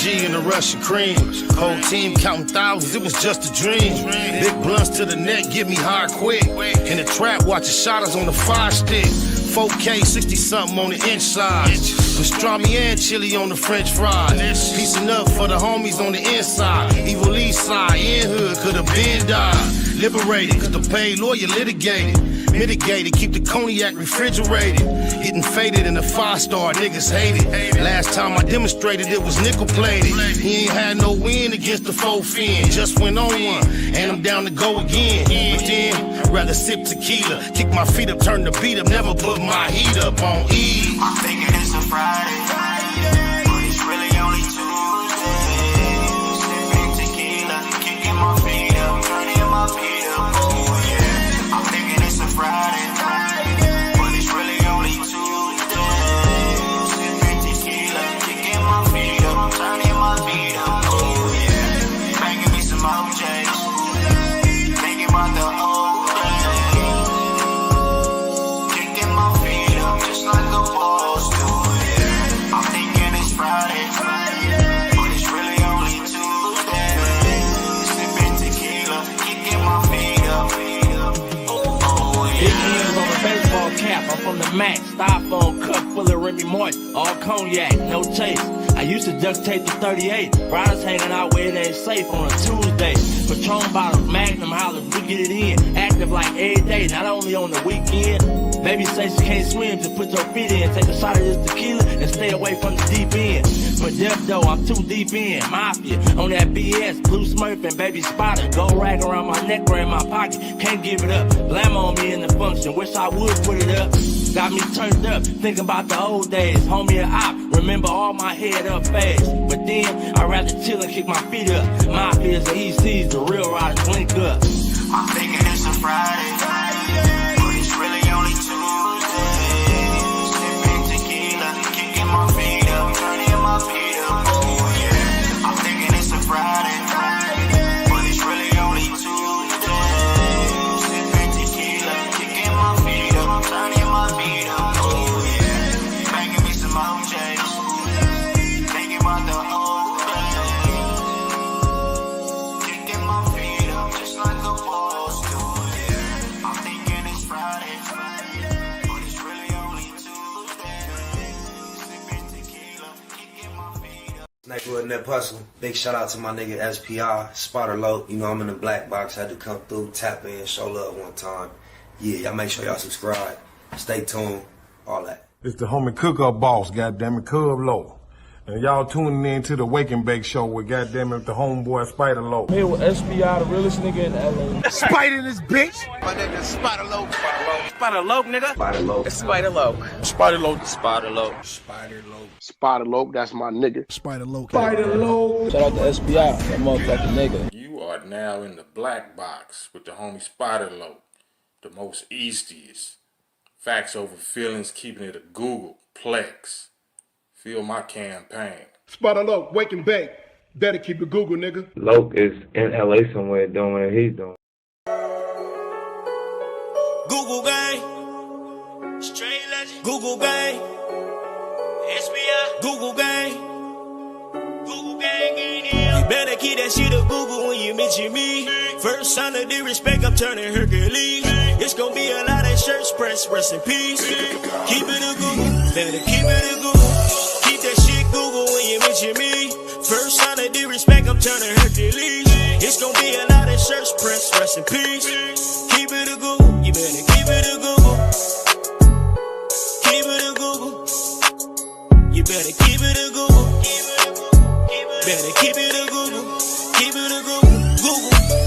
G and the Russian cream. Whole team counting thousands, it was just a dream. Big blunts to the neck, get me high quick. In the trap, watching shotters on the 5-stick. 4K, 60-something on the inside. Pastrami and chili on the French fries. Piecing up for the homies on the inside. Evil East side, in hood, could've been died. Liberated, cause the paid lawyer litigated. Mitigated, keep the cognac refrigerated. Getting faded in a 5-star, niggas hate it. Last time I demonstrated it was nickel plated. He ain't had no win against the 4 fin. Just went on one, and I'm down to go again. But then, I'd rather sip tequila. Kick my feet up, turn the beat up, never put my heat up on E. I'm thinking it's a Friday, but it's really only Tuesday. Sipping tequila, kicking my feet up, turning my feet up. Oh yeah, I'm thinking it's a Friday, but it's really only Tuesday. Sipping tequila, kicking my feet up, turning my feet up. Oh yeah, banging me some OJs, thinking about the old days. Kicking my feet up just like the balls do. Yeah, I'm thinking it's Friday, but it's really only Tuesday. Sipping tequila, kicking my feet up. Oh Big yeah. hands on a baseball cap, I'm from the Mac. Styrofoam cup full of Remy Martin, all cognac, no chase. I used to duct tape the 38. Riders hanging out where it ain't safe on a Tuesday. Patron bottles, Magnum hollers, we get it in. Active like every day, not only on the weekend. Baby say she can't swim, just put your feet in. Take a shot of this tequila and stay away from the deep end. For death though, I'm too deep in. Mafia, on that BS, blue smurf and baby spotter. Gold rag around my neck or in my pocket, can't give it up. Blam on me in the function, wish I would put it up. Got me turned up, thinking about the old days. Homie and op, remember all my head up phase. But then, I'd rather chill and kick my feet up. Mafias and ECs, the real riders link up. I'm thinking it's a Friday, but it's really only Tuesday. Sipping tequila, kicking my feet up, turning my feet up. Oh yeah, I'm thinking it's a Friday, but it's really only Tuesday. Sipping tequila, kicking my feet up, turning my feet up. Oh yeah, banging me some OJs, thinking about the old days. Kicking my feet up just like the balls do. Yeah, I'm thinking it's Friday, but it's really only Tuesday. Sipping tequila, kicking my feet up. Neighborhood Nip Hustle. Big shout out to my nigga SPI, Spotter Loc. You know I'm in the black box. Had to come through, tap in, show love one time. Yeah, y'all make sure y'all subscribe. Stay tuned. All that. It's the homie cook-up boss, goddammit, Cub Loc. And y'all tuning in to the Wake and Bake Show with goddammit the homeboy Spider Loc. Here with SPI, the realest nigga in LA. Spider this bitch! My nigga is Spider Loc. Spider Loc, nigga. Spider Loc. Spider Loc. Spider Loc. Spider Loc. Spider Loc. Spider Loc, that's my nigga. Spider Loc. Spider Loc. Shout out to SPI, that motherfucking nigga. You are now in the black box with the homie Spider Loc, the most eastiest. Facts over feelings, keeping it a Google Plex. Feel my campaign. Spider Loc, Wake and Bake. Better keep it Google, nigga. Loc is in LA somewhere doing what he's doing. Google gang, straight legend. Google gang, SPI. Google gang, Google gang in here. You better keep that shit a Google when you mention me. First sign of disrespect, I'm turning Hercules. It's gonna be a lot of shirts pressed, rest in peace. Keep it a Google, better keep it a Google. Keep that shit Google when you mention me. First sign of disrespect, I'm turning Hercules. It's gonna be a lot of shirts pressed, rest in peace. Keep it a Google, you better keep it a Google. Keep it a Google. You better keep it a Google. Better keep it a Google. Keep it a Google.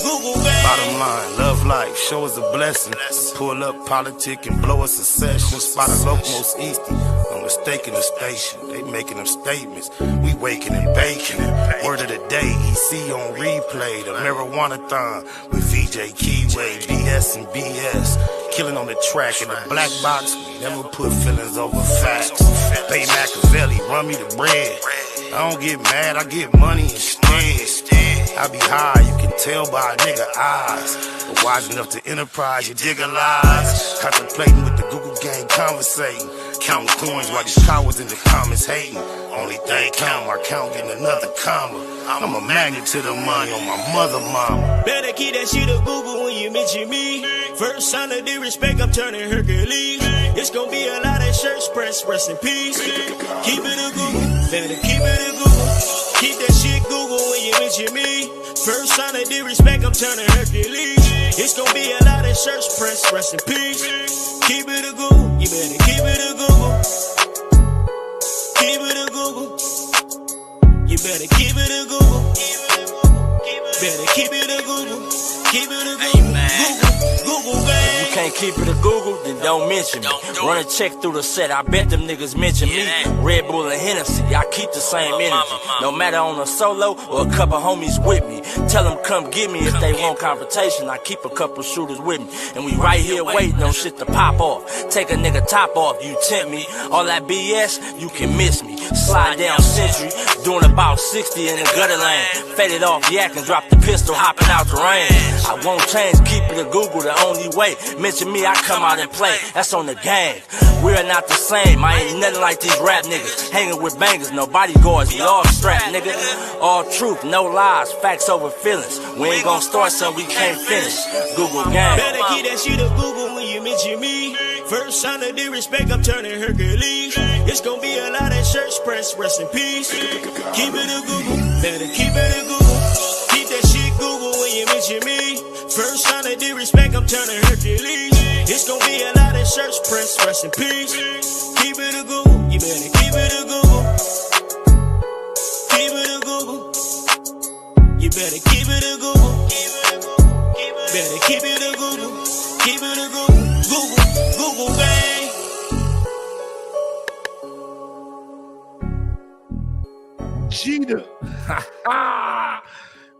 Google, baby. Bottom line, love life, show us a blessing. Pull up politic and blow us a session. Spider Loc most easty, no mistake in the station. They making them statements, we waking and baking. Word of the day, EC on replay. The marijuana-thon with VJ Keyway, BS and BS. Killing on the track in the black box, we never put feelings over facts. Bay Machiavelli, run me the bread. I don't get mad, I get money instead. I be high, you can tell by a nigga eyes. But wise enough to enterprise, you dig a lies. Contemplating with the Google gang, conversating. counting coins while these cowards in the comments hating. Only thing count, my count getting another comma. I'm a magnet to the money on my mother mama. Better keep that shit a Google when you mention me. First sign of disrespect, I'm turning Hercules. It's gonna be a lot of shirts pressed, rest in peace. Keep it a Google, better keep it a Google. Keep that shit Google when you mention me. First sign of disrespect, I'm turning Hercules. It's gonna be a lot of shirts pressed, rest in peace. Keep it a Google, you better keep it a Google. Keep it a Google. You better keep it a Google. Better keep it a Google. Keep it a Google. Google, bang. You can't keep it a Google, then don't mention me. Run a check through the set, I bet them niggas mention me. Red Bull and Hennessy, I keep the same energy. No matter on a solo or a couple homies with me. Tell them come get me if they want confrontation. I keep a couple shooters with me. And we right here waiting on shit to pop off. Take a nigga top off, you tempt me. All that BS, you can miss me. Slide down Century, doing about 60 in the gutter lane. Faded off yak and drop the pistol, hopping out the rain. I won't change, keep it a Google, the only way. Mention me, I come out and play. That's on the gang. We are not the same. I ain't nothing like these rap niggas. Hanging with bangers, no bodyguards, we all strapped, nigga. All truth, no lies, facts over feelings. We ain't gonna start something we can't finish. Google gang. Better keep that shit a Google when you mention me. First sign of disrespect, I'm turning Hercules. It's gonna be a lot of shirts pressed, rest in peace. Keep it a Google, better keep it a Google. Keep that shit Google when you mention me. First sign of disrespect, I'm turning Hercules. It's gonna be a lot of shirts pressed, rest in peace. Keep it a Google, you better keep it a Google. Keep it a Google. You better keep it a Google. Better keep it a Google. Keep it a Google. Google, bang. Cheetah.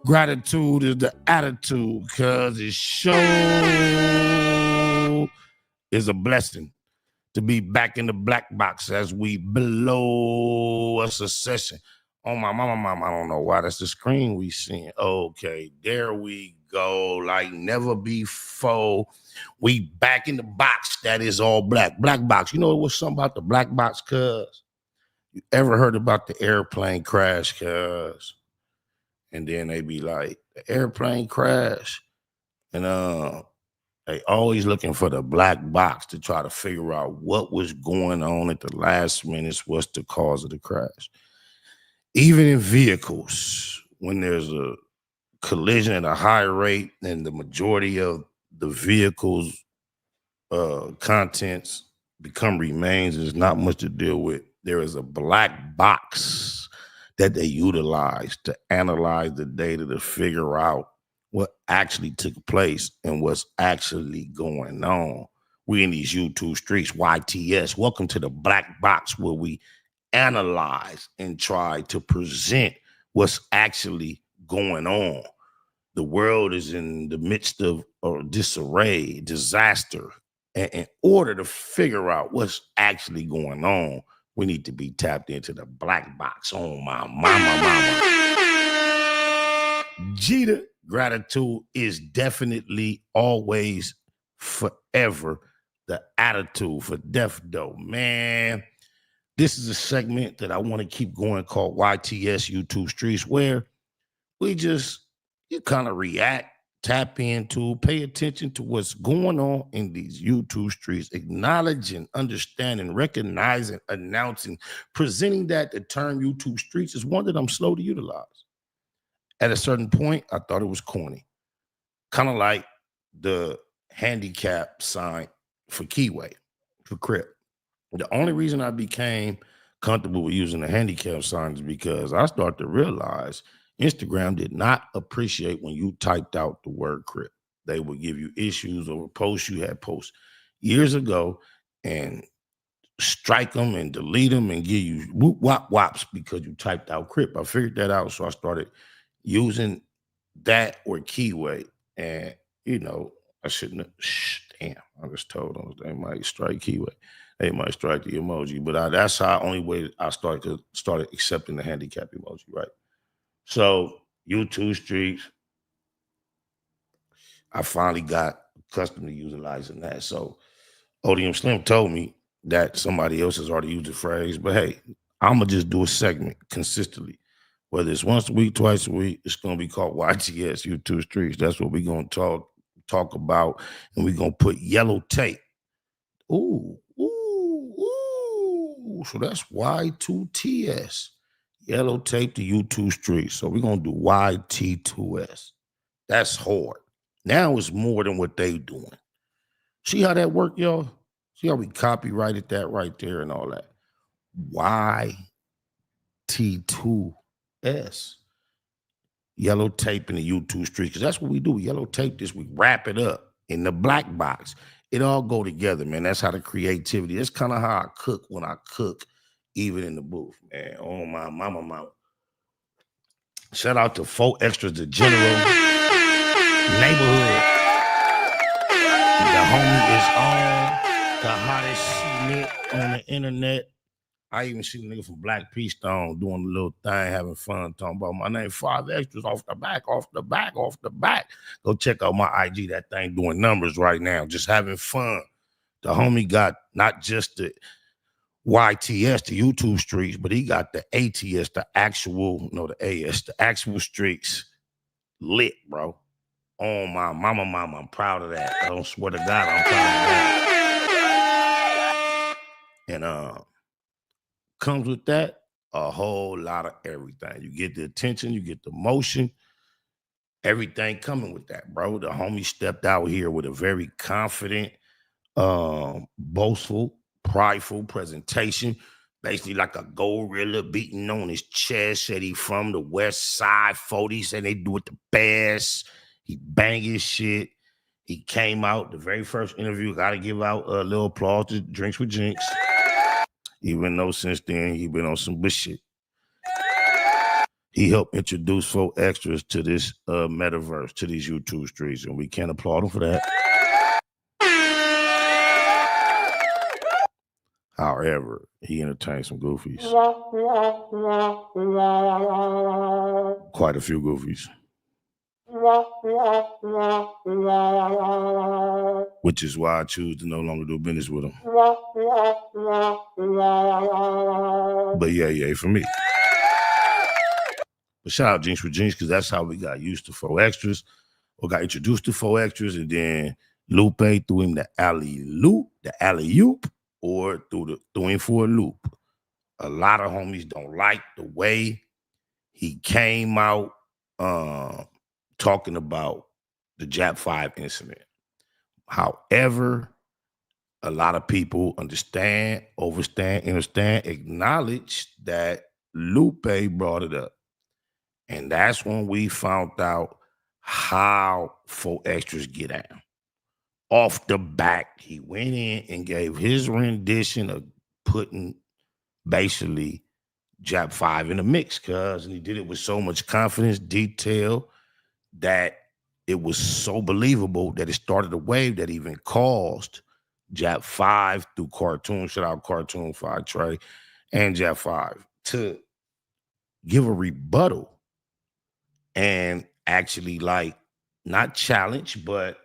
Gratitude is the attitude, cause it sure is a blessing to be back in the black box as we blow a succession. Oh my mama, I don't know why that's the screen we seeing. Okay, there we go. Like never before. We back in the box that is all black. Black box. You know what's something about the black box, cuz? You ever heard about the airplane crash, cuz? And then they be like, the airplane crash. And they always looking for the black box to try to figure out what was going on at the last minute, what's the cause of the crash. Even in vehicles, when there's a collision at a high rate and the majority of the vehicle's contents become remains, there's not much to deal with. There is a black box that they utilize to analyze the data to figure out what actually took place and what's actually going on. We in these YouTube streets, YTS. Welcome to the black box where we analyze and try to present what's actually going on. The world is in the midst of disarray, disaster. And in order to figure out what's actually going on, we need to be tapped into the black box. Oh, my mama. Jeter, gratitude is definitely always forever the attitude for death, though. Man, this is a segment that I want to keep going called YTS YouTubeStreets, where you kind of react, tap into, pay attention to what's going on in these YouTube streets, acknowledging, understanding, recognizing, announcing, presenting that the term YouTube streets is one that I'm slow to utilize. At a certain point, I thought it was corny. Kind of like the handicap sign for Keyway, for Crip. The only reason I became comfortable with using the handicap sign is because I started to realize Instagram did not appreciate when you typed out the word Crip. They would give you issues over posts you had posts years ago and strike them and delete them and give you whoop wop wops because you typed out Crip. I figured that out, so I started using that or Keyway. And, you know, I shouldn't have, damn, I was told them they might strike Keyway. They might strike the emoji, but that's how only way I started accepting the handicap emoji, right? So YouTube streets, I finally got accustomed to utilizing that. So Odium Slim told me that somebody else has already used the phrase, but hey, I'm gonna just do a segment consistently. Whether it's once a week, twice a week, it's gonna be called YTS YouTube Streets. That's what we're gonna talk about, and we're gonna put yellow tape. Ooh, ooh, ooh. So that's Y2TS. Yellow tape to YouTube Streets. So we're gonna do YT2S. That's hard. Now it's more than what they doing. See how that worked, y'all? See how we copyrighted that right there and all that? YT2S. Yellow tape in the YouTube Streets. Because that's what we do. We yellow tape this. We wrap it up in the black box. It all go together, man. That's how the creativity. That's kind of how I cook when I cook, even in the booth, man. Oh, my mama. Shout out to 4 Extras, the general neighborhood. The homie is on the hottest shit on the internet. I even see the nigga from Black P Stone doing a little thing, having fun, talking about my name, 5 Extras, off the back. Go check out my IG. That thing doing numbers right now, just having fun. The homie got not just the YTS, the YouTube Streets, but he got the ATS, the actual streets lit, bro. Oh, my mama, I'm proud of that. I don't swear to God, I'm proud of that. And comes with that a whole lot of everything. You get the attention, you get the motion, everything coming with that, bro. The homie stepped out here with a very confident, boastful, prideful presentation, basically like a gorilla beating on his chest. Said he from the West Side 40, said they do it the best. He bang his shit. He came out, the very first interview, got to give out a little applause to Drinks with Jinx. Even though since then, he been on some bullshit. He helped introduce 4 Extras to this metaverse, to these YouTube streets, and we can't applaud him for that. However, he entertained some goofies. Quite a few goofies. Which is why I choose to no longer do business with him. But yeah, for me. But shout out Jinx for Jinx, because that's how we got used to 4 Extras, or got introduced to 4 Extras, and then Lupe threw him the alleyoop, or threw him for a loop. A lot of homies don't like the way he came out talking about the Jap 5 incident. However, a lot of people understand, acknowledge that Lupe brought it up. And that's when we found out how 4 Extras get down. Off the back, he went in and gave his rendition of putting basically Jap 5 in the mix, and he did it with so much confidence, detail, that it was so believable that it started a wave that even caused Jap 5 through Cartoon, shout out Cartoon 5 Trey, and Jap 5 to give a rebuttal and actually, like, not challenge, but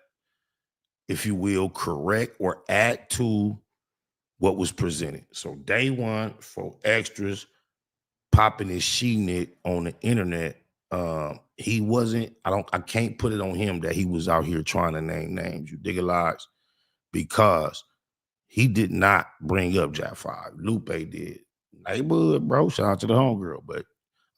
if you will, correct or add to what was presented. So day one, 4 Extras popping his she-knit on the internet. He wasn't, I can't put it on him that he was out here trying to name names. You dig a lot? Because he did not bring up Jap 5. Lupe did. Neighborhood, bro. Shout out to the homegirl. But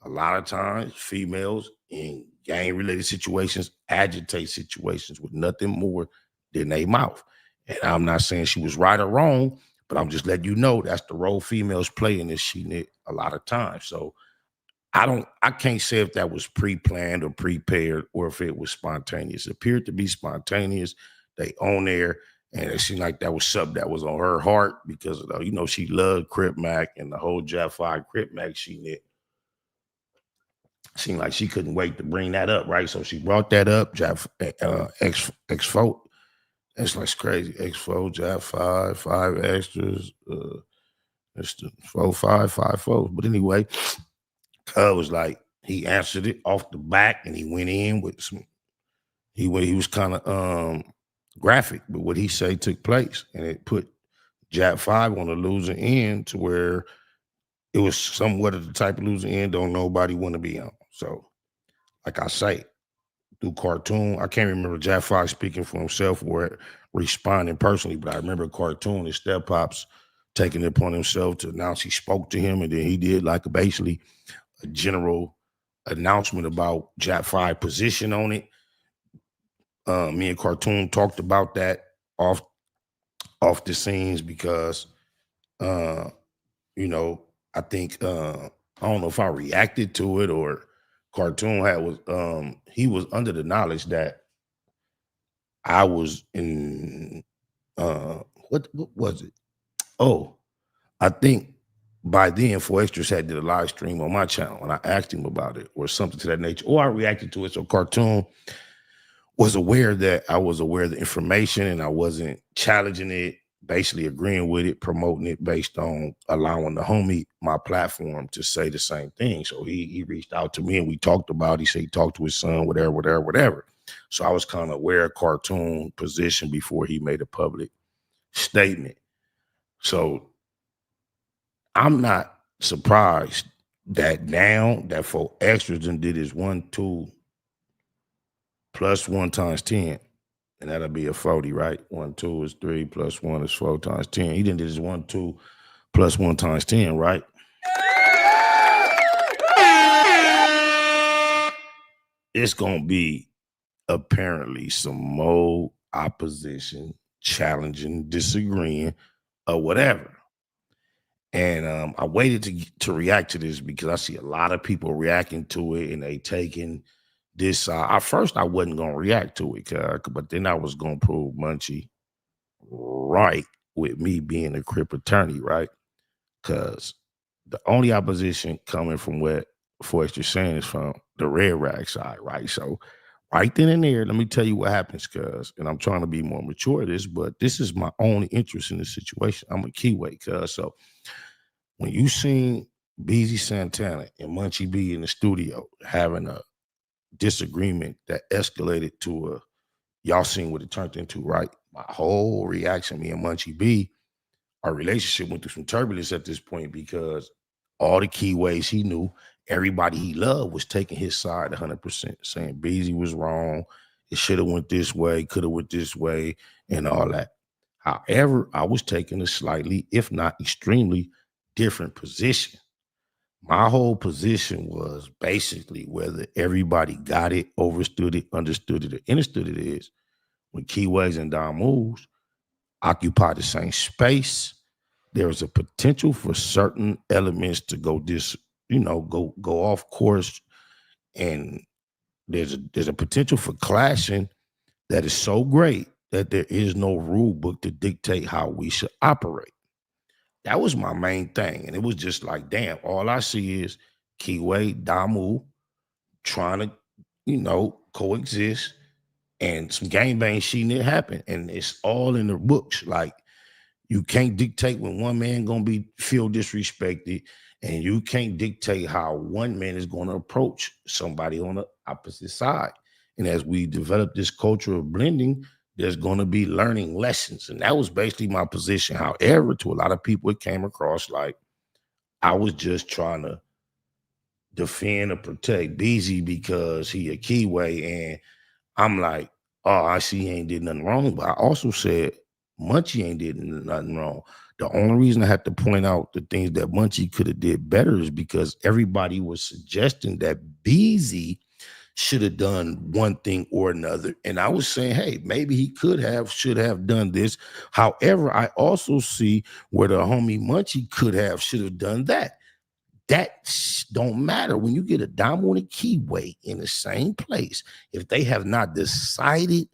a lot of times, females in gang-related situations agitate situations with nothing more than their mouth. And I'm not saying she was right or wrong, but I'm just letting you know that's the role females play in this she-knit a lot of times. So I can't say if that was pre-planned or prepared or if it was spontaneous. It appeared to be spontaneous. They on there, and it seemed like that was something that was on her heart because, she loved Crip Mac and the whole Jap 5 Crip Mac she-knit. Seemed like she couldn't wait to bring that up, right? So she brought that up, X4. It's like crazy. X4, Jap 5, 5 Extras, it's the 4, 5, 5, 4. But anyway, was like, he answered it off the back and he went in with some, he was kind of graphic with what he said took place. And it put Jack 5 on the losing end to where it was somewhat of the type of losing end don't nobody want to be on. So, like I say, through cartoon, I can't remember Jack 5 speaking for himself or responding personally, but I remember cartoon and Step Pops taking it upon himself to announce he spoke to him, and then he did like basically a general announcement about Jack 5 position on it. Me and Cartoon talked about that off the scenes because you know, I think I don't know if I reacted to it or Cartoon he was under the knowledge that I was in what was it? Oh, I think by then 4Extras had did a live stream on my channel and I asked him about it or something to that nature, or I reacted to it. So Cartoon was aware that I was aware of the information and I wasn't challenging it, basically agreeing with it, promoting it based on allowing the homie my platform to say the same thing. So he reached out to me and we talked about it. He said he talked to his son, whatever. So I was kind of aware of Cartoon position before he made a public statement. So I'm not surprised that now that 4Extras and did his 1, 2 plus 1 times 10, and that'll be a 40, right? 1, 2 is 3 plus 1 is 4 times 10. He didn't do his 1, 2 plus 1 times 10, right? It's gonna be apparently some more opposition, challenging, disagreeing, or whatever. And I waited to react to this because I see a lot of people reacting to it and they taking this. At first, I wasn't going to react to it, but then I was going to prove Munchie right with me being a Crip attorney, right? Because the only opposition coming from what 4Extras saying is from the red rag side, right? So right then and there, let me tell you what happens, and I'm trying to be more mature at this, but this is my only interest in this situation. I'm a keyway, so when you seen Beezy Santana and Munchie B in the studio having a disagreement that escalated to y'all seen what it turned into, right? My whole reaction, me and Munchie B, our relationship went through some turbulence at this point because all the keyways he knew, everybody he loved was taking his side 100%, saying Beezy was wrong, it should have went this way, could have went this way, and all that. However, I was taking a slightly, if not extremely, different position. My whole position was basically whether everybody got it, overstood it, understood it, or understood it is when Keyways and Don Moves occupy the same space, there is a potential for certain elements to go go off course, and there's a potential for clashing that is so great that there is no rule book to dictate how we should operate. That was my main thing. And it was just like, damn, all I see is Keyway, Damu trying to, coexist and some gangbang shit that happened. And it's all in the books. Like, you can't dictate when one man gonna feel disrespected, and you can't dictate how one man is gonna approach somebody on the opposite side. And as we develop this culture of blending, there's going to be learning lessons. And that was basically my position. However, to a lot of people, it came across like I was just trying to defend or protect Beezy because he a keyway. And I'm like, oh, I see he ain't did nothing wrong. But I also said Munchie ain't did nothing wrong. The only reason I had to point out the things that Munchie could have did better is because everybody was suggesting that Beezy should have done one thing or another. And I was saying, hey, maybe he should have done this. However, I also see where the homie Munchie should have done that. That don't matter. When you get a Damo and a Keyway in the same place, if they have not decided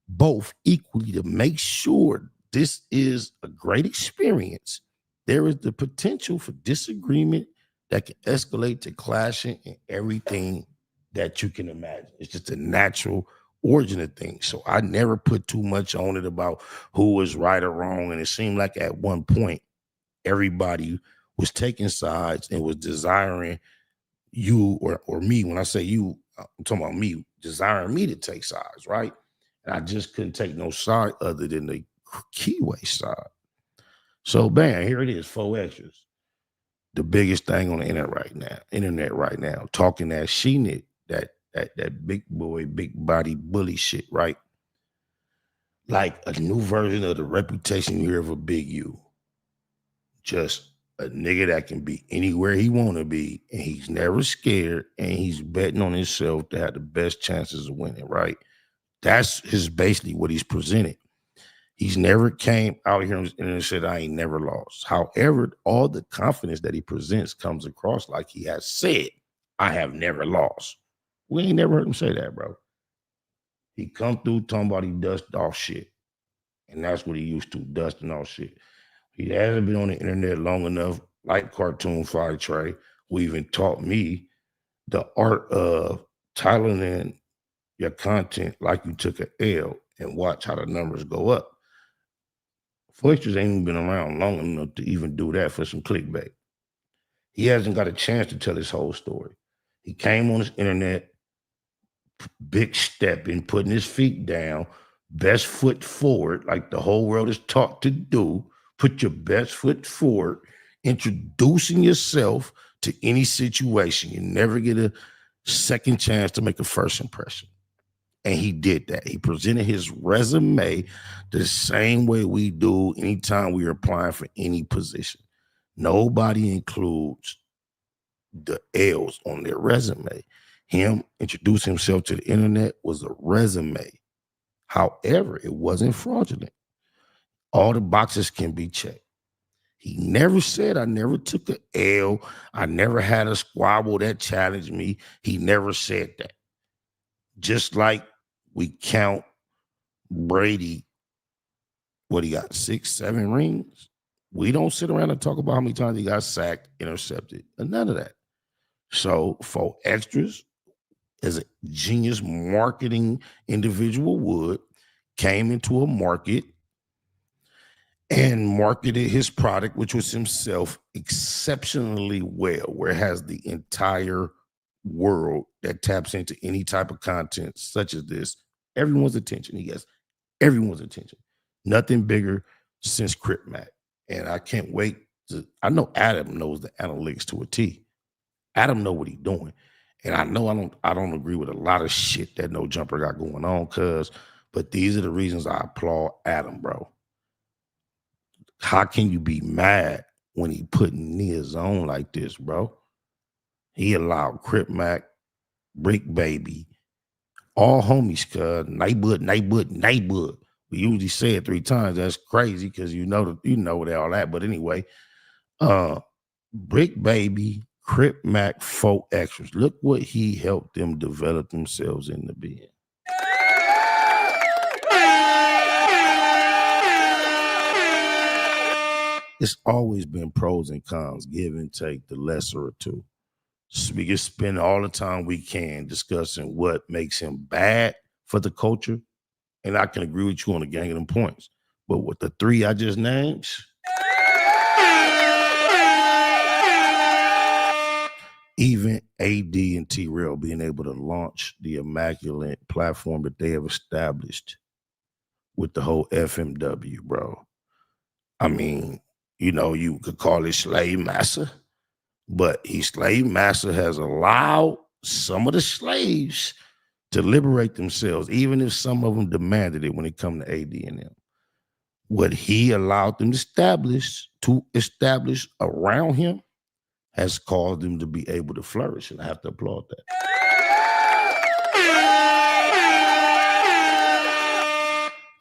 both equally to make sure this is a great experience, there is the potential for disagreement that can escalate to clashing and everything that you can imagine. It's just a natural origin of things. So I never put too much on it about who was right or wrong. And it seemed like at one point, everybody was taking sides and was desiring you or me. When I say you, I'm talking about me, desiring me to take sides, right? And I just couldn't take no side other than the Keyway side. So bam, here it is, 4 extras. The biggest thing on the internet right now, talking that she-nit, that big boy, big body bully shit, right? Like a new version of the reputation you hear of a big U. Just a nigga that can be anywhere he want to be, and he's never scared, and he's betting on himself to have the best chances of winning, right? That's basically what he's presented. He's never came out here and said, I ain't never lost. However, all the confidence that he presents comes across like he has said, I have never lost. We ain't never heard him say that, bro. He come through talking about he dust off shit. And that's what he used to, dusting off shit. He hasn't been on the internet long enough, like Cartoon Fly Trey, who even taught me the art of titling in your content like you took an L and watch how the numbers go up. Foisters ain't even been around long enough to even do that for some clickbait. He hasn't got a chance to tell his whole story. He came on his internet, big stepping, putting his feet down, best foot forward, like the whole world is taught to do. Put your best foot forward, introducing yourself to any situation. You never get a second chance to make a first impression. And he did that. He presented his resume the same way we do anytime we are applying for any position. Nobody includes the L's on their resume. Him introducing himself to the internet was a resume. However, it wasn't fraudulent. All the boxes can be checked. He never said, I never took an L. I never had a squabble that challenged me. He never said that. Just like we count Brady, what he got, 6, 7 rings? We don't sit around and talk about how many times he got sacked, intercepted, and none of that. So 4 extras, as a genius marketing individual would, came into a market and marketed his product, which was himself, exceptionally well, where it has the entire world that taps into any type of content such as this, everyone's attention. He gets everyone's attention. Nothing bigger since Crip Mac. And I can't wait I know Adam knows the analytics to a T. Adam know what he's doing. And I know I don't agree with a lot of shit that No Jumper got going on, but these are the reasons I applaud Adam, bro. How can you be mad when he putting Nia's on like this, bro? He allowed Crip Mac, Brick Baby, all homies, neighborhood. We usually say it 3 times. That's crazy because you know all that. But anyway, Brick Baby, Crip Mac, 4 extras. Look what he helped them develop themselves into being. It's always been pros and cons, give and take, the lesser of two. So we can spend all the time we can discussing what makes him bad for the culture. And I can agree with you on the gang of them points. But with the 3 I just named, even AD and T-Rail being able to launch the immaculate platform that they have established with the whole FMW, bro. I mean, you could call it slave master, but slave master has allowed some of the slaves to liberate themselves, even if some of them demanded it when it come to AD and them. What he allowed them to establish around him has caused them to be able to flourish, and I have to applaud that.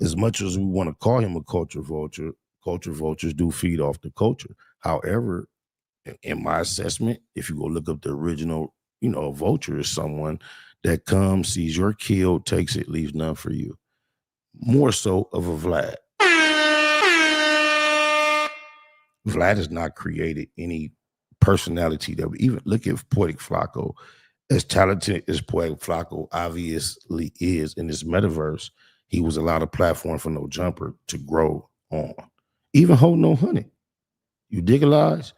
As much as we want to call him a culture vultures do feed off the culture. However, in my assessment, if you go look up the original, a vulture is someone that comes, sees your kill, takes it, leaves none for you. More so of a Vlad. Vlad has not created any personality that we even look at Poetic Flacco. As talented as Poetic Flacco obviously is in this metaverse, he was allowed a platform for No Jumper to grow on. Even Hold No Honey. You digitalize?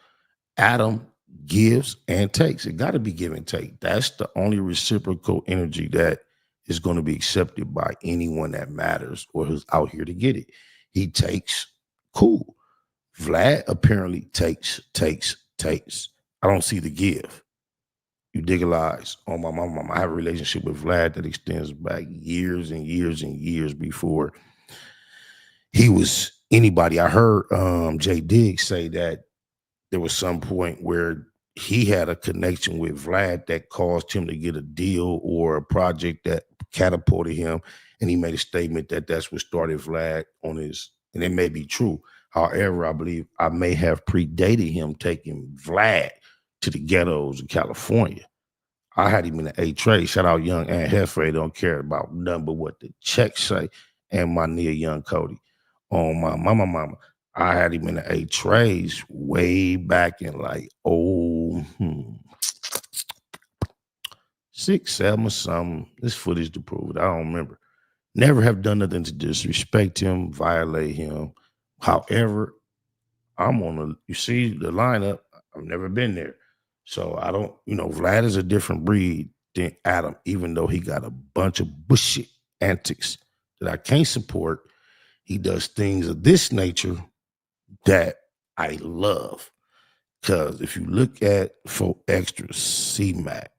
Adam gives and takes. It got to be give and take. That's the only reciprocal energy that is going to be accepted by anyone that matters or who's out here to get it. He takes, cool. Vlad apparently takes. I don't see the give. You digitalize on my mama. I have a relationship with Vlad that extends back years and years and years before he was anybody. I heard Jay Diggs say that there was some point where he had a connection with Vlad that caused him to get a deal or a project that catapulted him. And he made a statement that that's what started Vlad on his, and it may be true. However, I believe I may have predated him taking Vlad to the ghettos in California. I had him in the A trade. Shout out Young and Hefe. Don't care about nothing but what the checks say. And my near Young Cody. On my mama. I had him in the A trades way back in like 6, 7 or something. This footage to prove it. I don't remember. Never have done nothing to disrespect him, violate him. However, I'm on the, you see the lineup. I've never been there. So I don't, Vlad is a different breed than Adam, even though he got a bunch of bullshit antics that I can't support. He does things of this nature that I love. Because if you look at 4 Extra C-Mac,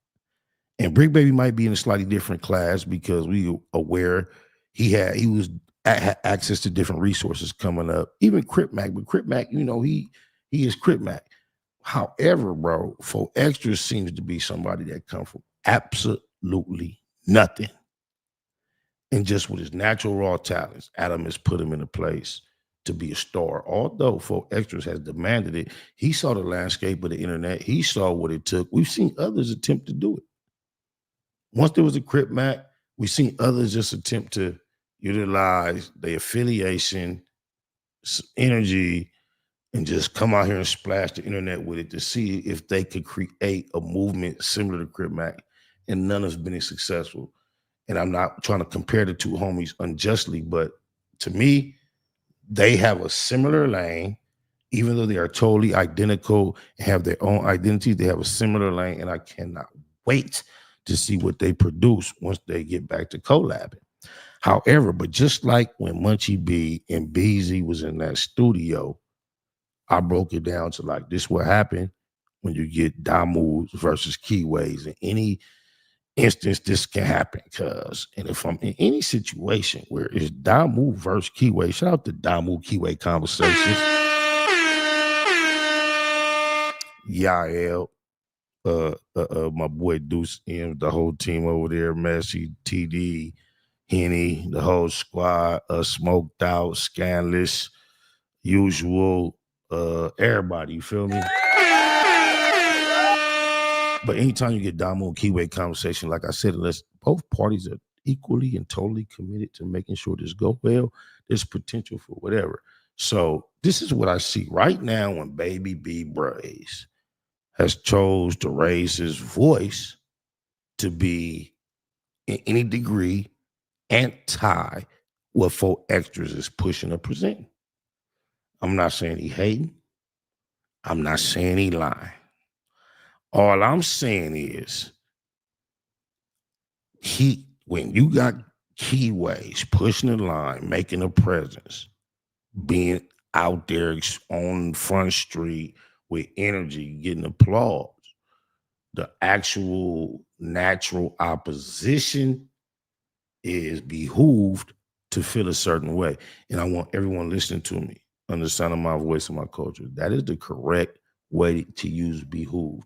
and Brick Baby might be in a slightly different class because we aware he had access to different resources coming up. Even Crip Mac, but Crip Mac, he is Crip Mac. However, bro, 4 Extra seems to be somebody that come from absolutely nothing. And just with his natural raw talents, Adam has put him in a place to be a star. Although 4 Extras has demanded it, he saw the landscape of the internet. He saw what it took. We've seen others attempt to do it. Once there was a Crip Mac, we've seen others just attempt to utilize the affiliation, energy, and just come out here and splash the internet with it to see if they could create a movement similar to Crip Mac. And none has been as successful. And I'm not trying to compare the two homies unjustly, but to me, they have a similar lane, even though they are totally identical and have their own identity. They have a similar lane, and I cannot wait to see what they produce once they get back to collabing. However, but just like when Munchie B and Beezy was in that studio, I broke it down to like, this what happened when you get Damu versus Keyways. In any instance, this can happen, and if I'm in any situation where it's Damu versus Keyway, shout out to Damu Keyway Conversations. Yael, my boy Deuce M, the whole team over there, Messi, TD, Henny, the whole squad, Smoked Out, Scanless, Usual, everybody, you feel me? But anytime you get Damu and Keyway Conversation, like I said, unless both parties are equally and totally committed to making sure this go well, there's potential for whatever. So this is what I see right now when Baby B Brazy has chose to raise his voice to be in any degree anti what 4 Extras is pushing or presenting. I'm not saying he hating. I'm not saying he lying. All I'm saying is, when you got Keyways pushing the line, making a presence, being out there on Front Street with energy, getting applause, the actual natural opposition is behooved to feel a certain way. And I want everyone listening to me, understanding my voice and my culture, that is the correct way to use behooved.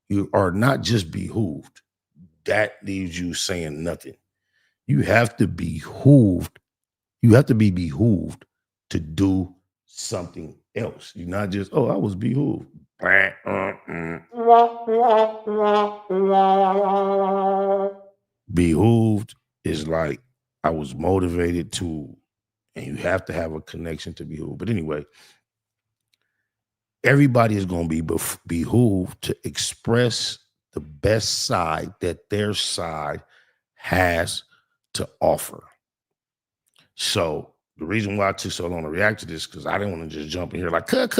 You are not just behooved. That leaves you saying nothing. You have to be behooved. You have to be behooved to do something else. You're not just, oh, I was behooved. Behooved is like, I was motivated to, and you have to have a connection to behooved. But anyway, everybody is going to be behooved to express the best side that their side has to offer. So the reason why I took so long to react to this, because I didn't want to just jump in here like, cut.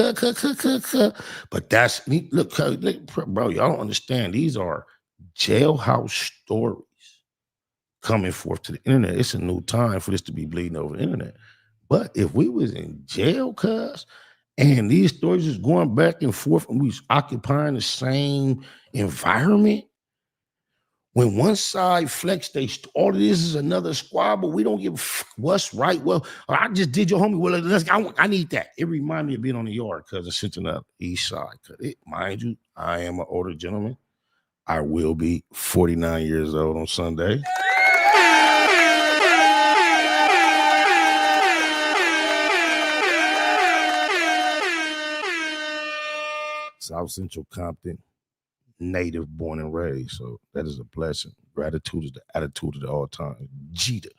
But that's, look, bro, y'all don't understand. These are jailhouse stories coming forth to the internet. It's a new time for this to be bleeding over the internet. But if we was in jail, And these stories is going back and forth, and we was occupying the same environment. When one side flex, all it is another squabble. We don't give a fuck what's right. Well, I just did your homie. Well, I need that. It reminded me of being on the yard because it's sitting up east side. Mind you, I am an older gentleman. I will be 49 years old on Sunday. South Central Compton, native, born and raised. So that is a blessing. Gratitude is the attitude of the all time. Jeter.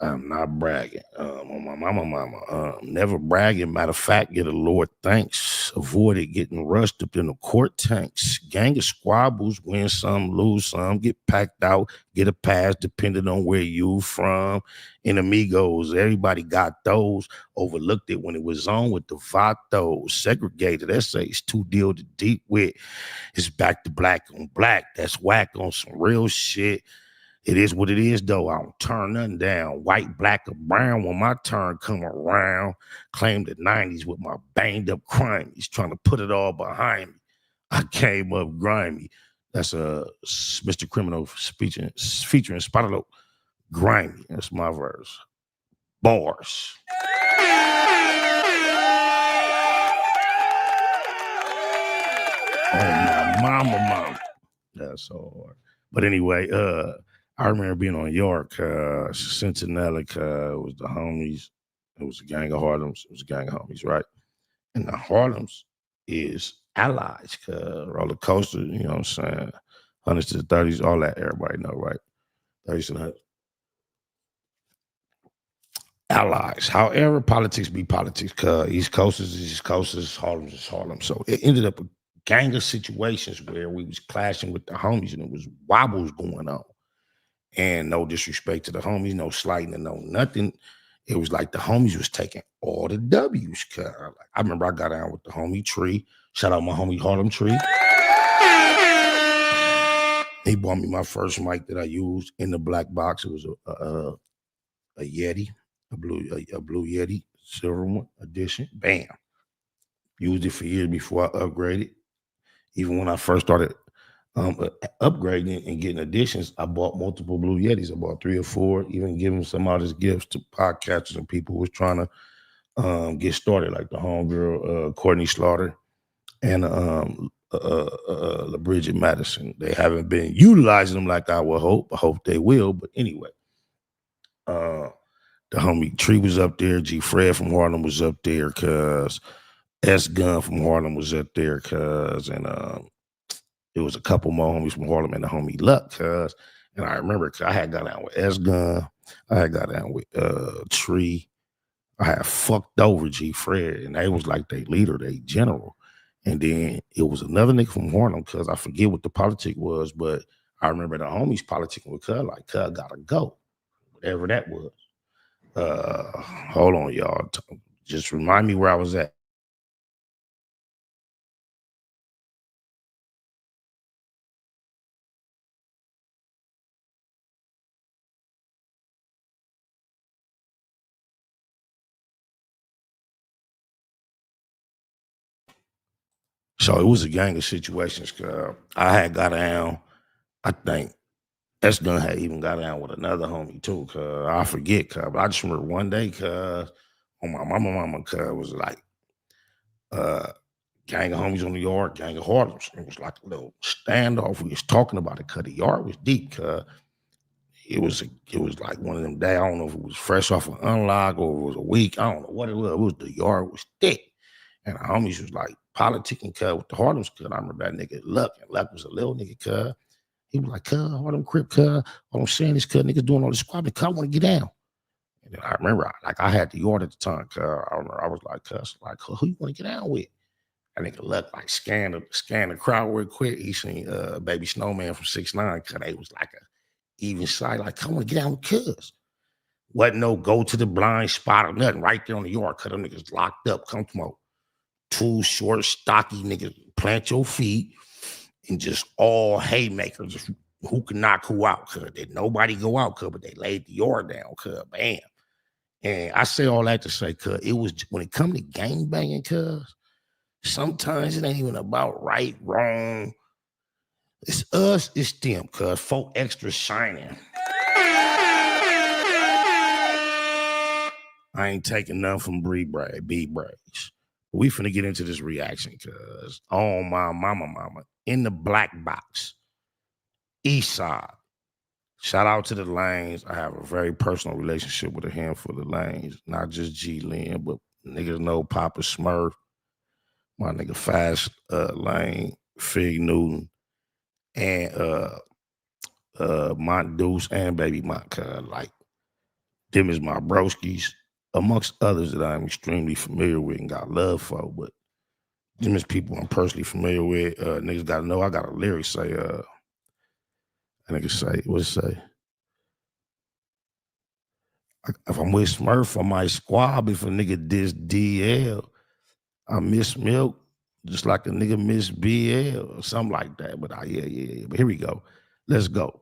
I'm not bragging. On my mama. Never bragging. Matter of fact, get a Lord thanks. Avoided getting rushed up in the court tanks. Gang of squabbles, win some, lose some, get packed out, get a pass depending on where you from. And amigos, everybody got those. Overlooked it when it was on with the vatos. Segregated essays, too deal to deep with. It's back to black on black. That's whack on some real shit. It is what it is, though. I don't turn nothing down. White, black, or brown when my turn come around. Claim the 90s with my banged up crime. He's trying to put it all behind me. I came up grimy. That's Mr. Criminal featuring Spotted Loc. Grimy. That's my verse. Bars. Oh, my mama. That's so hard. But anyway, I remember being on York, Cincinnati, it was the homies. It was a gang of Harlems. It was a gang of homies, right? And the Harlems is allies, roller coaster, you know what I'm saying? 100s to the 30s, all that, everybody know, right? 30s to the 100s. Allies. However, politics be politics, East Coast is East Coast, Harlem is Harlem. So it ended up a gang of situations where we was clashing with the homies and it was wobbles going on. And no disrespect to the homies, no slighting and no nothing. It was like the homies was taking all the W's. I remember I got down with the homie Tree. Shout out my homie Harlem Tree. He bought me my first mic that I used in the black box. It was a Yeti, a blue Yeti, silver one edition. Bam. Used it for years before I upgraded. Even when I first started upgrading and getting additions, I bought multiple Blue Yetis. I bought 3 or 4, even giving some out as gifts to podcasters and people who was trying to get started, like the homegirl Courtney Slaughter and LaBridget Madison. They haven't been utilizing them like I would hope. I hope they will. But anyway, the homie Tree was up there. G Fred from Harlem was up there, cuz S Gun from Harlem was up there, cuz, and it was a couple more homies from Harlem and the homie Luck, cuz. And I remember I had got down with S Gun. I had got down with Tree. I had fucked over G Fred, and they was like they leader, they general. And then it was another nigga from Harlem, cuz I forget what the politic was, but I remember the homies politicking with cuz, like cuz gotta go. Whatever that was. Hold on, y'all. Just remind me where I was at. So it was a gang of situations. I had got down, I think S Gun had even got down with another homie too. I forget, but I just remember one day, on my mama, was like, gang of homies on the yard, gang of Harlems. It was like a little standoff. We was talking about it, the yard was deep. It was like one of them days. I don't know if it was fresh off an unlock or it was a week. I don't know what it was. It was the yard was thick. And the homies was like politicking with the Harlems. I remember that nigga Luck, and Luck was a little nigga. He was like, Harlem Crip, all I'm saying is, niggas doing all this squabbling, I want to get down. And then I remember, I had the yard at the time, I was like, who you want to get down with? I think Luck like scanned the crowd real quick. He seen Baby Snowman from 6ix9ine, they was like a even side, like, I want to get down with cuz. Wasn't no go to the blind spot or nothing right there on the yard, them niggas locked up, come on. 2 short, stocky niggas, plant your feet, and just all haymakers, just who can knock who out, did nobody go out, but they laid the yard down, bam. And I say all that to say, cuz it was when it come to gang banging, cuz sometimes it ain't even about right, wrong. It's us, it's them, cuz folk extra shining. I ain't taking none from B-Brays. We finna get into this reaction, cuz oh my mama, in the black box, east side. Shout out to the Lanes. I have a very personal relationship with a handful of Lanes, not just G Lynn, but niggas know Papa Smurf, my nigga Fast Lane, Fig Newton, and Mont Deuce and Baby Mont. Like them is my broskies, amongst others that I'm extremely familiar with and got love for. But them is people I'm personally familiar with. Niggas gotta know I got a lyric say, nigga say, what it say? If I'm with Smurf, I might squab if a nigga diss DL. I miss milk just like a nigga miss BL or something like that. But yeah. But here we go. Let's go.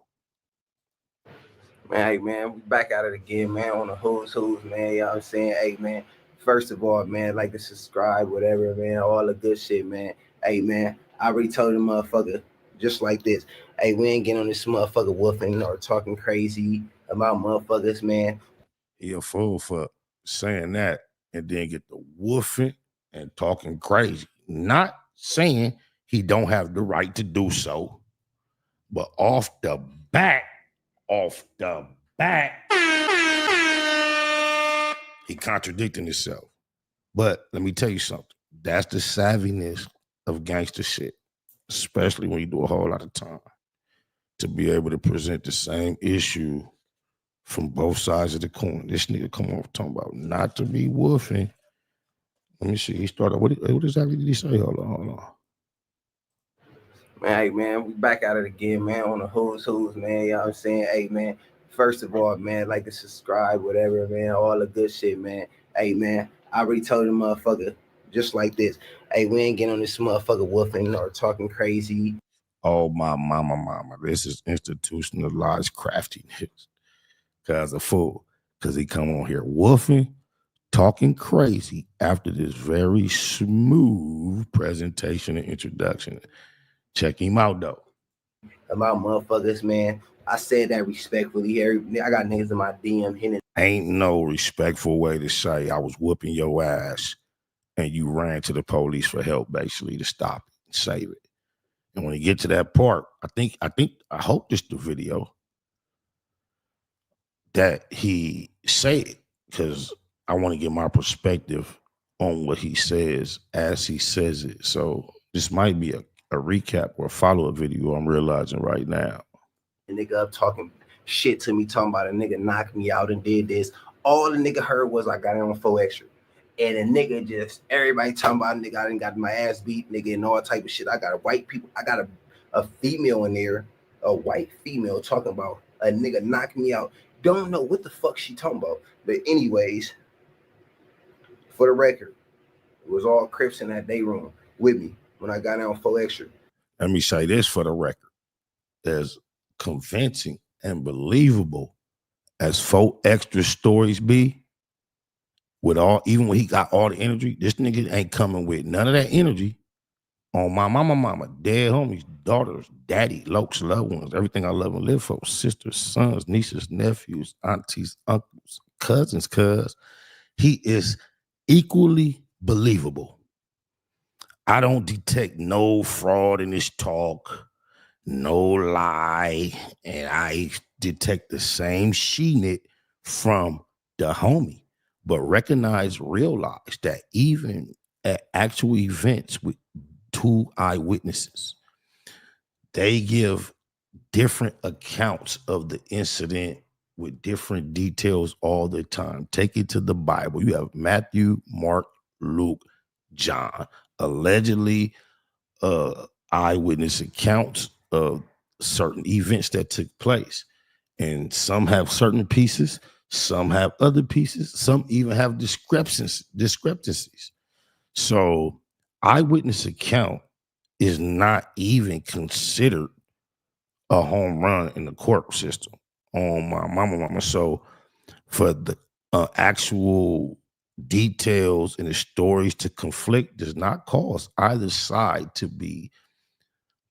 Man, hey, man, we back at it again, man, on the who's, man. You know what I'm saying? Hey, man, first of all, man, like to subscribe, whatever, man, all the good shit, man. Hey, man, I already told the motherfucker just like this. Hey, we ain't getting on this motherfucker woofing or talking crazy about motherfuckers, man. He a fool for saying that and then get the woofing and talking crazy. Not saying he don't have the right to do so, but off the bat, he contradicting himself. But let me tell you something. That's the savviness of gangster shit, especially when you do a whole lot of time, to be able to present the same issue from both sides of the coin. This nigga come off talking about not to be woofing. Let me see. He started. What exactly did he say? Hold on. Man, hey, man, we back at it again, man, on the who's, man. You know what I'm saying? Hey, man, first of all, man, like to subscribe, whatever, man, all the good shit, man. Hey, man, I already told the motherfucker just like this. Hey, we ain't getting on this motherfucker woofing or talking crazy. Oh, my mama. This is institutionalized craftiness. Cause a fool. Cause he come on here woofing, talking crazy after this very smooth presentation and introduction. Check him out though. About motherfuckers, man. I said that respectfully. I got niggas in my DM hitting. Ain't no respectful way to say I was whooping your ass and you ran to the police for help, basically, to stop it and save it. And when you get to that part, I hope this the video that he said, because I want to get my perspective on what he says as he says it. So this might be a recap or a follow-up video I'm realizing right now. The nigga up talking shit to me, talking about a nigga knocked me out and did this. All the nigga heard was I got it on 4 extra. And the nigga just, everybody talking about nigga, I done got my ass beat, nigga, and all type of shit. I got a female in there, a white female talking about a nigga knocked me out. Don't know what the fuck she talking about. But anyways, for the record, it was all Crips in that day room with me when I got on 4 extra. Let me say this for the record. As convincing and believable as 4 extra stories be, with all, even when he got all the energy, this nigga ain't coming with none of that energy on my mama, dead homies, daughters, daddy, Loc's loved ones, everything I love and live for, sisters, sons, nieces, nephews, aunties, uncles, cousins, cuz he is equally believable. I don't detect no fraud in this talk, no lie, and I detect the same she-nit from the homie. But realize that even at actual events with 2 eyewitnesses, they give different accounts of the incident with different details all the time. Take it to the Bible. You have Matthew, Mark, Luke, John, allegedly eyewitness accounts of certain events that took place. And some have certain pieces, some have other pieces, some even have discrepancies. So eyewitness account is not even considered a home run in the court system on my mama. So for the actual details and the stories to conflict does not cause either side to be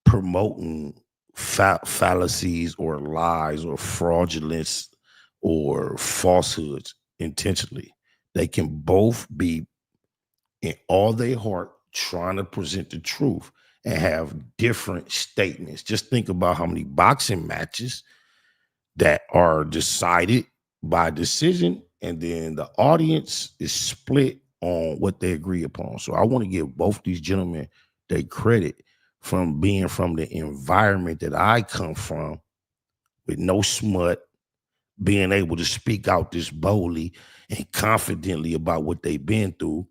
promoting fallacies or lies or fraudulence or falsehoods intentionally. They can both be in all their heart trying to present the truth and have different statements. Just think about how many boxing matches that are decided by decision, and then the audience is split on what they agree upon. So I want to give both these gentlemen their credit from being from the environment that I come from, with no smut, being able to speak out this boldly and confidently about what they've been through.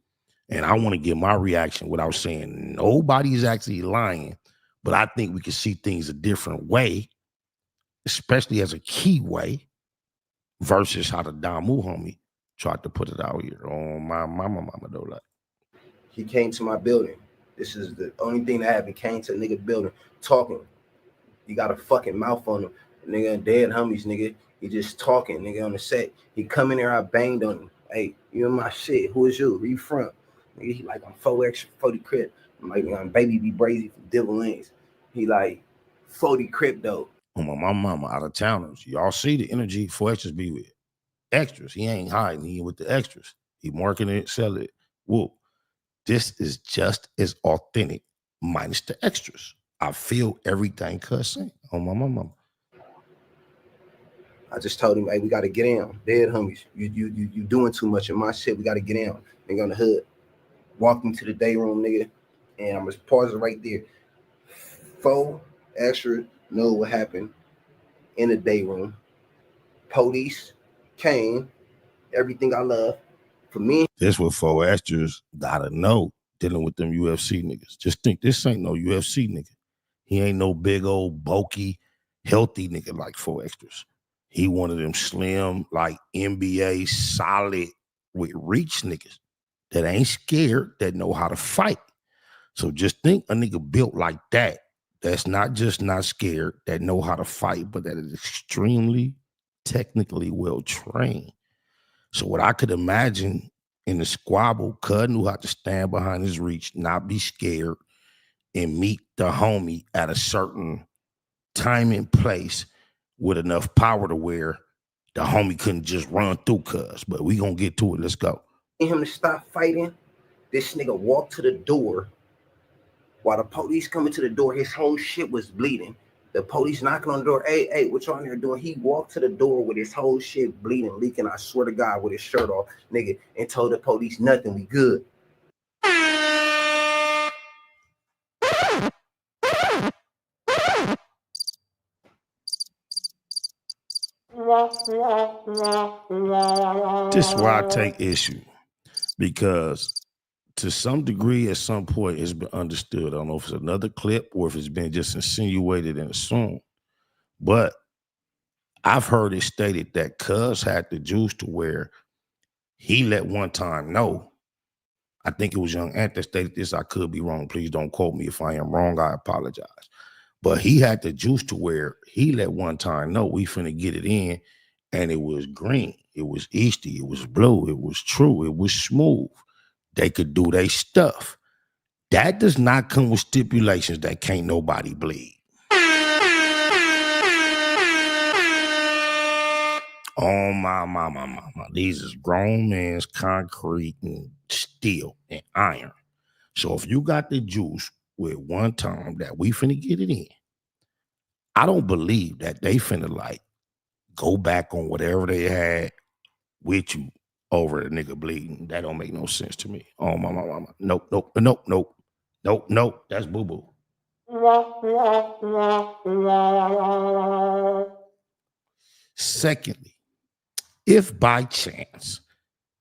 And I want to give my reaction without saying nobody's actually lying, but I think we can see things a different way, especially as a key way, versus how the Damu homie tried to put it out here on my mama though. Like, he came to my building. This is the only thing that happened. Came to a nigga building talking. You got a fucking mouth on him. Nigga, dead homies, nigga. He just talking, nigga, on the set. He come in there, I banged on him. Hey, you in my shit. Who is you? Where you from? Nigga, he like, I'm 4X, 40 Crip. I'm like, I'm baby be Brazy from Devil Lanes. He like, 40 Crip though. on my mama, out of towners. Y'all see the energy for extras be with extras. He ain't hiding. He with the extras. He marketing it, sell it. Whoop. This is just as authentic, minus the extras. I feel everything cussing on my mama. I just told him, hey, we gotta get in. Dead homies. You doing too much in my shit. We gotta get in. Nigga on the hood. Walked into the day room, nigga. And I'm just pausing right there. 4 extra know what happened in the day room. Police came. Everything I love. For me. This what 4 extras gotta know dealing with them UFC niggas. Just think this ain't no UFC nigga. He ain't no big old bulky, healthy nigga like 4 extras. He one of them slim, like NBA solid with reach niggas that ain't scared, that know how to fight. So just think a nigga built like that, that's not just not scared, that know how to fight, but that is extremely technically well trained. So what I could imagine in the squabble, Cud knew how to stand behind his reach, not be scared, and meet the homie at a certain time and place with enough power to where the homie couldn't just run through Cuz. But we gonna get to it. Let's go. Him to stop fighting. This nigga walked to the door. While the police coming to the door, his whole shit was bleeding. The police knocking on the door. Hey, what y'all in there doing? He walked to the door with his whole shit bleeding, leaking, I swear to God, with his shirt off, nigga, and told the police nothing, we good. This is why I take issue, because to some degree, at some point, it's been understood. I don't know if it's another clip or if it's been just insinuated and assumed, but I've heard it stated that Cuz had the juice to where he let one time know. I think it was Young Ant that stated this. I could be wrong. Please don't quote me. If I am wrong, I apologize. But he had the juice to where he let one time know we finna get it in, and it was green, it was easty, it was blue, it was true, it was smooth. They could do their stuff. That does not come with stipulations that can't nobody bleed. Oh my. These is grown men's concrete and steel and iron. So if you got the juice with one time that we finna get it in, I don't believe that they finna like go back on whatever they had with you over the nigga bleeding. That don't make no sense to me. Oh my mama. Nope. That's boo-boo. Secondly, if by chance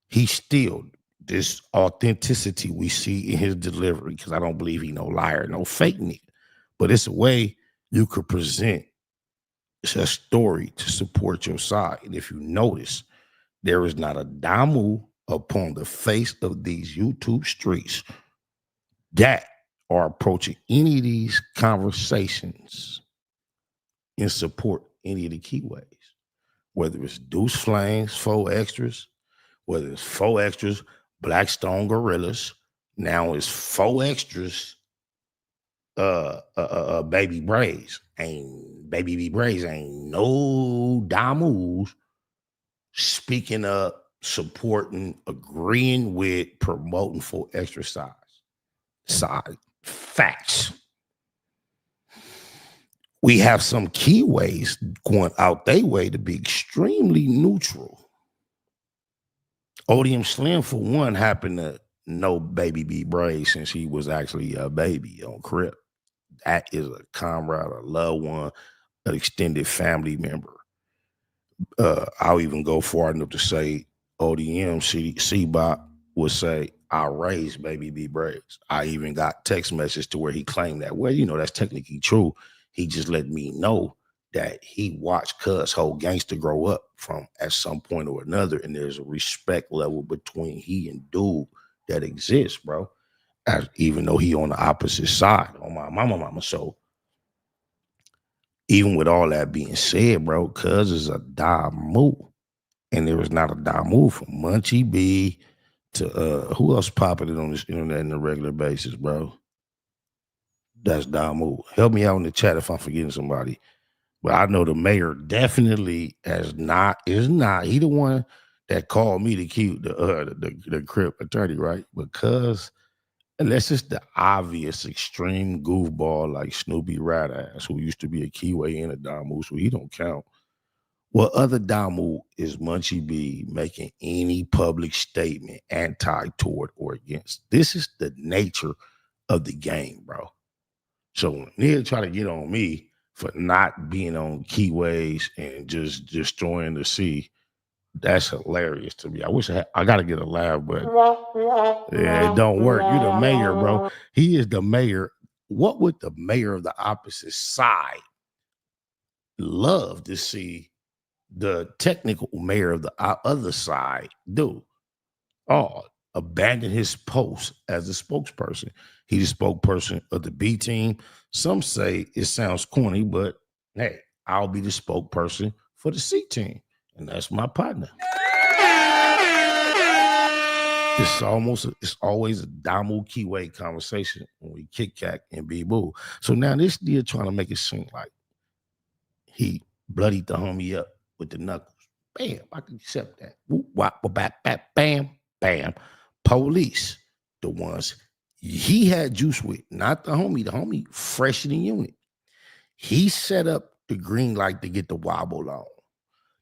he still this authenticity we see in his delivery, because I don't believe he no liar, no fake nigga, but it's a way you could present a story to support your side. And if you notice, there is not a damu upon the face of these YouTube streets that are approaching any of these conversations in support any of the keyways, whether it's Deuce Flames, 4 extras, whether it's 4 extras, Blackstone Gorillas, now it's 4 extras, Baby Brazy. Baby B Brazy ain't no Damus speaking up, supporting, agreeing with, promoting for exercise. Side facts. We have some keyways going out their way to be extremely neutral. Odium Slim, for one, happened to know Baby B Brazy since he was actually a baby on Crip. That is a comrade, a loved one, an extended family member. I'll even go far enough to say ODM C-Bop would say, I raised Baby B Brazy. I even got text message to where he claimed that. Well, you know, that's technically true. He just let me know that he watched Cuz whole gangster grow up from at some point or another, and there's a respect level between he and dude that exists, bro. Even though he on the opposite side, on my mama. So even with all that being said, bro, Cuz is a Damu. And there was not a Damu from Munchie B to who else popping it on this internet on a regular basis, bro? That's Damu. Help me out in the chat if I'm forgetting somebody. But I know the mayor definitely is not. He the one that called me to keep the Crip attorney, right? Because unless it's the obvious extreme goofball like Snoopy rat ass, who used to be a keyway in a Damu, so he don't count. What other Damu is Munchie B making any public statement anti, toward, or against? This is the nature of the game, bro. So when niggas try to get on me for not being on keyways and just destroying the sea, that's hilarious to me. I wish I got to get a laugh, but yeah, it don't work. You're the mayor, bro. He is the mayor. What would the mayor of the opposite side love to see the technical mayor of the other side do? Oh, abandon his post as a spokesperson. He's the spokesperson of the B team. Some say it sounds corny, but hey, I'll be the spokesperson for the C team. And that's my partner. It's always a Damu keyway conversation when we kick cat and be boo. So now this deal trying to make it seem like he bloodied the homie up with the knuckles. Bam, I can accept that. Whoop, wop, bap, bap, bam, bam. Police, the ones he had juice with, not the homie. The homie fresh in the unit. He set up the green light to get the wobble on.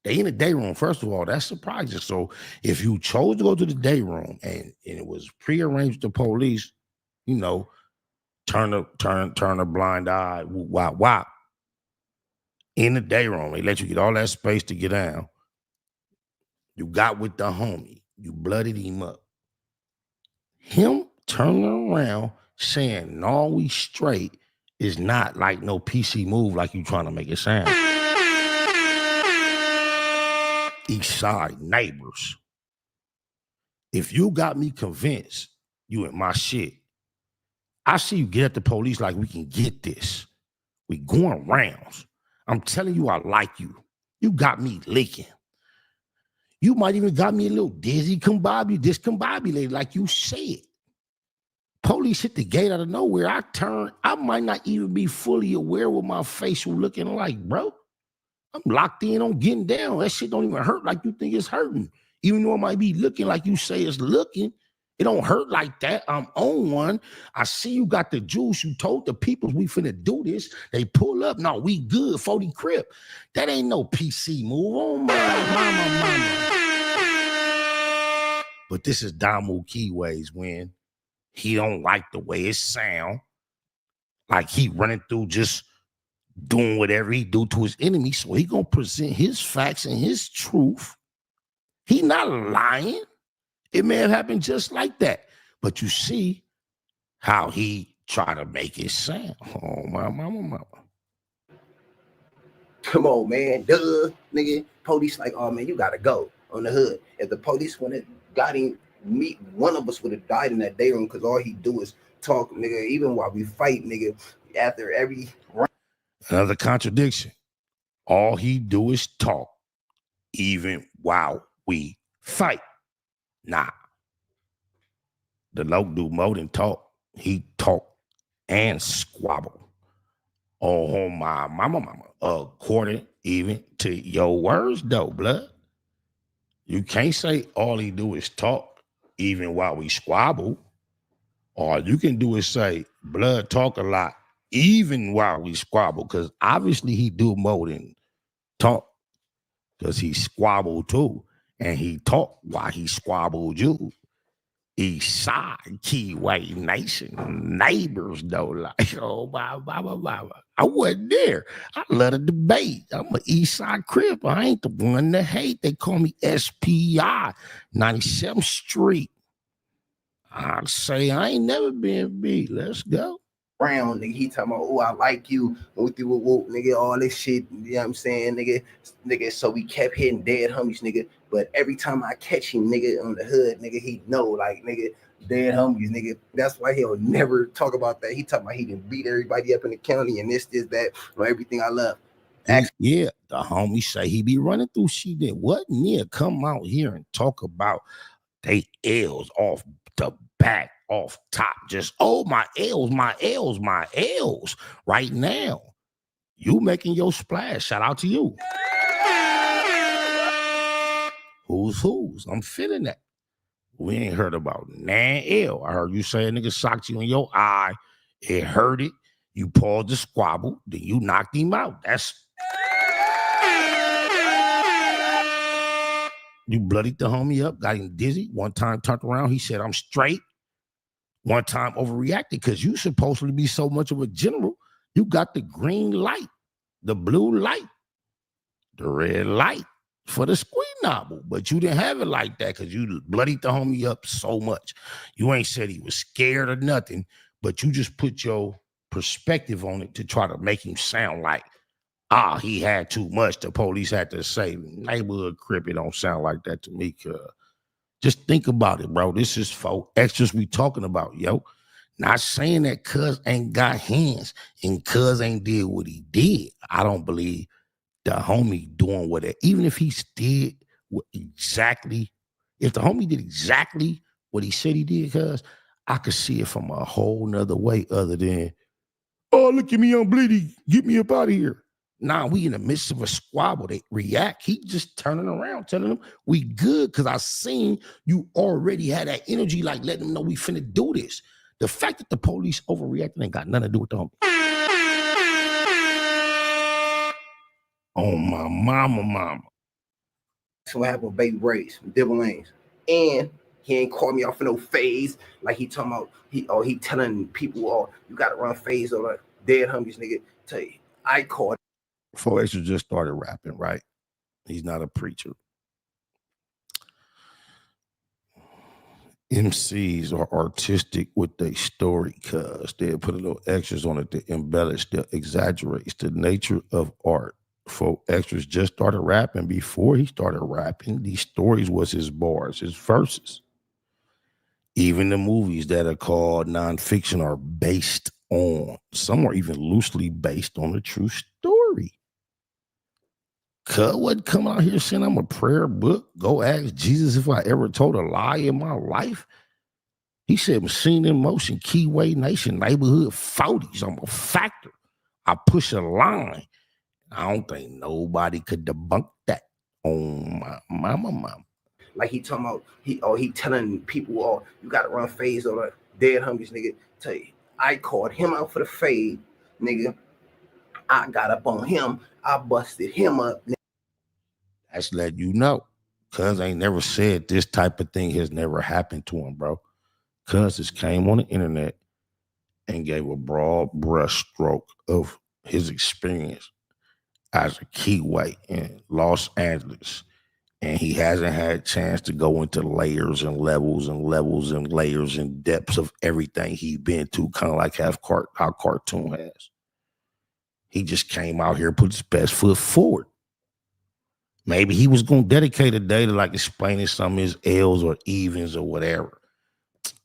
They in the day room. First of all, that's surprising. So if you chose to go to the day room and it was prearranged with the police, you know, turn a blind eye, wop, wop. In the day room, they let you get all that space to get down. You got with the homie. You blooded him up. Him turning around saying, no, we straight is not like no PC move like you trying to make it sound. East side neighbors. If you got me convinced you in my shit, I see you get at the police like we can get this. We going rounds. I'm telling you I like you. You got me licking. You might even got me a little dizzy, discombobulated, like you said. Police hit the gate out of nowhere. I might not even be fully aware what my facial looking like, bro. I'm locked in on getting down. That shit don't even hurt like you think it's hurting. Even though it might be looking like you say it's looking, it don't hurt like that. I'm on one. I see you got the juice. You told the people we finna do this. They pull up. No, we good. 40 Crip. That ain't no PC move. Oh, mama. But this is Damu Keyways when he don't like the way it sound. Like he running through just doing whatever he do to his enemy. So he gonna present his facts and his truth. He not lying. It may have happened just like that. But you see how he try to make it sound. Oh, my mama. Come on, man. Duh, nigga. Police like, oh, man, you got to go on the hood. If the police would have got him, one of us would have died in that day room because all he do is talk, nigga. Even while we fight, nigga, after every round. Another contradiction. All he do is talk, even while we fight. Nah, the Loc do more than talk. He talk and squabble. Oh my mama, according even to your words though, blood. You can't say all he do is talk even while we squabble. All you can do is say, blood talk a lot even while we squabble, because obviously he do more than talk, because he squabbled too. And he talked while he squabbled you. East Side, Keyway Nation, neighbors though, like, oh, my. I wasn't there. I love the debate. I'm an East Side Crip. I ain't the one to hate. They call me SPI, 97th Street. I'd say I ain't never been beat. Let's go. Brown, nigga, he talking about, oh, I like you, whoop, nigga, all this shit, you know what I'm saying, nigga, so we kept hitting dead homies, nigga, but every time I catch him, nigga, on the hood, nigga, he know, like, nigga, dead homies, nigga, that's why he'll never talk about that. He talking about he didn't beat everybody up in the county and this, that, or everything I love. Yeah, the homie say he be running through shit that wasn't there. Come out here and talk about they L's off the back, off top, just, oh, my L's right now. You making your splash. Shout out to you. Who's? I'm feeling that. We ain't heard about nan L. I heard you say a nigga socked you in your eye. It hurt it. You paused the squabble. Then you knocked him out. That's... You bloodied the homie up, got him dizzy. One time turned around, he said, I'm straight. One time overreacted because you supposed to be so much of a general. You got the green light, the blue light, the red light for the squeeze novel, but you didn't have it like that because you bloodied the homie up so much. You ain't said he was scared or nothing, but you just put your perspective on it to try to make him sound like, he had too much. The police had to say, neighborhood Crip, it don't sound like that to me, cuz. Just think about it, bro. This is for extras we talking about, yo. Not saying that cuz ain't got hands and cuz ain't did what he did. I don't believe the homie doing what it, even if he did what exactly, if the homie did exactly what he said he did, cuz I could see it from a whole nother way other than, oh, look at me, I'm bleeding. Get me up out of here. Nah, we in the midst of a squabble. They react. He just turning around, telling them we good because I seen you already had that energy, like letting them know we finna do this. The fact that the police overreacting ain't got nothing to do with them. Oh, my mama. So what happened with Baby Brazy, Devil Lanes, and he ain't called me off in no phase like he talking about. He telling people, oh, you got to run phase or like dead homies, nigga. Tell you, I called. 4X just started rapping, right? He's not a preacher. MCs are artistic with their story, cuz they'll put a little extras on it to embellish, to exaggerate. It's the nature of art. 4X just started rapping. Before he started rapping, these stories was his bars, his verses. Even the movies that are called nonfiction are based on, some are even loosely based on a true story. Cuz wasn't coming out here saying I'm a prayer book. Go ask Jesus if I ever told a lie in my life. He said machine in motion, Keyway Nation, neighborhood 40s. I'm a factor. I push a line. I don't think nobody could debunk that. On my mama. Like he talking about, he telling people, oh, you got to run phase or like dead homies, nigga. Tell you, I called him out for the fade, nigga. I got up on him. I busted him up. That's letting you know. Cuz ain't never said this type of thing has never happened to him, bro. Cuz just came on the internet and gave a broad brush stroke of his experience as a keyway in Los Angeles. And he hasn't had a chance to go into layers and levels and levels and layers and depths of everything he's been to, kind of like how Cartoon has. He just came out here and put his best foot forward. Maybe he was going to dedicate a day to like explaining some of his L's or evens or whatever.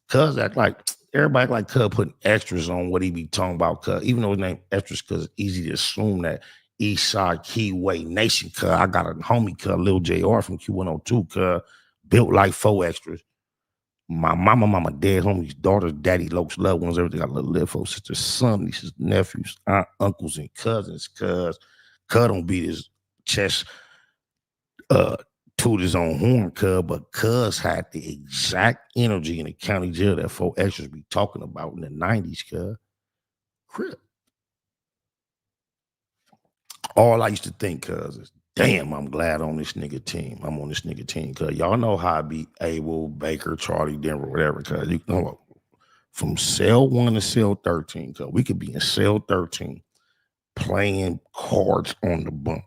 Cuz act like, everybody like Cuz putting extras on what he be talking about. Cuz even though his name extras, cuz it's easy to assume that East Side Keyway Nation. Cuz I got a homie, cuz Lil Jr from Q102, cuz built like 4 extras. My mama, dad, homies, daughters, daddy, Loc's loved ones, everything. I live for sisters, son, nieces, nephews, aunt, uncles, and cousins. Cuz don't beat his chest, toot his own horn, but cuz had the exact energy in the county jail that 4 extras be talking about in the 90s, cuz. Crip. All I used to think, cuz, is damn, I'm glad on this nigga team. I'm on this nigga team, cuz y'all know how I be Abel, Baker, Charlie, Denver, whatever, cuz you know from cell 1 to cell 13, cuz we could be in cell 13 playing cards on the bunk.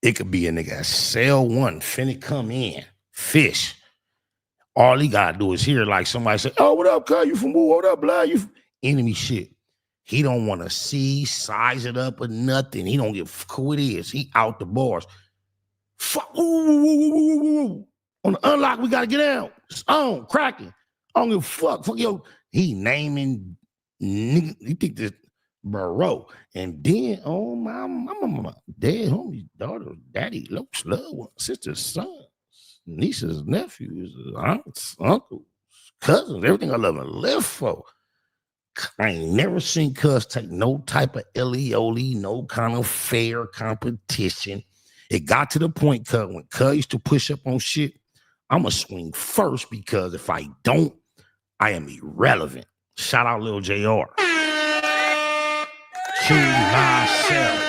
It could be a nigga at cell 1 finna come in, fish. All he gotta do is hear like somebody say, "Oh, what up, cuz? You from who? What up, blood? You enemy shit." He don't want to see, size it up or nothing. He don't give a fuck who it is. He out the bars. Fuck. Ooh. On the unlock, we gotta get out. It's on, cracking. I don't give a fuck. Fuck yo. He naming nigga. You think this bro. And then my dad, homies, daughter, daddy, Locs, loved one, sisters, sons, nieces, nephews, aunts, uncles, cousins, everything I love and live for. I ain't never seen cuz take no type of alleyoop, no kind of fair competition. It got to the point, cuz when cuz used to push up on shit, I'ma swing first because if I don't, I am irrelevant. Shout out Lil Jr. Choose myself.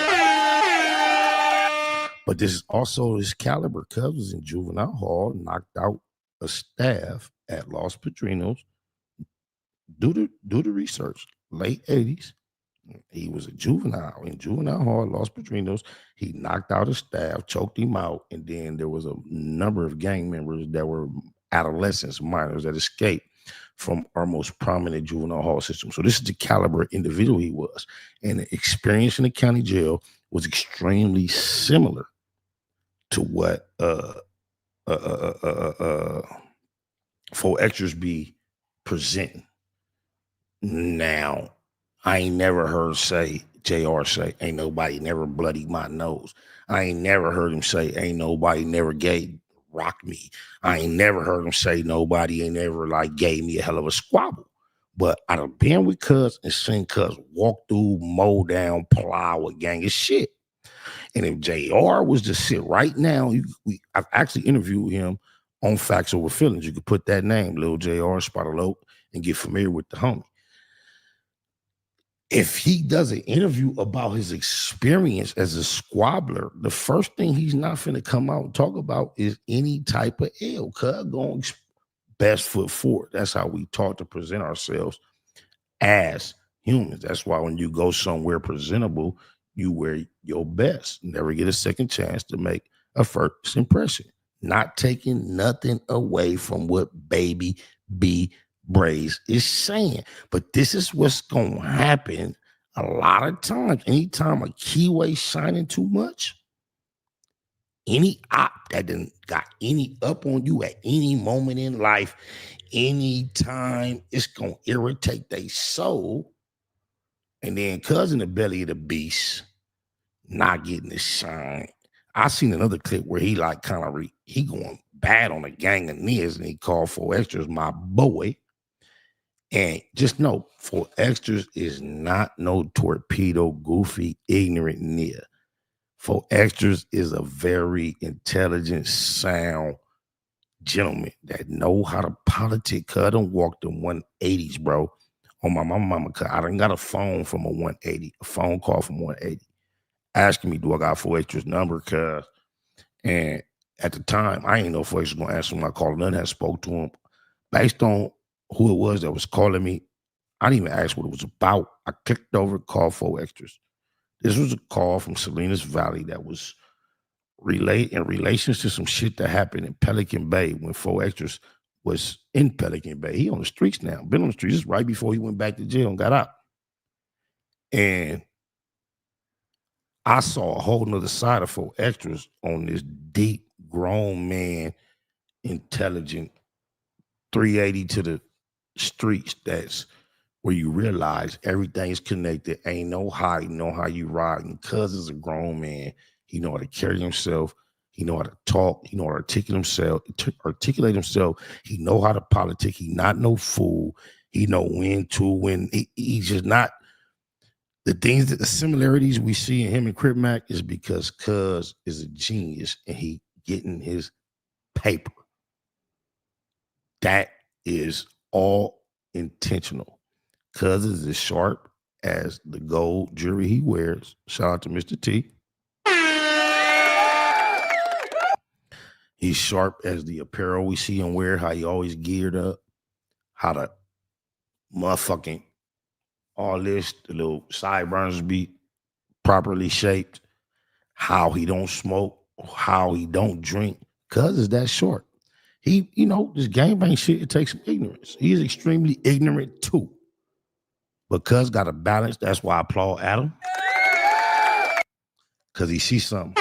But this is also his caliber. Cuz was in juvenile hall, knocked out a staff at Los Padrinos. Do the research. Late 80s. He was a juvenile in juvenile hall, Los Padrinos. He knocked out his staff, choked him out, and then there was a number of gang members that were adolescents, minors that escaped from our most prominent juvenile hall system. So this is the caliber individual he was. And the experience in the county jail was extremely similar to what 4 extras be presenting. Now, I ain't never heard JR say, ain't nobody never bloodied my nose. I ain't never heard him say, ain't nobody never rocked me. I ain't never heard him say nobody ain't ever gave me a hell of a squabble. But I done been with cuz and seen cuz walk through, mow down, plow a gang of shit. And if JR was to sit right now, I've actually interviewed him on Facts Over Feelings. You could put that name, Lil Jr, Spot Loc, and get familiar with the homie. If he does an interview about his experience as a squabbler, the first thing he's not finna come out and talk about is any type of L. Cuz going best foot forward. That's how we taught to present ourselves as humans. That's why when you go somewhere presentable, you wear your best. Never get a second chance to make a first impression. Not taking nothing away from what Baby B Brazy is saying, but this is what's gonna happen a lot of times. Anytime a keyway shining too much, any op that done got any up on you at any moment in life, anytime, it's gonna irritate their soul. And then cuz in the belly of the beast, not getting the shine. I seen another clip where he he going bad on a gang of niggas and he called 4 extras my boy. And just know, 4 extras is not no torpedo, goofy, ignorant nigga. 4 extras is a very intelligent, sound gentleman that know how to politic. Cuz I done walked in 180s, bro. On my mama, cuz I done got a phone from a 180, a phone call from 180, asking me, do I got 4 extras number, cuz? And at the time, I ain't know 4 extras gonna answer my call. None had spoke to him. Based on who it was that was calling me, I didn't even ask what it was about. I clicked over, called 4 extras. This was a call from Salinas Valley that was in relations to some shit that happened in Pelican Bay when 4 extras was in Pelican Bay. He on the streets now, been on the streets. This is right before he went back to jail and got out. And I saw a whole nother side of 4 extras on this deep, grown man, intelligent, 380 to the streets. That's where you realize everything's connected. Ain't no hiding, know how you riding. Cuz is a grown man. He know how to carry himself. He know how to talk. He know how to articulate himself. He know how to politic. He not no fool. He know when. He's just not. The similarities we see in him and Crip Mac is because Cuz is a genius and he getting his paper. That is all intentional. Cuz is as sharp as the gold jewelry he wears. Shout out to Mr. T. He's sharp as the apparel we see him wear, how he always geared up, how the motherfucking all this, the little sideburns be properly shaped, how he don't smoke, how he don't drink. Cuz is that short. He, this gangbang shit, it takes some ignorance. He is extremely ignorant too. But Cuz got a balance. That's why I applaud Adam. Because he sees something.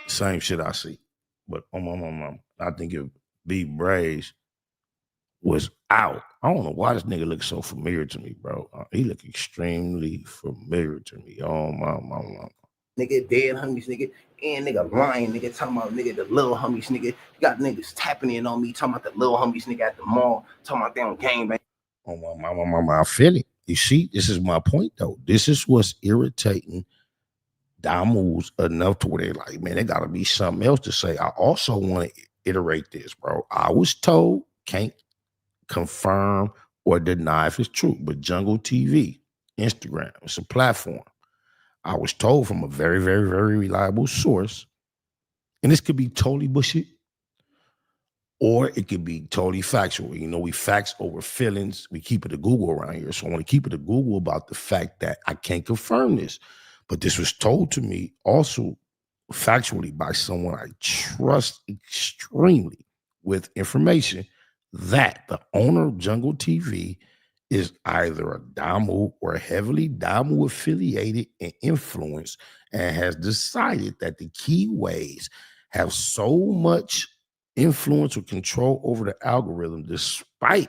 Same shit I see. But I think if B Brazy was out, I don't know why this nigga looks so familiar to me, bro. He look extremely familiar to me. Oh, my. Nigga, dead homies, nigga, and nigga lying, nigga, talking about nigga, the little homies, nigga. You got niggas tapping in on me, talking about the little homies, nigga, at the mall, talking about they on gangbang. Oh, my, I feel it. You see, this is my point, though. This is what's irritating Damus enough to where they're like, man, there got to be something else to say. I also want to iterate this, bro. I was told, can't confirm or deny if it's true, but Jungle TV, Instagram, it's a platform. I was told from a very, very, very reliable source, and this could be totally bullshit, or it could be totally factual. We facts over feelings. We keep it a Google around here. So I want to keep it a Google about the fact that I can't confirm this. But this was told to me also factually by someone I trust extremely with information that the owner of Jungle TV is either a Damu or heavily Damu affiliated and influenced, and has decided that the keyways have so much influence or control over the algorithm, despite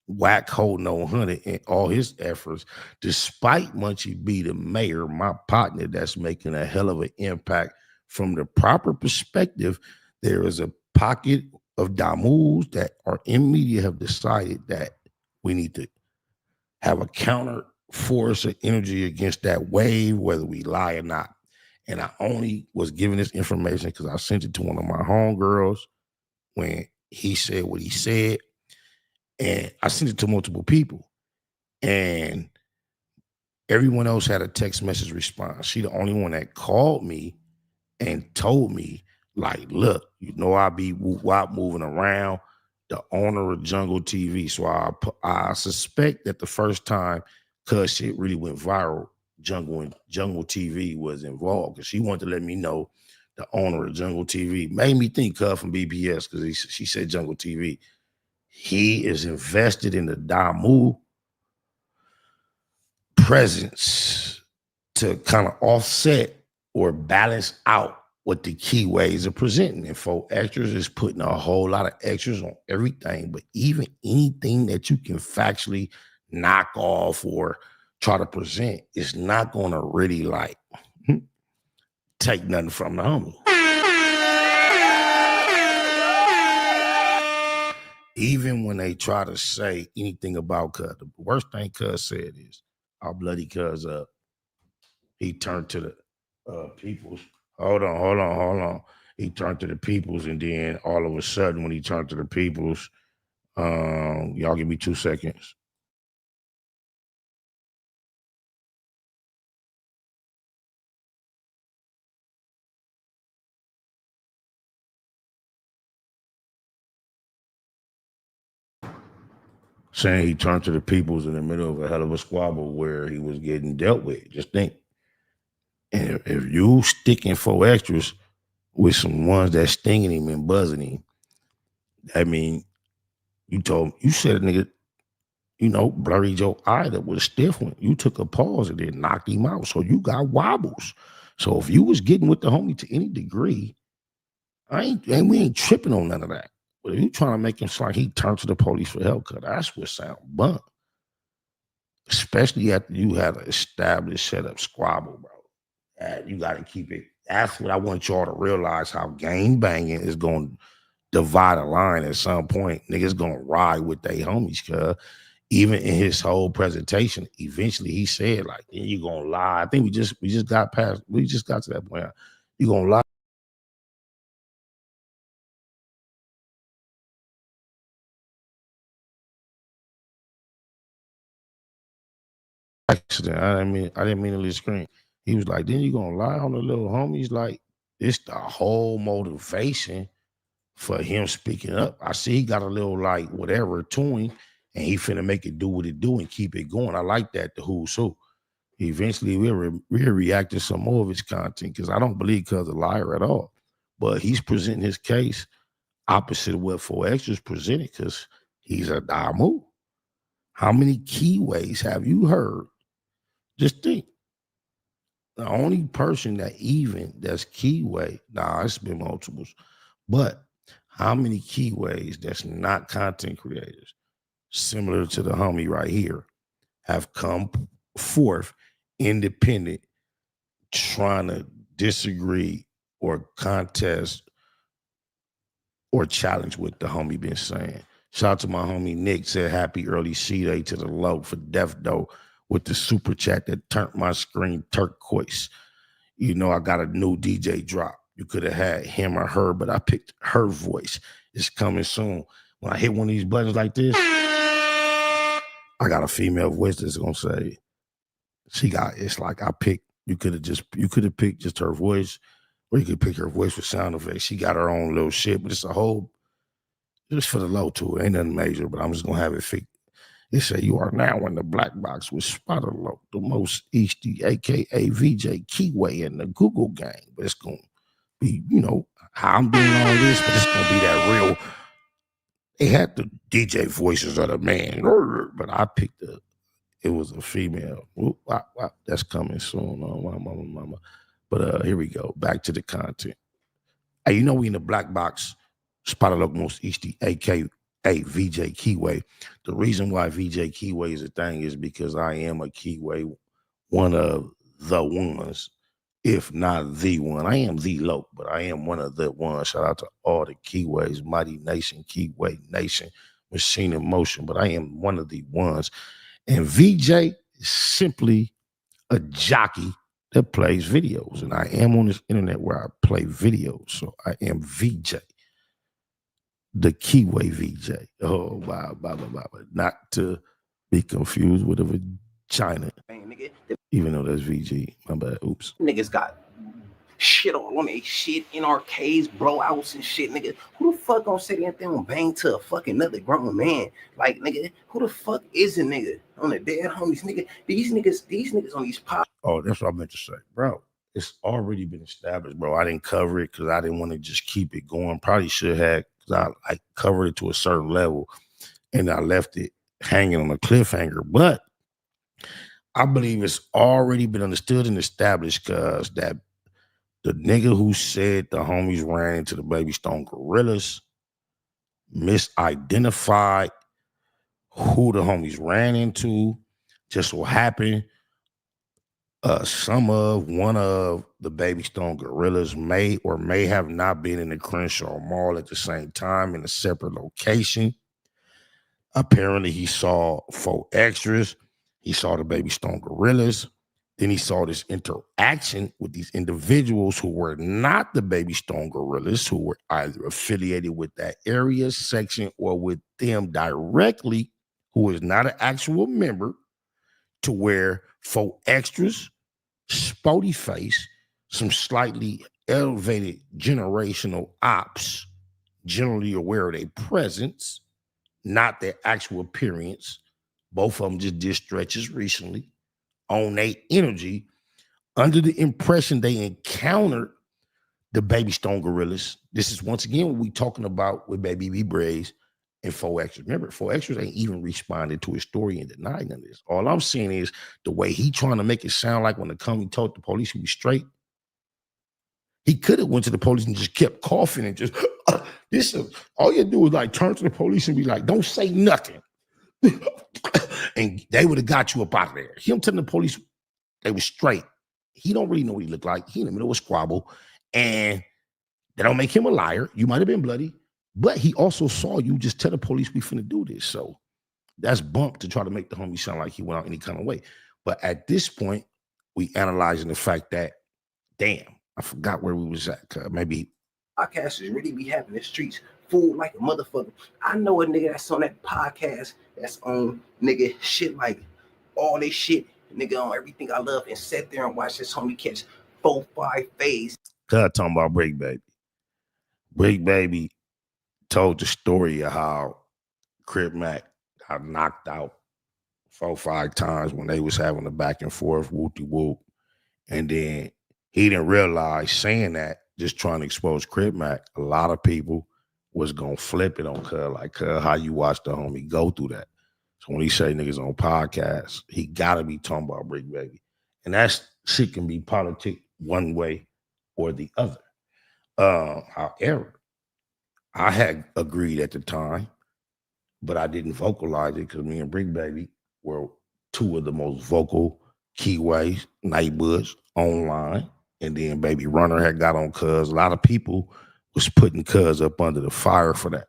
Whack holding on 100 and all his efforts, despite Munchie B, the mayor, my partner, that's making a hell of an impact. From the proper perspective, there is a pocket of Damus that are in media have decided that we need to have a counter force of energy against that wave, whether we lie or not. And I only was giving this information because I sent it to one of my homegirls when he said what he said. And I sent it to multiple people. And everyone else had a text message response. She the only one that called me and told me, like, look, I be moving around the owner of Jungle TV. So I suspect that the first time, cuz shit really went viral, Jungle TV was involved, because she wanted to let me know the owner of Jungle TV. Made me think cuz from BBS, because she said Jungle TV. He is invested in the Damu presence to kind of offset or balance out what the keyways are presenting. And 4Extras is putting a whole lot of extras on everything, but even anything that you can factually knock off or try to present is not going to really take nothing from the homie. Even when they try to say anything about Cuz, the worst thing Cuz said is, I'll bloody Cuz up. He turned to the peoples. Hold on. He turned to the peoples, and then all of a sudden, when he turned to the peoples, y'all give me 2 seconds. Saying he turned to the peoples in the middle of a hell of a squabble where he was getting dealt with. Just think. And if you sticking 4Extras with some ones that stinging him and buzzing him, I mean, you said a nigga, blurred your eye that was a stiff one. You took a pause and then knocked him out. So you got wobbles. So if you was getting with the homie to any degree, we ain't tripping on none of that. But if you trying to make him sound like he turned to the police for help, cause that's what sound bunk. Especially after you had an established setup squabble, bro. You got to keep it That's what I want y'all to realize, how gang banging is going to divide a line at some point. Niggas going to ride with their homies, cuz even in his whole presentation, eventually he said, like, then you going to lie. I think we just got to that point. You going to lie. Accident. I didn't mean to leave screen. He was like, then you gonna lie on the little homies? Like, it's the whole motivation for him speaking up. I see he got a little like whatever to him, and he finna make it do what it do and keep it going. I like that, the who's who. Eventually we'll react to some more of his content, because I don't believe Cuz a liar at all. But he's presenting his case opposite of what 4X's presented, because he's a damu. How many keyways have you heard? Just think. The only person that's keyway, it's been multiples, but how many keyways that's not content creators, similar to the homie right here, have come forth independent, trying to disagree or contest or challenge what the homie been saying? Shout out to my homie Nick, said happy early C-Day to the Loc for Death Dough with the super chat that turned my screen turquoise. You know, I got a new DJ drop. You could have had him or her, but I picked her voice. It's coming soon. When I hit one of these buttons like this, I got a female voice that's gonna say, it's like I picked, you could have picked just her voice, or you could pick her voice with sound effects. She got her own little shit, but it's just for the low too. It ain't nothing major, but I'm just gonna have it fixed. They say you are now in the black box with Spotter Loc, the most Easty, aka VJ Keyway in the Google gang. But it's gonna be, how I'm doing all this, but it's gonna be that real. They had the DJ voices of the man, but I picked it was a female. That's coming soon. Oh, mama. But here we go. Back to the content. Hey, we in the black box, Spotter Loc most Easty, aka VJ Keyway. The reason why VJ Keyway is a thing is because I am a Keyway, one of the ones, if not the one. I am the Loc, but I am one of the ones. Shout out to all the Keyways, Mighty Nation, Keyway Nation, Machine in Motion, but I am one of the ones. And VJ is simply a jockey that plays videos. And I am on this internet where I play videos. So I am VJ. The Keyway VJ. Oh, wow. Not to be confused with a vagina. Even though that's VG. My bad. Oops. Niggas got shit all on their shit in arcades, blowouts and shit, nigga. Who the fuck gonna sit there and bang to a fucking another grown man? Like, nigga, who the fuck is a nigga on the dead homies, nigga? These niggas on these pop. Oh, that's what I meant to say, bro. It's already been established, bro. I didn't cover it because I didn't want to just keep it going. Probably should have, because I covered it to a certain level and I left it hanging on a cliffhanger. But I believe it's already been understood and established, because that the nigga who said the homies ran into the Baby Stone Gorillas misidentified who the homies ran into. Just so happened one of the Baby Stone Gorillas may or may have not been in the Crenshaw Mall at the same time in a separate location. Apparently, he saw 4 extras. He saw the Baby Stone Gorillas. Then he saw this interaction with these individuals who were not the Baby Stone Gorillas, who were either affiliated with that area, section, or with them directly, who is not an actual member, to where 4 extras, spotty face, some slightly elevated generational ops, generally aware of their presence, not their actual appearance. Both of them just did stretches recently on their energy, under the impression they encountered the Baby Stone Gorillas. This is once again what we talking about with Baby B Brazy and 4 extras. Remember, 4 extras ain't even responded to his story and denying none of this. All I'm saying is the way he trying to make it sound like when the company told the police he was straight, he could have went to the police and just kept coughing and just all you do is like turn to the police and be like, don't say nothing. And they would have got you up out of there. Him telling the police they was straight he don't really know what he looked like. He in the middle of a squabble, and that don't make him a liar. You might have been bloody, but he also saw you just tell the police we finna do this. So that's bump to try to make the homie sound like he went out any kind of way. But at this point, we analyzing the fact that, damn, I forgot where we was at. Maybe podcasters really be having the streets full like a motherfucker. I know a nigga that's on that podcast that's on nigga shit like all this shit, nigga on everything I love, and sat there and watch this homie catch 4-5 fades. Talking about Break Baby. Break Baby told the story of how Crip Mac got knocked out 4-5 times when they was having a back and forth, whoopty whoop. And then he didn't realize, saying that, just trying to expose Crip Mac, a lot of people was gonna flip it on Cuz, like, how you watch the homie go through that. So when he say niggas on podcasts, he gotta be talking about Break Baby. And that shit can be politic one way or the other. However, I had agreed at the time, but I didn't vocalize it because me and Break Baby were two of the most vocal keyways, neighborhoods, online. And then Baby Runner had got on Cuz. A lot of people was putting Cuz up under the fire for that.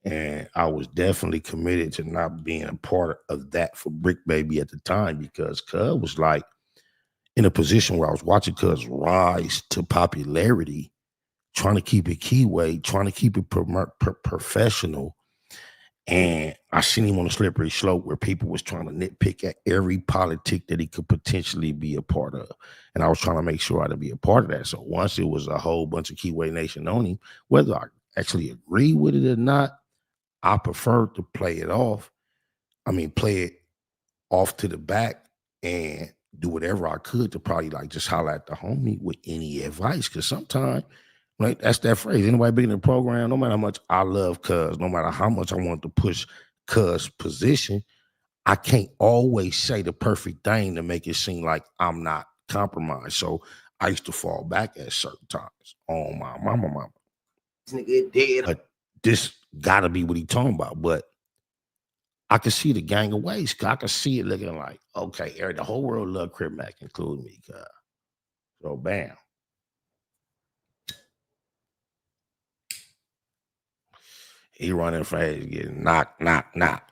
And I was definitely committed to not being a part of that for Brick Baby at the time, because Cuz was like in a position where I was watching Cuz rise to popularity, trying to keep it keyway, trying to keep it professional. And I seen him on a slippery slope where people was trying to nitpick at every politic that he could potentially be a part of. And I was trying to make sure I to be a part of that. So once it was a whole bunch of Keyway Nation on him, whether I actually agree with it or not, I preferred to play it off. I mean, play it off to the back and do whatever I could to probably like just holler at the homie with any advice. Because sometimes, right, that's that phrase. Anybody big in the program, no matter how much I love Cuz, no matter how much I want to push Cuz position, I can't always say the perfect thing to make it seem like I'm not compromised. So I used to fall back at certain times on my mama. This nigga dead. But this gotta be what he talking about. But I can see the gang of ways. I can see it looking like, okay, the whole world love Crip Mac, including me. So bam. He running fast, getting knock,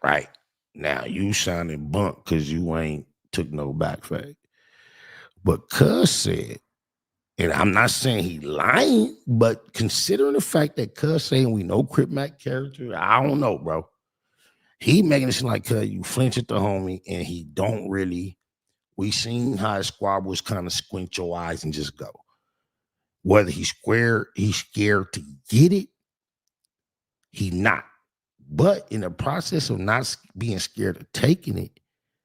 right? Now you sounding bunk because you ain't took no back fade. But Cuz said, and I'm not saying he lying, but considering the fact that Cuz saying we know Crip Mac character, I don't know, bro. He making it seem like Cuz you flinch at the homie, and he don't really. We seen how his squad was kind of squint your eyes and just go. Whether he's scared to get it, he not. But in the process of not being scared of taking it,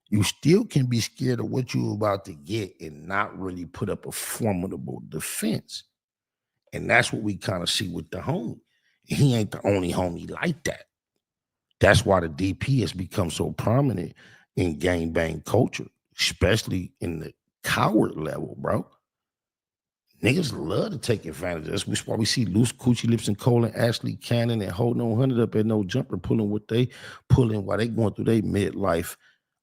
you still can be scared of what you're about to get and not really put up a formidable defense. And that's what we kind of see with the homie. He ain't the only homie like that. That's why the DP has become so prominent in gangbang culture, especially in the coward level, bro. Niggas love to take advantage of us. That's why we see Loose Coochie Lips and Cole and Ashley Cannon and Hold No 100 up at No Jumper pulling what they pulling while they going through their midlife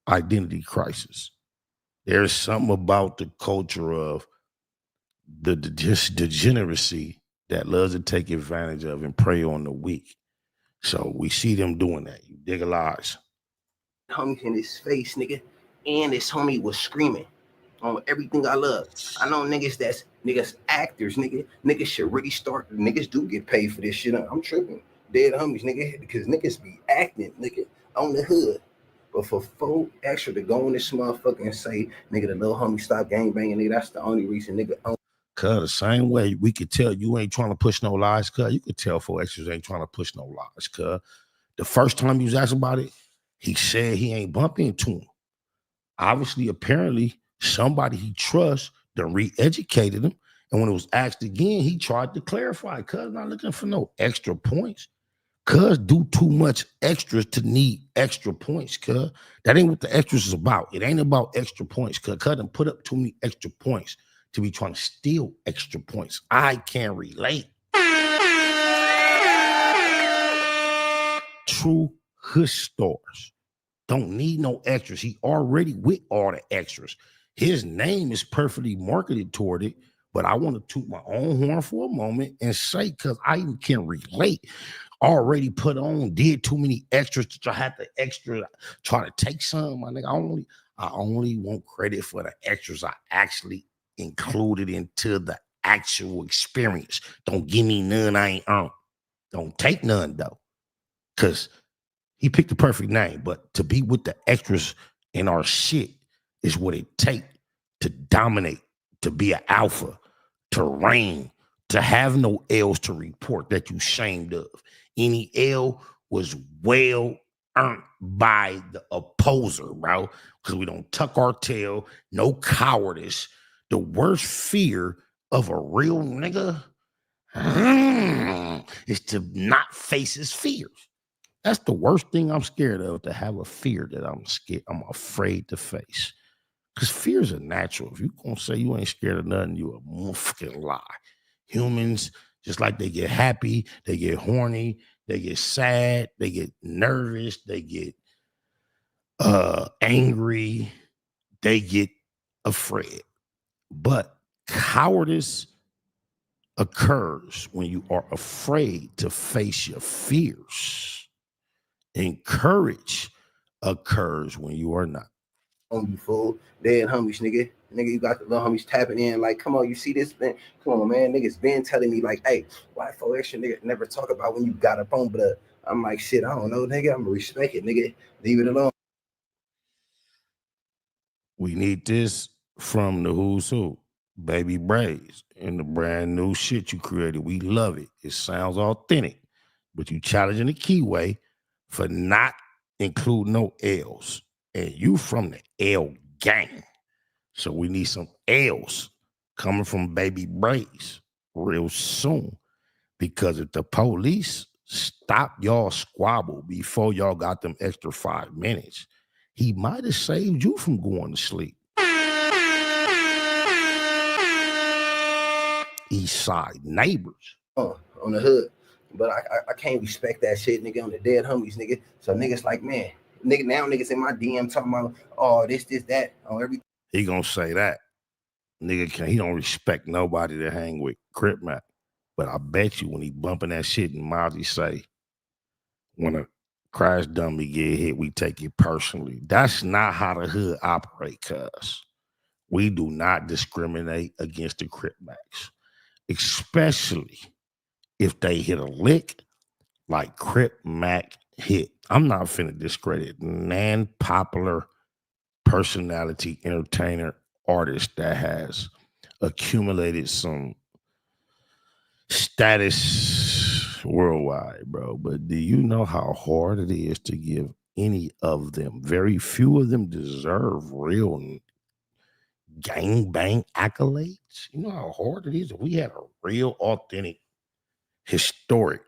identity crisis. There's something about the culture of the degeneracy that loves to take advantage of and prey on the weak. So we see them doing that. You dig a lies. Homie in his face, nigga, and this homie was screaming on everything I love. I know niggas actors, niggas should really start. Niggas do get paid for this shit. I'm tripping. Dead homies, nigga, because niggas be acting, nigga, on the hood. But for folk extra to go in this motherfucker and say, nigga, the little homie stop gang banging, nigga, that's the only reason, nigga. Cuz the same way we could tell you ain't trying to push no lies, cuz you could tell folk extras ain't trying to push no lies, cuz the first time you was asked about it, he said he ain't bumping into him. Obviously, apparently, somebody he trusts done re-educated him. And when it was asked again, he tried to clarify. Cuz not looking for no extra points. Cuz do too much extras to need extra points, cuz. That ain't what the extras is about. It ain't about extra points, cuz done put up too many extra points to be trying to steal extra points. I can relate. True hood stars don't need no extras. He already with all the extras. His name is perfectly marketed toward it, but I want to toot my own horn for a moment and say, because I can relate, already put on, did too many extras to try to take some. My nigga, I only want credit for the extras I actually included into the actual experience. Don't give me none I ain't earned. Don't take none though, because he picked the perfect name. But to be with the extras in our shit is what it takes to dominate, to be an alpha, to reign, to have no L's to report that you shamed of. Any L was well earned by the opposer, bro, because we don't tuck our tail, no cowardice. The worst fear of a real nigga is to not face his fears. That's the worst thing I'm scared of, to have a fear that I'm afraid to face. Because fears are natural. If you gonna say you ain't scared of nothing, you a motherfucking lie. Humans, just like they get happy, they get horny, they get sad, they get nervous, they get angry, they get afraid. But cowardice occurs when you are afraid to face your fears. And courage occurs when you are not. On you fool, dead homies, nigga. Nigga, you got the little homies tapping in, like, come on, you see this, man? Come on, man. Niggas been telling me, like, hey, why 4 extra nigga never talk about when you got up on blood? I'm like, shit, I don't know, nigga. I'm gonna respect it, nigga. Leave it alone. We need this from the who's who, Baby Brazy, and the brand new shit you created. We love it. It sounds authentic, but you challenging the keyway for not including no L's. And you from the L gang. So we need some L's coming from Baby Brazy real soon. Because if the police stop y'all squabble before y'all got them extra 5 minutes, he might have saved you from going to sleep. East Side neighbors. On the hood. But I can't respect that shit, nigga, on the dead homies, nigga. So niggas like, man, nigga, now niggas in my DM talking about, oh, this, that, on everything. He gonna say that. Nigga, he don't respect nobody to hang with Crip Mac. But I bet you when he bumping that shit and Mozzie say, when a crash dummy get hit, we take it personally. That's not how the hood operate, cuz. We do not discriminate against the Crip Macs, especially if they hit a lick like Crip Mac hit. I'm not finna discredit non-popular personality, entertainer, artist that has accumulated some status worldwide, bro. But do you know how hard it is to give any of them? Very few of them deserve real gangbang accolades. You know how hard it is if we had a real, authentic, historic,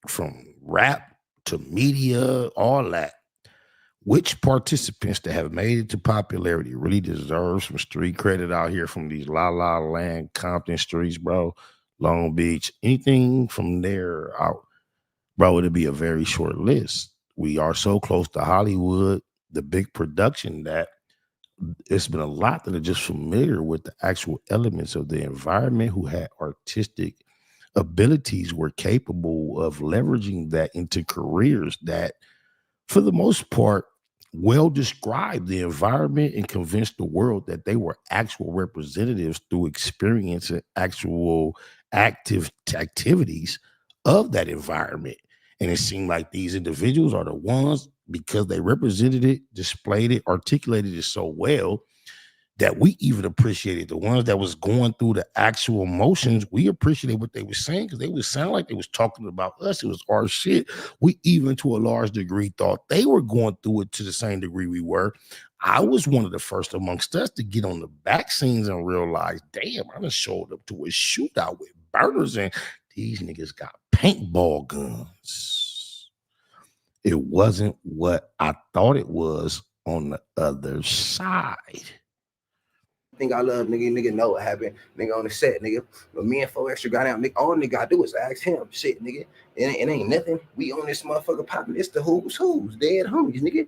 from rap to media, all that. Which participants that have made it to popularity really deserve some street credit out here from these La La Land, Compton streets, bro, Long Beach, anything from there out, bro, it'd be a very short list. We are so close to Hollywood, the big production, that it's been a lot that are just familiar with the actual elements of the environment, who had artistic abilities, were capable of leveraging that into careers that, for the most part, well described the environment and convinced the world that they were actual representatives through experience and actual activities of that environment. And it seemed like these individuals are the ones, because they represented it, displayed it, articulated it so well, that we even appreciated the ones that was going through the actual motions. We appreciated what they were saying, because they would sound like they was talking about us. It was our shit. We even, to a large degree, thought they were going through it to the same degree we were. I was one of the first amongst us to get on the back scenes and realize, damn, I done showed up to a shootout with burners, and these niggas got paintball guns. It wasn't what I thought it was on the other side. think I love nigga. Nigga know what happened. Nigga on the set, nigga. But me and 4 Extra got out. Nigga, all nigga gotta do is ask him. Shit, nigga. It ain't nothing. We on this motherfucker popping. It's the who's dead homies, nigga.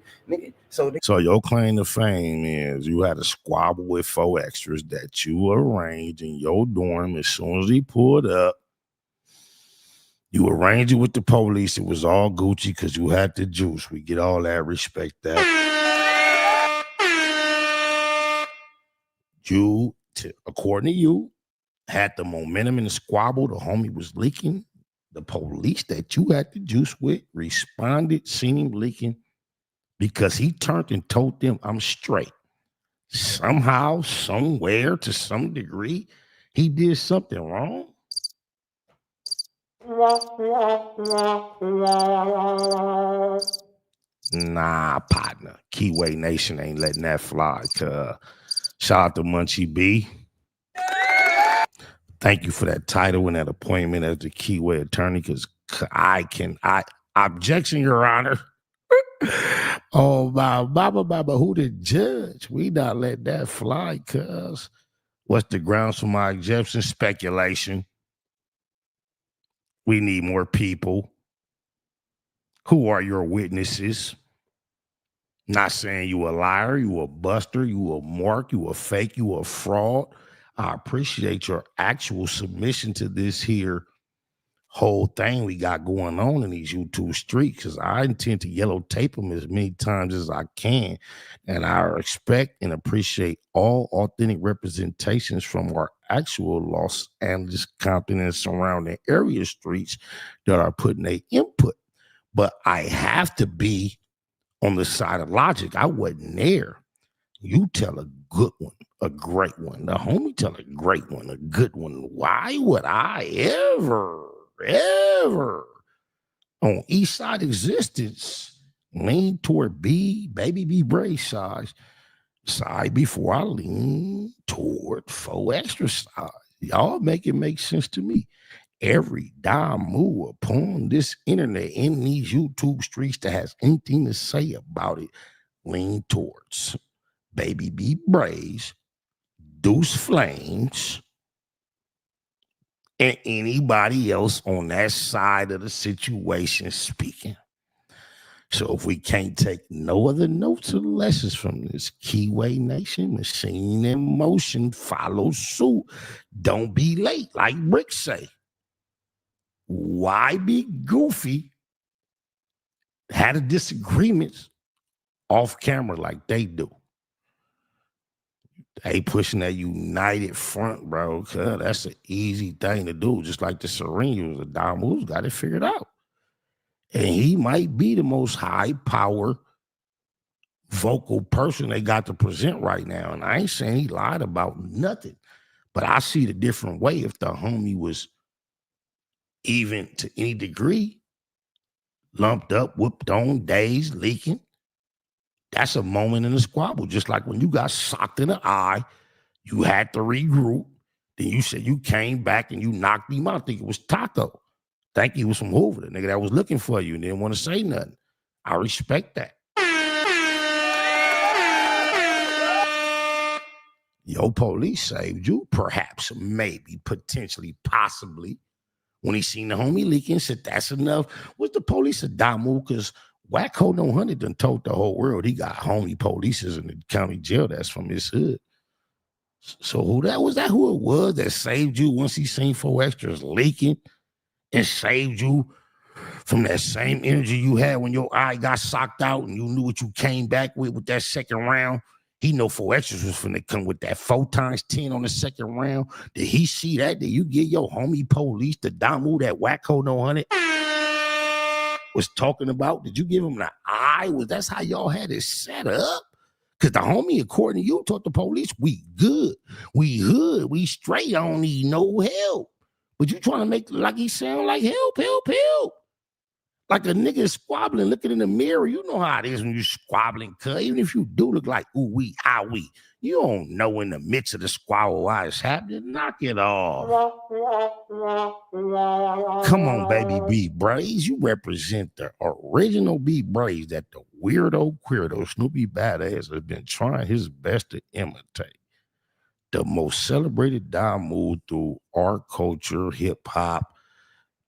So your claim to fame is you had a squabble with 4 Extras that you arranged in your dorm as soon as he pulled up. You arranged it with the police. It was all Gucci because you had the juice. We get all that, respect that. You, according to you, had the momentum in the squabble. The homie was leaking. The police that you had the juice with responded, seen him leaking because he turned and told them, I'm straight. Somehow, somewhere, to some degree, he did something wrong. Nah, partner. Keyway Nation ain't letting that fly. Shout out to Munchie B. Thank you for that title and that appointment as the Keyway attorney, because objection, Your Honor. Oh, Baba, who the judge? We not let that fly, cuz. What's the grounds for my objection? Speculation. We need more people. Who are your witnesses? Not saying you a liar, you a buster, you a mark, you a fake, you a fraud. I appreciate your actual submission to this here whole thing we got going on in these YouTube streets, because I intend to yellow tape them as many times as I can. And I respect and appreciate all authentic representations from our actual Los Angeles, Compton, and surrounding area streets that are putting their input. But I have to be on the side of logic. I wasn't there. You tell a good one, a great one. The homie tell a great one, a good one. Why would I ever on East Side existence lean toward baby B Brazy side before I lean toward 4 Extra side? Y'all make it make sense to me. Every dime move upon this internet in these YouTube streets that has anything to say about it lean towards baby B Brazy, Deuce Flames, and anybody else on that side of the situation speaking. So if we can't take no other notes or lessons from this, Keyway Nation, machine in motion, follow suit. Don't be late, like Brick say. Why be goofy? Had a disagreements off camera like they do. They pushing that united front, bro. That's an easy thing to do. Just like the Serene was a Dom who's got it figured out. And he might be the most high power vocal person they got to present right now. And I ain't saying he lied about nothing, but I see the different way. If the homie was even to any degree lumped up, whooped on, dazed, leaking, that's a moment in the squabble. Just like when you got socked in the eye, you had to regroup. Then you said you came back and you knocked him out. I think it was Taco. Think he was from Hoover, the nigga that was looking for you and didn't want to say nothing. I respect that. Your police saved you, perhaps, maybe, potentially, possibly. When he seen the homie leaking, said that's enough. Was the police a damu? Because Wacko No Honey done told the whole world he got homie polices in the county jail that's from his hood. So who that was? That who it was that saved you once he seen 4 Extras leaking and saved you from that same energy you had when your eye got socked out and you knew what you came back with that second round? He know 4 Extras was finna come with that 4 times 10 on the second round. Did he see that? Did you get your homie police, the Damu, that Wacko No Honey was talking about? Did you give him the eye? That's how y'all had it set up? Because the homie, according to you, told the police, we good, we hood, we straight, I don't need no help. But you trying to make like he sound like help. Like a nigga squabbling, looking in the mirror. You know how it is when you squabbling, cuz. Even if you do look like ooh wee, ah wee, you don't know in the midst of the squabble why it's happening. Knock it off. Come on, baby B Brazy. You represent the original B Brazy that the weirdo queerdo Snoopy badass has been trying his best to imitate. the most celebrated move through our culture, hip hop,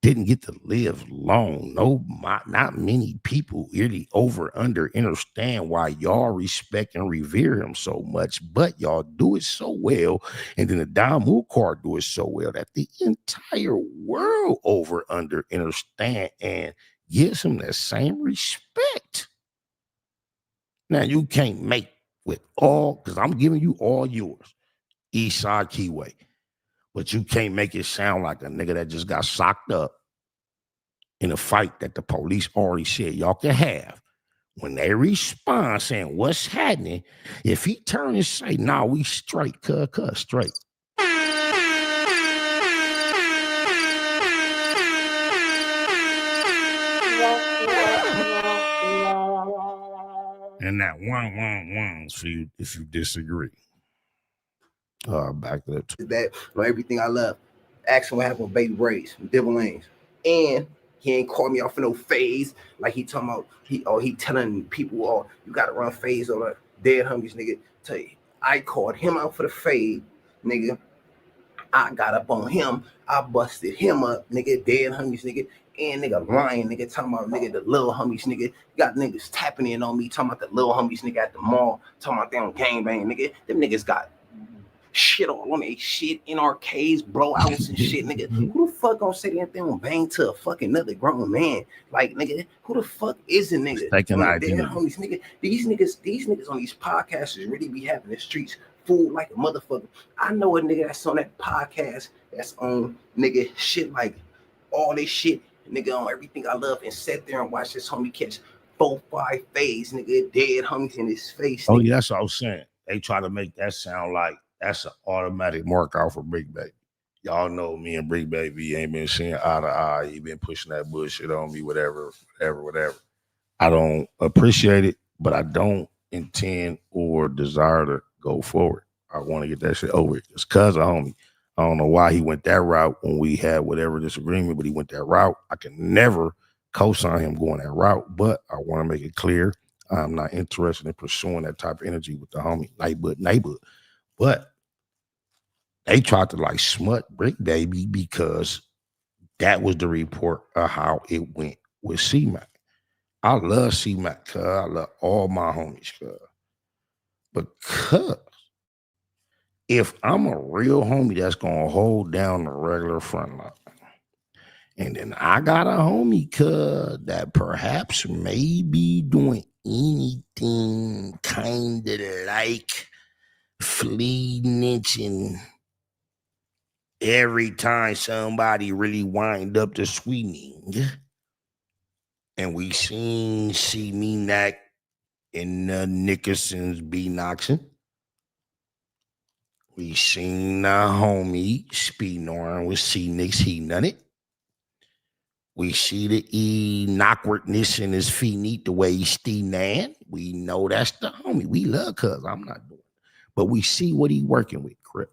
didn't get to live long. Not many people really under understand why y'all respect and revere him so much, but y'all do it so well, and then the Damu Card do it so well that the entire world under understand and gives him that same respect. Now you can't make with all, because I'm giving you all yours, Eastside Keyway, but you can't make it sound like a nigga that just got socked up in a fight that the police already said y'all can have. When they respond saying, what's happening? If he turn and say, nah, we straight, straight. And that one for you if you disagree. Back it up to that. Everything I love. Ask him what happened with Baby Brazy, Devil Lanes. And he ain't called me off in no phase. Like he talking about, he telling people, oh, you gotta run phase on the dead homies, nigga. Tell you, I called him out for the fade, nigga. I got up on him. I busted him up, nigga. Dead homies, nigga. And nigga lying, nigga. Talking about nigga the little homies, nigga. Got niggas tapping in on me. Talking about the little homies, nigga at the mall. Talking about them gangbang, nigga. Them niggas got shit all on their shit in arcades, blowouts and shit, nigga. Who the fuck gonna say that they don't bang to a fucking another grown man? Like, nigga, who the fuck is a nigga? Homies, nigga. These niggas on these podcasts really be having the streets fooled like a motherfucker. I know a nigga that's on that podcast that's on nigga shit like all this shit, nigga, on Everything I Love, and sat there and watch this homie catch 4-5 fades, nigga, dead homies in his face. Oh nigga. yeah, that's what I was saying. They try to make that sound like that's an automatic mark out for Big Baby. Y'all know me and Big Baby ain't been seeing eye to eye. He been pushing that bullshit on me, whatever. I don't appreciate it, but I don't intend or desire to go forward. I want to get that shit over. It's cuz of homie. I don't know why he went that route when we had whatever disagreement, but he went that route. I can never co-sign him going that route, but I want to make it clear I'm not interested in pursuing that type of energy with the homie neighborhood. But they tried to like smut Brick Baby because that was the report of how it went with C-Mac. I love C-Mac, cuz I love all my homies, cuz. Because if I'm a real homie that's gonna hold down the regular front line, and then I got a homie, cuz, that perhaps may be doing anything kind of like fleeting and every time somebody really wind up the swinging, and we seen C-Mac in the Nickerson's B-Noxin. We seen the homie Speednorin with C-Nix, he done it. We see the awkwardness in his feet neat the way he's Nan. We know that's the homie. We love cuz I'm not doing it. But we see what he working with, Crip.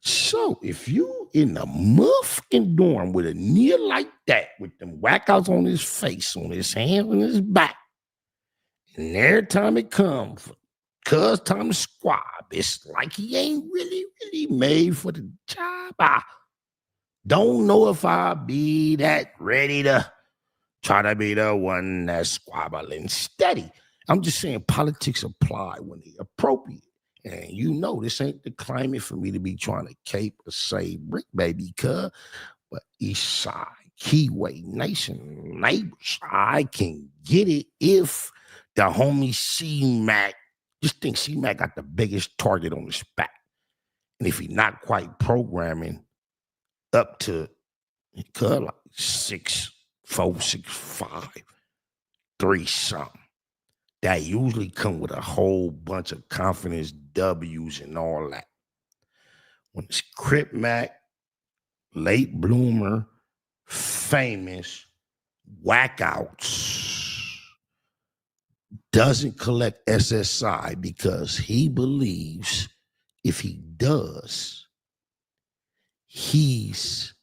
So if you in the motherfucking dorm with a nigga like that, with them whackouts on his face, on his hands, on his back, and every time it comes, cuz time to squab, it's like he ain't really made for the job. I don't know if I'll be that ready to try to be the one that's squabbling steady. I'm just saying politics apply when they appropriate. And you know this ain't the climate for me to be trying to cape or say Brick Baby, cuz, but Eastside, Keyway, Nation, neighbors, I can get it if the homie C-Mac, just think C-Mac got the biggest target on his back. And if he not quite programming up to like 6'4", 6'5", 3 something, that usually come with a whole bunch of confidence W's and all that. When it's Crip Mac, late bloomer, famous, whackouts, doesn't collect SSI because he believes if he does, he's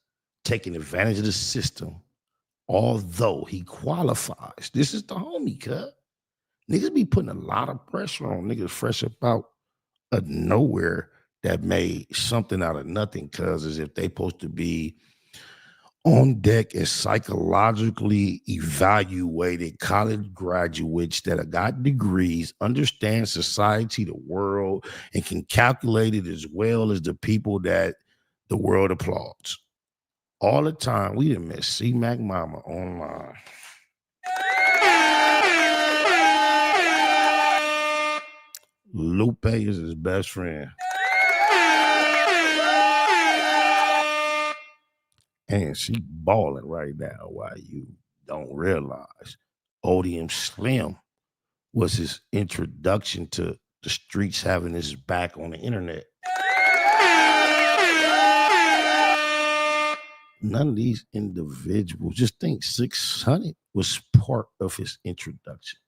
taking advantage of the system, although he qualifies. This is the homie, cuz. Niggas be putting a lot of pressure on niggas fresh up out of nowhere that made something out of nothing, cuz as if they supposed to be on deck as psychologically evaluated college graduates that have got degrees, understand society, the world, and can calculate it as well as the people that the world applauds. All the time, we done met C Mac Mama online. Lupe is his best friend. And she balling right now while you don't realize Odium Slim was his introduction to the streets having his back on the internet. None of these individuals, just think 600 was part of his introduction.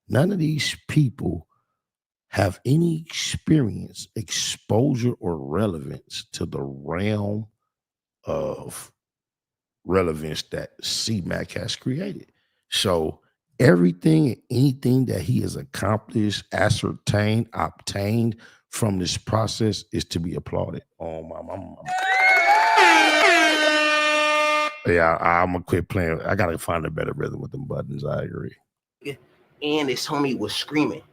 None of these people have any experience, exposure, or relevance to the realm of relevance that C-Mac has created. So everything and anything that he has accomplished, ascertained, obtained from this process is to be applauded. Oh, my mama. Yeah, I'm gonna quit playing. I gotta find a better rhythm with them buttons. I agree. And this homie was screaming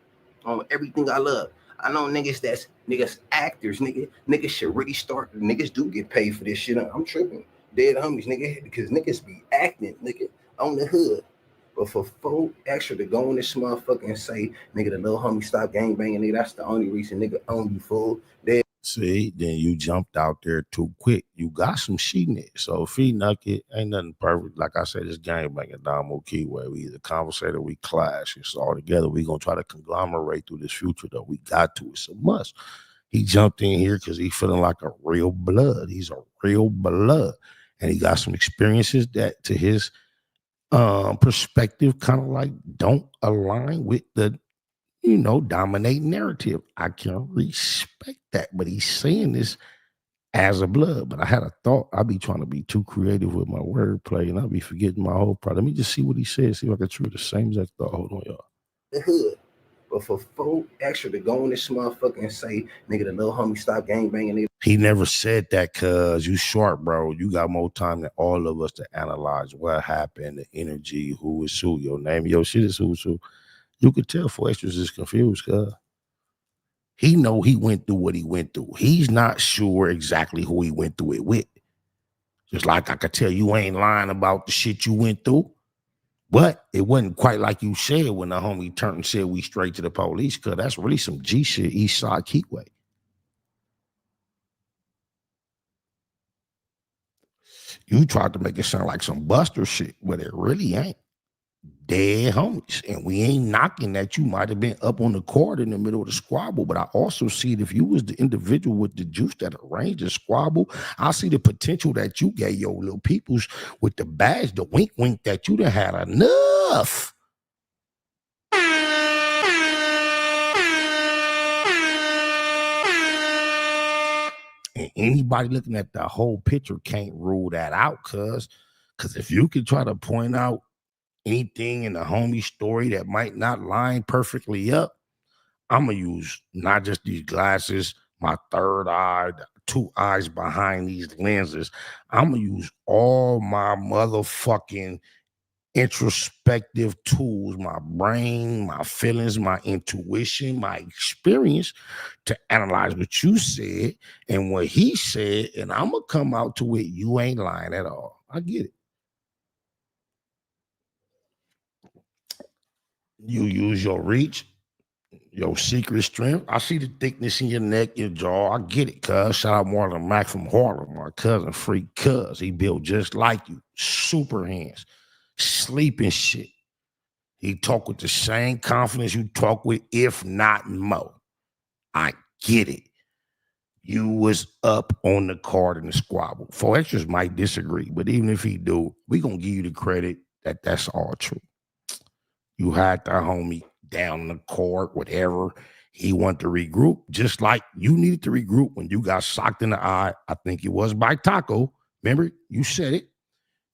on everything I love. I know niggas actors, niggas should really start. Niggas do get paid for this shit. I'm tripping. Dead homies, nigga, because niggas be acting, nigga, on the hood. But for folk extra to go in this motherfucker and say, nigga, the little homie stop gangbanging, nigga, that's the only reason nigga own you, fool. See, then you jumped out there too quick. You got some shit in it. So if he nuck it, ain't nothing perfect. Like I said, this gangbanging Damo Keyway. We either conversate or we clash. It's all together. We gonna try to conglomerate through this future, though. We got to. It's a must. He jumped in here because he feeling like a real blood. He's a real blood. And he got some experiences that to his perspective kind of like don't align with the, dominating narrative. I can respect that, but he's saying this as a blood. But I had a thought. I be trying to be too creative with my wordplay, and I'll be forgetting my whole part. Let me just see what he says. See if I can treat the same exact thought. Hold on, y'all. The hood. But for folk extra to go in this motherfucker and say, nigga, the little homie stop gangbanging, nigga. He never said that, cuz you sharp, bro. You got more time than all of us to analyze what happened, the energy, who is who, your name, your shit is who's who. You could tell for extras is confused, cuz he know he went through what he went through. He's not sure exactly who he went through it with. Just like I could tell you ain't lying about the shit you went through. But it wasn't quite like you said when the homie turned and said we straight to the police, cuz that's really some G shit, East Side Keyway. You tried to make it sound like some Buster shit, but it really ain't. Dead homies. And we ain't knocking that you might have been up on the court in the middle of the squabble, but I also see it if you was the individual with the juice that arranged the squabble, I see the potential that you gave your little peoples with the badge, the wink wink that you done had enough. And anybody looking at the whole picture can't rule that out, cuz if you could try to point out anything in the homie story that might not line perfectly up, I'm going to use not just these glasses, my third eye, the two eyes behind these lenses. I'm going to use all my motherfucking introspective tools, my brain, my feelings, my intuition, my experience to analyze what you said and what he said, and I'm going to come out to it. You ain't lying at all. I get it. You use your reach, your secret strength. I see the thickness in your neck, your jaw. I get it, cuz. Shout out Marlon Mac from Harlem, my cousin, freak cuz. He built just like you. Super hands. Sleeping shit. He talk with the same confidence you talk with, if not more. I get it. You was up on the card in the squabble. For extras might disagree, but even if he do, we gonna give you the credit that that's all true. You had that homie down in the court, whatever. He wanted to regroup, just like you needed to regroup when you got socked in the eye. I think it was by Taco. Remember, you said it.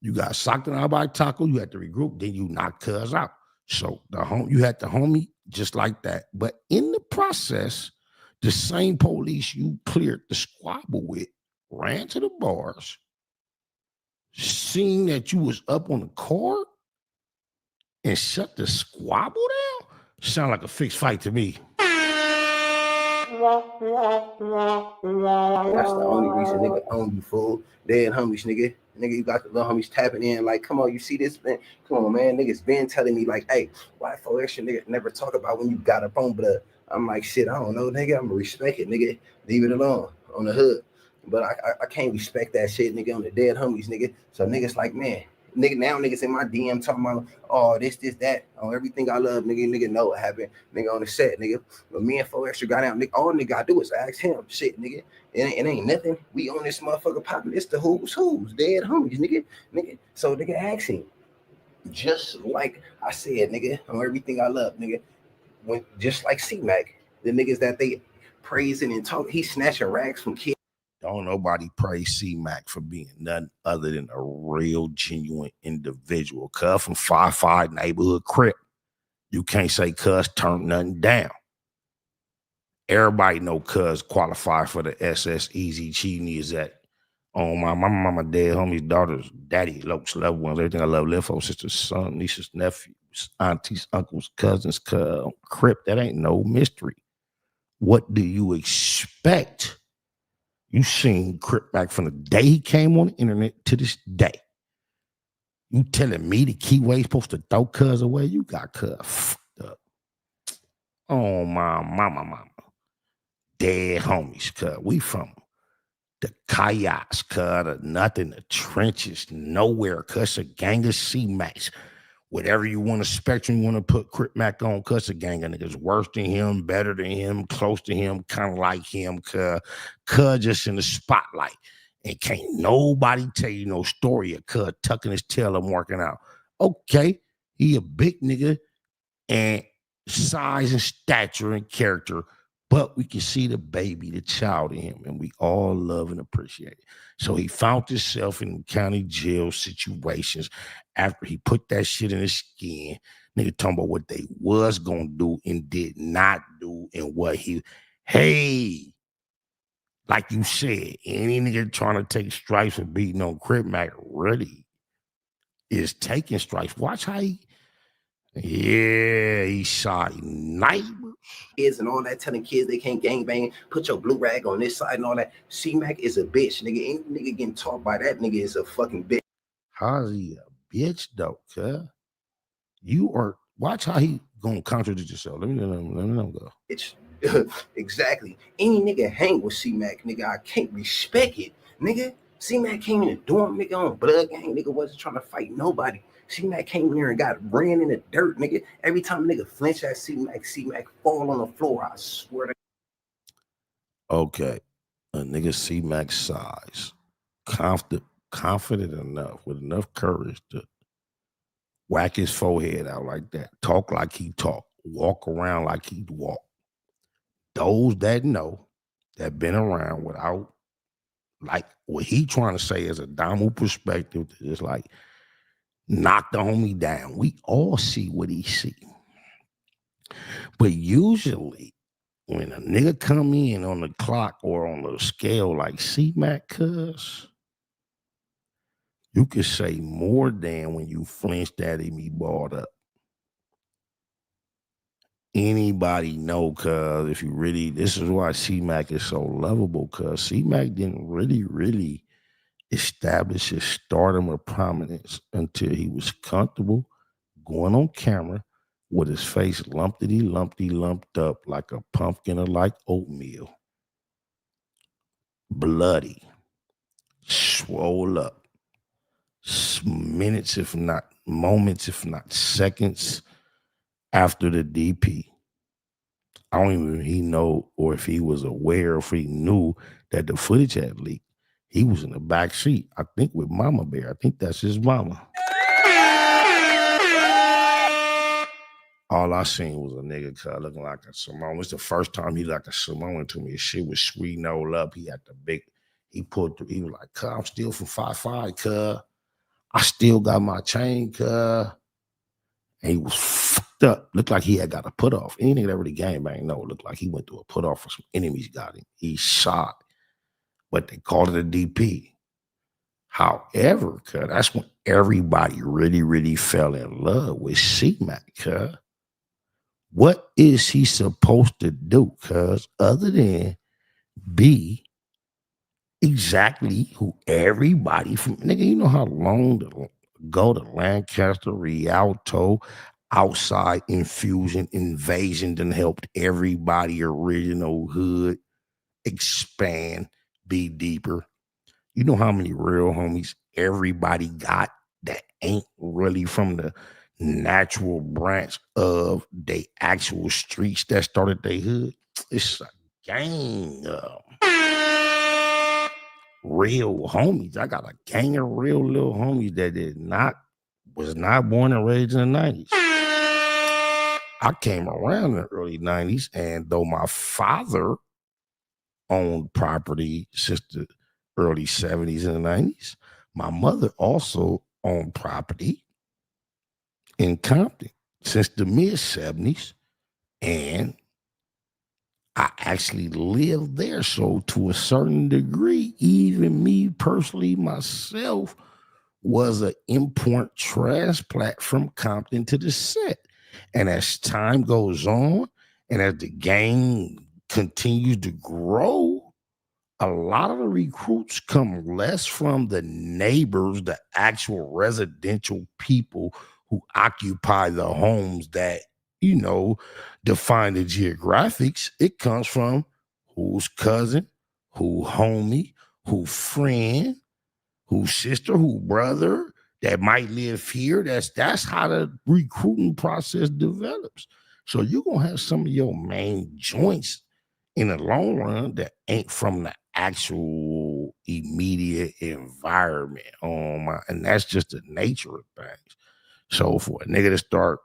You got socked in the eye by Taco. You had to regroup. Then you knocked cuz out. So you had the homie just like that. But in the process, The same police you cleared the squabble with ran to the bars, seen that you was up on the court, and shut the squabble down? Sound like a fixed fight to me. That's the only reason, nigga, own you, fool. Dead homies, nigga. Nigga, you got the little homies tapping in, like, come on, you see this, man? Come on, man. Niggas been telling me, like, hey, why for extra nigga never talk about when you got up on blood? I'm like, shit, I don't know, nigga. I'm gonna respect it, nigga. Leave it alone on the hood. But I can't respect that shit, nigga, on the dead homies, nigga. So niggas like, man, nigga, now niggas in my DM talking about, oh, this, that, on everything I love, nigga know what happened, nigga, on the set, nigga. But me and 4 Extra got out, nigga, all nigga gotta do is ask him, shit, nigga. It ain't nothing. We on this motherfucker popping. It's the who's, dead homies, nigga. So nigga, ask him. Just like I said, nigga, on everything I love, nigga. When just like C-Mac, the niggas that they praising and talk, he snatching rags from kids. Don't nobody praise C-Mac for being nothing other than a real, genuine individual. Cuz from 5-5 neighborhood Crip. You can't say cuz turned nothing down. Everybody know cuz qualify for the SS Easy Cheating is that on my mama, dad, homies, daughters, daddy, Loc's loved ones, everything I love, live for, sisters, son, nieces, nephews, aunties, uncles, cousins, Crip. That ain't no mystery. What do you expect? You seen Crip Mac from the day he came on the internet to this day. You telling me the key way he's supposed to throw cuz away? You got cuz fucked up. Oh, my mama. Dead homies, cuz. We from the kayaks, cuz, the nothing, the trenches, nowhere, cuz. A gang of C-Macs. Whatever you want to spectrum, you want to put Crip Mac on, cuz a gang of niggas worse than him, better than him, close to him, kind of like him, cuz just in the spotlight. And can't nobody tell you no story of cuz tucking his tail and working out. Okay, he a big nigga and size and stature and character, but we can see the baby, the child in him, and we all love and appreciate it. So he found himself in county jail situations after he put that shit in his skin. Nigga talking about what they was gonna do and did not do, and what hey, like you said, any nigga trying to take stripes for beating on Crip Mac really is taking stripes. Watch how he shot neighbors. Kids and all that, telling kids they can't gangbang, put your blue rag on this side and all that. C-Mac is a bitch, nigga. Any nigga getting taught by that nigga is a fucking bitch. How's he a bitch though, cuz? You are, watch how he gonna contradict yourself. Let me go. It's exactly. Any nigga hang with C-Mac, nigga, I can't respect it, nigga. C-Mac came in the dorm, nigga, on blood gang, nigga, wasn't trying to fight nobody. C-Mac came in here and got ran in the dirt, nigga. Every time a nigga flinch at C-Mac fall on the floor, I swear to God. Okay, a nigga C-Mac size, confident enough, with enough courage to whack his forehead out like that, talk like he talk, walk around like he walk. Those that know, that been around without, like, what he trying to say is a dominant perspective, is like, knock the homie down. We all see what he see. But usually, when a nigga come in on the clock or on the scale like C-Mac, cuz, you could say more than when you flinched at him, he balled up. Anybody know, cuz, if you really, this is why C-Mac is so lovable, cuz C-Mac didn't really establish his stardom or prominence until he was comfortable going on camera with his face lumped up like a pumpkin or like oatmeal. Bloody. Swole up. Minutes, if not moments, if not seconds after the DP. I don't even he know, or if he was aware, if he knew that the footage had leaked. He was in the back seat, I think, with Mama Bear. I think that's his mama. All I seen was a nigga looking like a Samoan. It was the first time he like a Samoan to me. His shit was sweet and all up. He had the big, he pulled through. He was like, cuz, I'm still from 5-5, cuz. I still got my chain, cuz. And he was up. Looked like he had got a put off. Any nigga that really gangbang, no, looked like he went through a put off for some enemies got him. He shot, but they called it a DP. However, cuz that's when everybody really, really fell in love with C-Mac, cuz. What is he supposed to do, cuz, other than be exactly who everybody from, nigga, you know how long to go to Lancaster, Rialto, outside infusion, invasion done helped everybody original hood expand, be deeper. You know how many real homies everybody got that ain't really from the natural branch of they actual streets that started their hood? It's a gang of real homies. I got a gang of real little homies that was not born and raised in the 90s. I came around in the early 90s, and though my father owned property since the early 70s and the 90s, my mother also owned property in Compton since the mid 70s, and I actually lived there. So to a certain degree, even me personally, myself, was an import transplant from Compton to the set. And as time goes on, and as the gang continues to grow, a lot of the recruits come less from the neighbors, the actual residential people who occupy the homes that, you know, define the geographics. It comes from whose cousin, who homie, who friend, who sister, who brother that might live here. That's how the recruiting process develops. So you're gonna have some of your main joints in the long run that ain't from the actual immediate environment. And that's just the nature of things. So for a nigga to start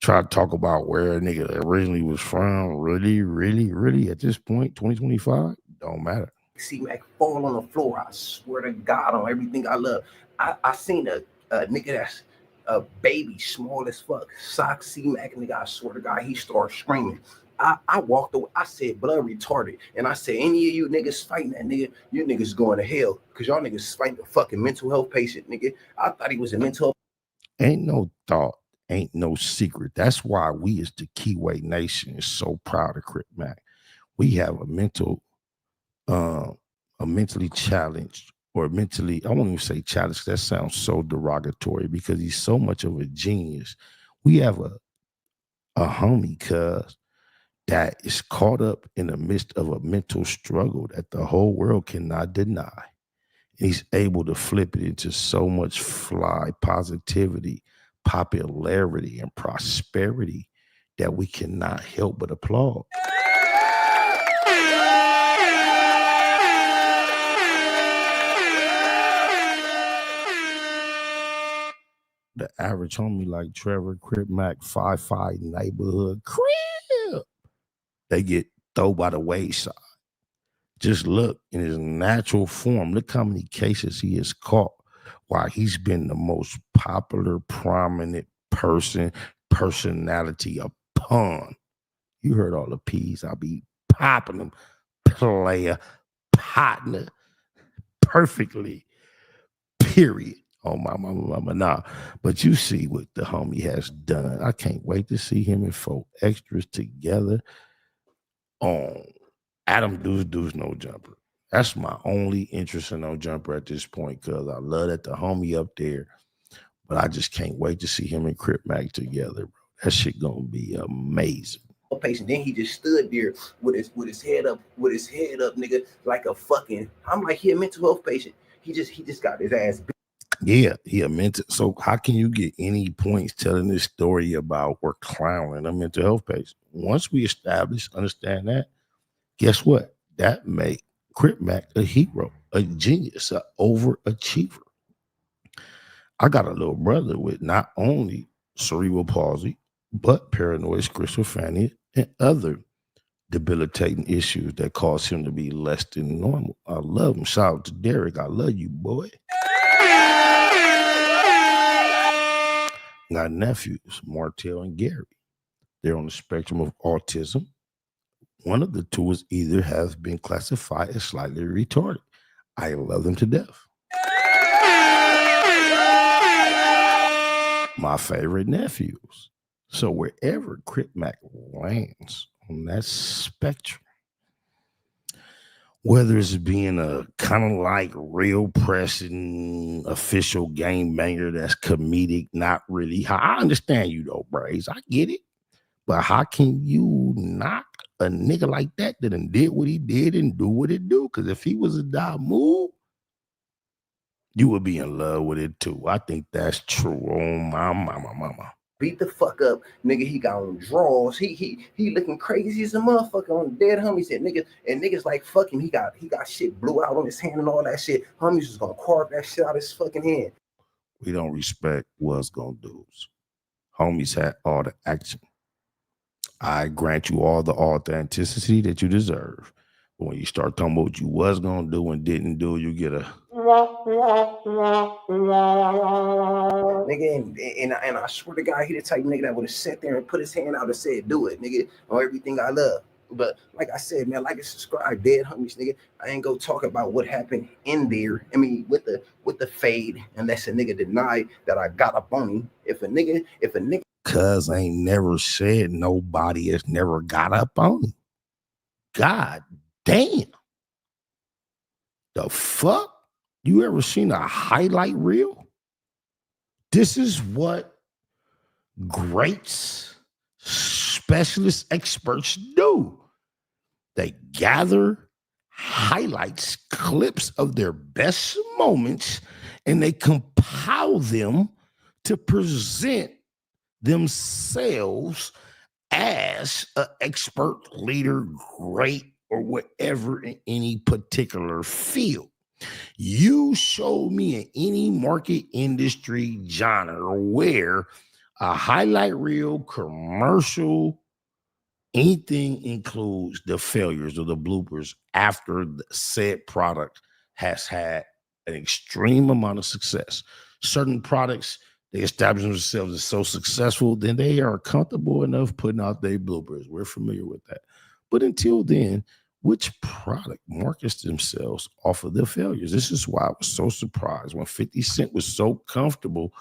trying to talk about where a nigga originally was from, really, really, really at this point, 2025, don't matter. C-Mac fall on the floor. I swear to God on everything I love. I seen a nigga that's a baby, small as fuck. Sock C-Mac, nigga, I swear to God, he started screaming. I walked away. I said, blood retarded. And I said, any of you niggas fighting that nigga, you niggas going to hell. Because y'all niggas fighting a fucking mental health patient, nigga. I thought he was a mental health. Ain't no thought, ain't no secret. That's why we as the Keyway Nation is so proud of Crip Mac. We have a mentally challenged, or mentally, I won't even say challenged, that sounds so derogatory because he's so much of a genius. We have a homie, cuz, that is caught up in the midst of a mental struggle that the whole world cannot deny. And he's able to flip it into so much fly positivity, popularity, and prosperity that we cannot help but applaud. The average homie like Trevor, Crip Mac, 5'5" neighborhood, Crip, they get thrown by the wayside. Just look in his natural form. Look how many cases he has caught while he's been the most popular, prominent personality upon. You heard all the P's. I'll be popping them. Player, partner, perfectly, period. Oh, my mama, nah. But you see what the homie has done. I can't wait to see him and 4 extras together on Adam Deuce No Jumper. That's my only interest in No Jumper at this point, because I love that the homie up there, but I just can't wait to see him and Crip Mac together, bro. That shit gonna be amazing. Patient. Then he just stood there with his head up, nigga, like a fucking. I'm like, he a mental health patient. He just got his ass beat. Yeah, he a mental. So how can you get any points telling this story about we're clowning a mental health patient? Once we understand that, guess what? That make Crip Mac a hero, a genius, an overachiever. I got a little brother with not only cerebral palsy, but paranoid schizophrenia and other debilitating issues that cause him to be less than normal. I love him. Shout out to Derek. I love you, boy. Got nephews, Martell and Gary. They're on the spectrum of autism. One of the two is either has been classified as slightly retarded. I love them to death. My favorite nephews. So wherever Crip Mac lands on that spectrum, whether it's being a kind of like real pressing official game banger that's comedic, not really. I understand you though, Brazy. I get it. But how can you knock a nigga like that done did what he did and do what it do? Because if he was a move, you would be in love with it too. I think that's true. Oh my mama. Beat the fuck up, nigga. He got on draws. He looking crazy as a motherfucker on dead homies. Said nigga, and niggas like fuck him. He got shit blew out on his hand and all that shit. Homies was gonna carve that shit out his fucking hand. We don't respect what's gonna do. Homies had all the action. I grant you all the authenticity that you deserve. But when you start talking about what you was gonna do and didn't do, you get a nigga, and I swear to God, he the type of nigga that would have sat there and put his hand out and said, "Do it, nigga," on everything I love. But like I said, man, like and subscribe, dead homies, nigga. I ain't go talk about what happened in there. I mean, with the fade, unless a nigga deny that I got up on him. If a nigga. Cuz ain't never said nobody has never got up on him. God damn. The fuck? You ever seen a highlight reel? This is what greats, specialist experts do. They gather highlights, clips of their best moments, and they compile them to present themselves as an expert, leader, great, or whatever in any particular field. You show me in any market industry genre where a highlight reel, commercial, anything includes the failures or the bloopers after the said product has had an extreme amount of success. Certain products, they establish themselves as so successful, then they are comfortable enough putting out their bloopers. We're familiar with that. But until then, which product markets themselves off of their failures? This is why I was so surprised when 50 Cent was so comfortable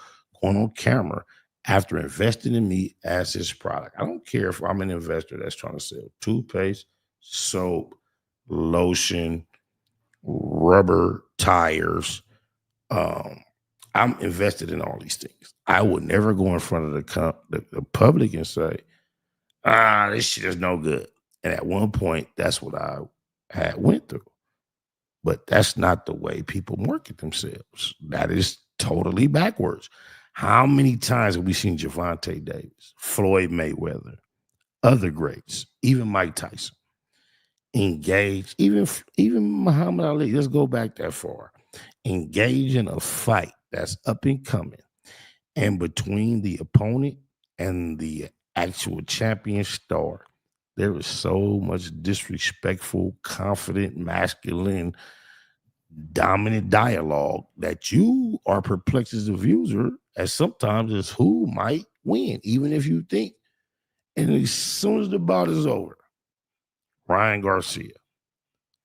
going on camera after investing in me as his product. I don't care if I'm an investor that's trying to sell toothpaste, soap, lotion, rubber tires. I'm invested in all these things. I would never go in front of the public and say, this shit is no good. And at one point, that's what I had went through. But that's not the way people market themselves. That is totally backwards. How many times have we seen Javante Davis, Floyd Mayweather, other greats, even Mike Tyson, engage, even Muhammad Ali, let's go back that far, engage in a fight that's up and coming, and between the opponent and the actual champion star, there is so much disrespectful, confident, masculine, dominant dialogue that you are perplexed as a viewer as sometimes as who might win, even if you think. And as soon as the bout is over, Ryan Garcia,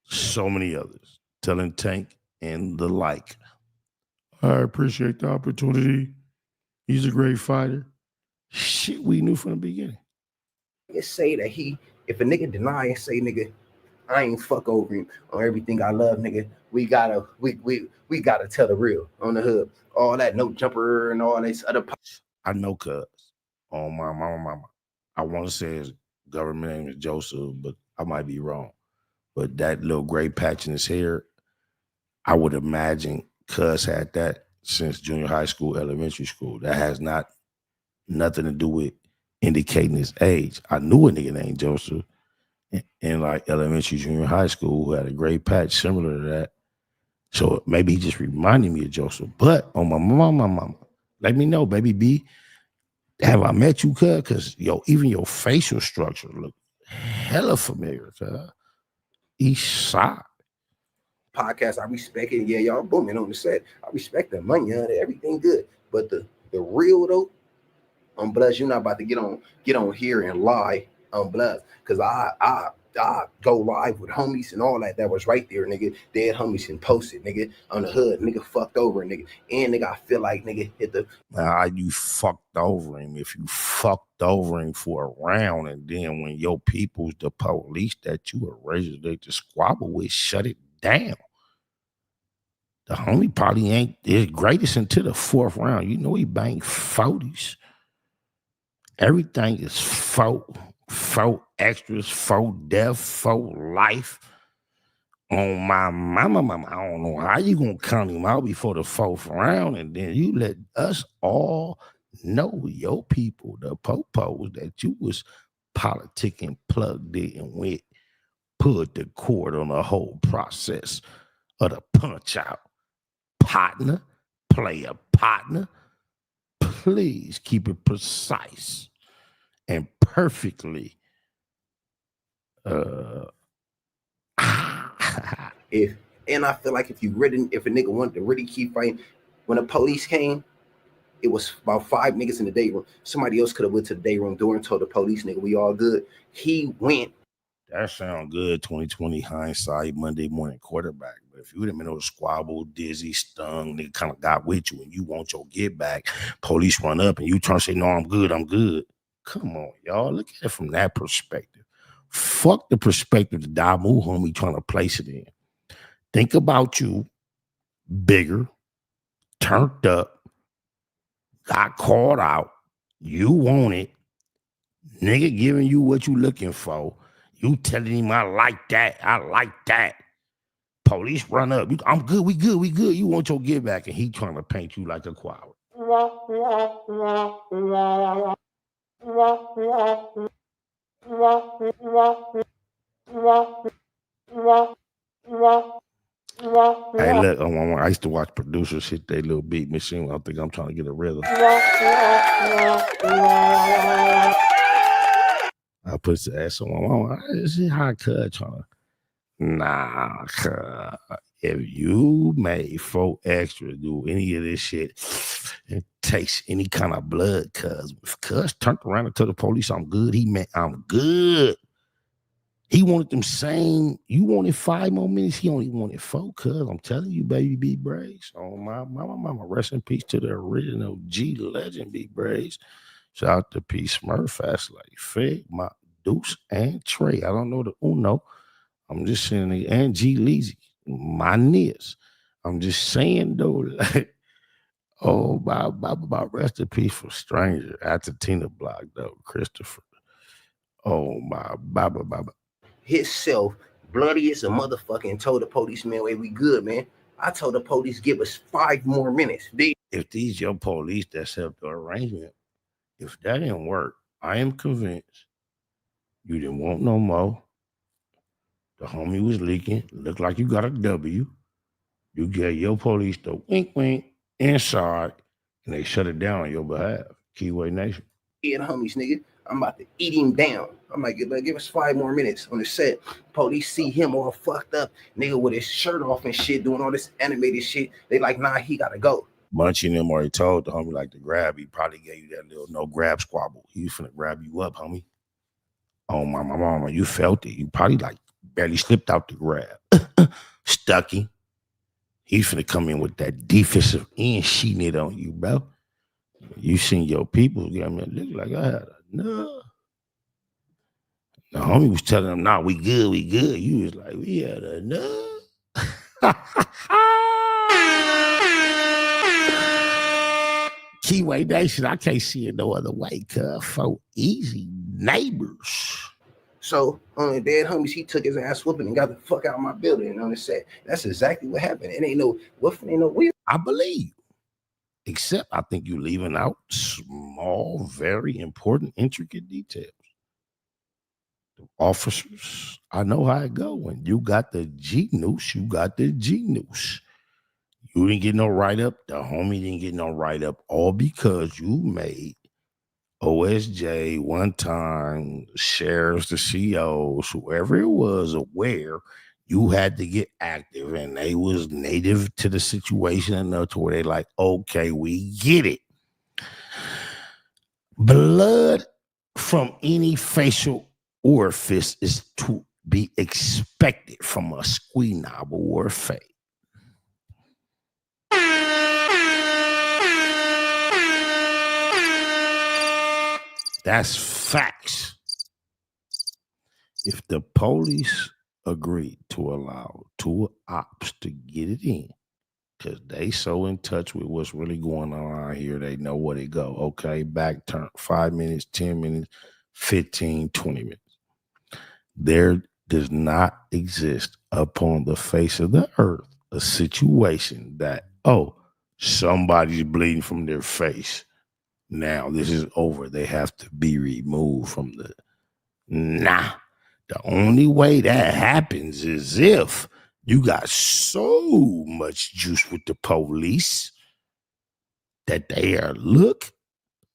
so many others, telling Tank and the like, I appreciate the opportunity. He's a great fighter. Shit we knew from the beginning. Let's say that if a nigga deny and say, nigga, I ain't fuck over him on everything I love, nigga, we gotta tell the real on the hood. All that no jumper and all this other. I know, cuz on my mama. I want to say his government name is Joseph, but I might be wrong. But that little gray patch in his hair, I would imagine cuz had that since junior high school, elementary school. That has nothing to do with indicating his age. I knew a nigga named Joseph in like elementary, junior high school who had a gray patch similar to that. So maybe he just reminded me of Joseph. But on my mama, let me know, baby B, have I met you, cuz? Because even your facial structure look hella familiar, cuz. East side. Podcast, I respect it. Yeah, y'all booming on the set. I respect the money, everything good. But the real though, On Bloods, you're not about to get on here and lie on Bloods, because I go live with homies and all that was right there, nigga. Dead homies and posted, nigga, on the hood, nigga fucked over, nigga. And nigga, I feel like nigga hit the You fucked over him. If you fucked over him for a round, and then when your people's the police that you were registered to squabble with, shut it down. The homie probably ain't his greatest until the 4th round. You know he banged 40s. Everything is faux extras, faux death, faux life. On my mama, I don't know how you gonna count him out before the 4th round, and then you let us all know, your people, the popos, that you was politicking, plugged in with, put the cord on the whole process of the punch out. Partner, player partner, please keep it precise and perfectly. And I feel like if a nigga wanted to really keep fighting, when the police came, it was about 5 niggas in the day room. Somebody else could have went to the day room door and told the police, nigga, we all good. He went. That sound good, 2020 hindsight, Monday morning quarterback. But if you would have been able to squabble, dizzy, stung, nigga kind of got with you and you want your get back, police run up and you trying to say, no, I'm good. Come on, y'all. Look at it from that perspective. Fuck the perspective the Damu homie trying to place it in. Think about you, bigger, turned up, got called out, you want it, nigga giving you what you looking for, you telling him I like that. Police run up, I'm good, we good. You want your get back, and he trying to paint you like a coward. Hey, look, I used to watch producers hit their little beat machine. I think I'm trying to get a rhythm. I put the ass on my mama. This is how cut trying to. Nah, if you made 4 extra do any of this shit, it takes any kind of blood, cuz turned around and told the police I'm good. He meant I'm good. He wanted them same. You wanted 5 more minutes. He only wanted 4, cuz I'm telling you, baby, B Brazy. Oh, my mama, rest in peace to the original G legend, B Brazy. Shout out to P Smurf, Fast like Fig, my Deuce, and Trey. I don't know the Uno. I'm just saying, and G Leezy, my nis. I'm just saying though, like, oh, my rest in peace for Stranger. After Tina Block though, Christopher. Oh my baba. Himself, bloody as a motherfucker, and told the policeman, "Hey, we good, man." I told the police, give us 5 more minutes. If these your police that set up the arrangement, if that didn't work, I am convinced you didn't want no more. The homie was leaking. Looked like you got a W. You gave your police the wink inside, and they shut it down on your behalf. Keyway Nation. Yeah, the homies, nigga. I'm about to eat him down. I'm like, give us 5 more minutes on the set. Police see him all fucked up, nigga, with his shirt off and shit, doing all this animated shit. They like, nah, he gotta go. Munchie and them already told the homie like to grab. He probably gave you that little no grab squabble. He was finna grab you up, homie. Oh my mama, you felt it. You probably like barely slipped out the grab. Stuck him. He's finna come in with that defensive end sheeting it on you, bro. You seen your people get me look like I had enough. The homie was telling them, nah, we good. You was like, we had enough. Keyway Nation, I can't see it no other way, cuz for easy neighbors. So on the dead homies, he took his ass whooping and got the fuck out of my building on the set. That's exactly what happened. It ain't no woofing, ain't no weird. I believe. Except I think you're leaving out small, very important, intricate details. The officers, I know how it go. When you got the G noose, you got the G noose. You didn't get no write-up. The homie didn't get no write-up, all because you made OSJ one time, sheriffs, the COs, whoever it was, aware you had to get active, and they was native to the situation enough to where they like, okay, we get it. Blood from any facial orifice is to be expected from a squeenob or a fade. That's facts. If the police agreed to allow two ops to get it in, because they so in touch with what's really going on around here, they know where to go. Okay, back turn, 5 minutes, 10 minutes, 15, 20 minutes. There does not exist upon the face of the earth a situation that, oh, somebody's bleeding from their face. Now this is over. They have to be removed from the... Nah. The only way that happens is if you got so much juice with the police that they are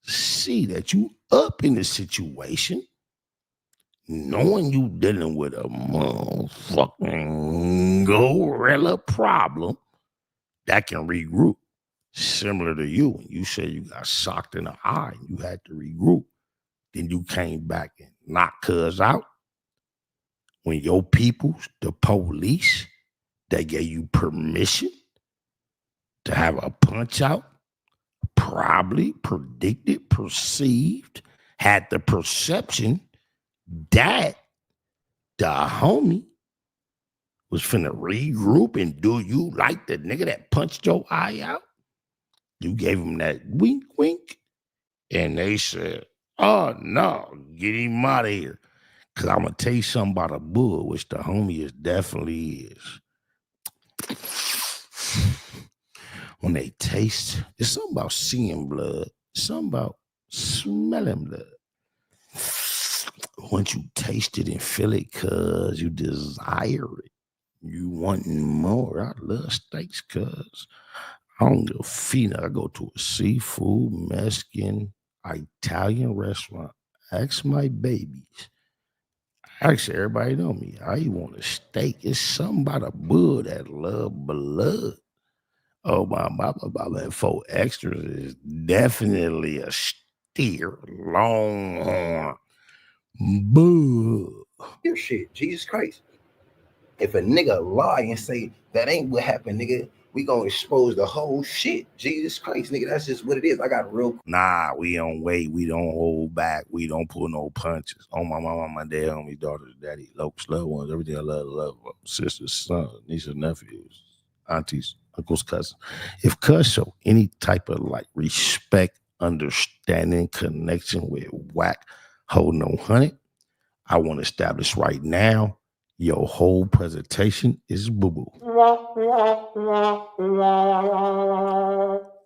see that you up in the situation, knowing you dealing with a motherfucking gorilla problem that can regroup. Similar to you, when you said you got socked in the eye, you had to regroup. Then you came back and knocked cuz out. When your people, the police, they gave you permission to have a punch out, probably predicted, perceived, had the perception that the homie was finna regroup and do you like the nigga that punched your eye out. You gave him that wink, wink, and they said, oh, no, get him out of here. Because I'm going to tell you something about a bull, which the homie is definitely is. When they taste, it's something about seeing blood, something about smelling blood. Once you taste it and feel it, cuz you desire it, you want more. I love steaks, cuz I don't give a feed. I go to a seafood, Mexican, Italian restaurant, ask my babies. Actually, everybody know me. I want a steak. It's something about a bull that love blood. Oh, my that 4 extras is definitely a steer, longhorn, bull. Your shit, Jesus Christ. If a nigga lie and say that ain't what happened, nigga, we gonna expose the whole shit. Jesus Christ, nigga, that's just what it is. I got real. Nah, we don't wait. We don't hold back. We don't pull no punches. Oh, my mama, my dad, homie, daughters, daddy, Loc's loved ones, everything I love, sisters, sons, nieces, nephews, aunties, uncles, cousins. If cuz show any type of like respect, understanding, connection with whack, hold no honey, I want to establish right now, your whole presentation is boo-boo.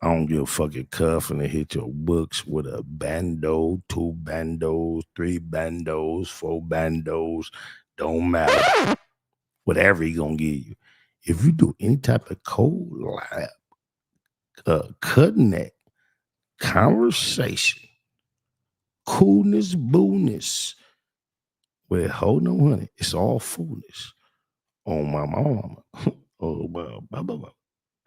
I don't give a fucking cuff and hit your books with a bando, 2 bandos, 3 bandos, 4 bandos. Don't matter. Whatever he gonna give you. If you do any type of collab, cutting neck, conversation, coolness, boo-ness, with hold no honey, it's all foolish. Oh, my mama. Oh, well,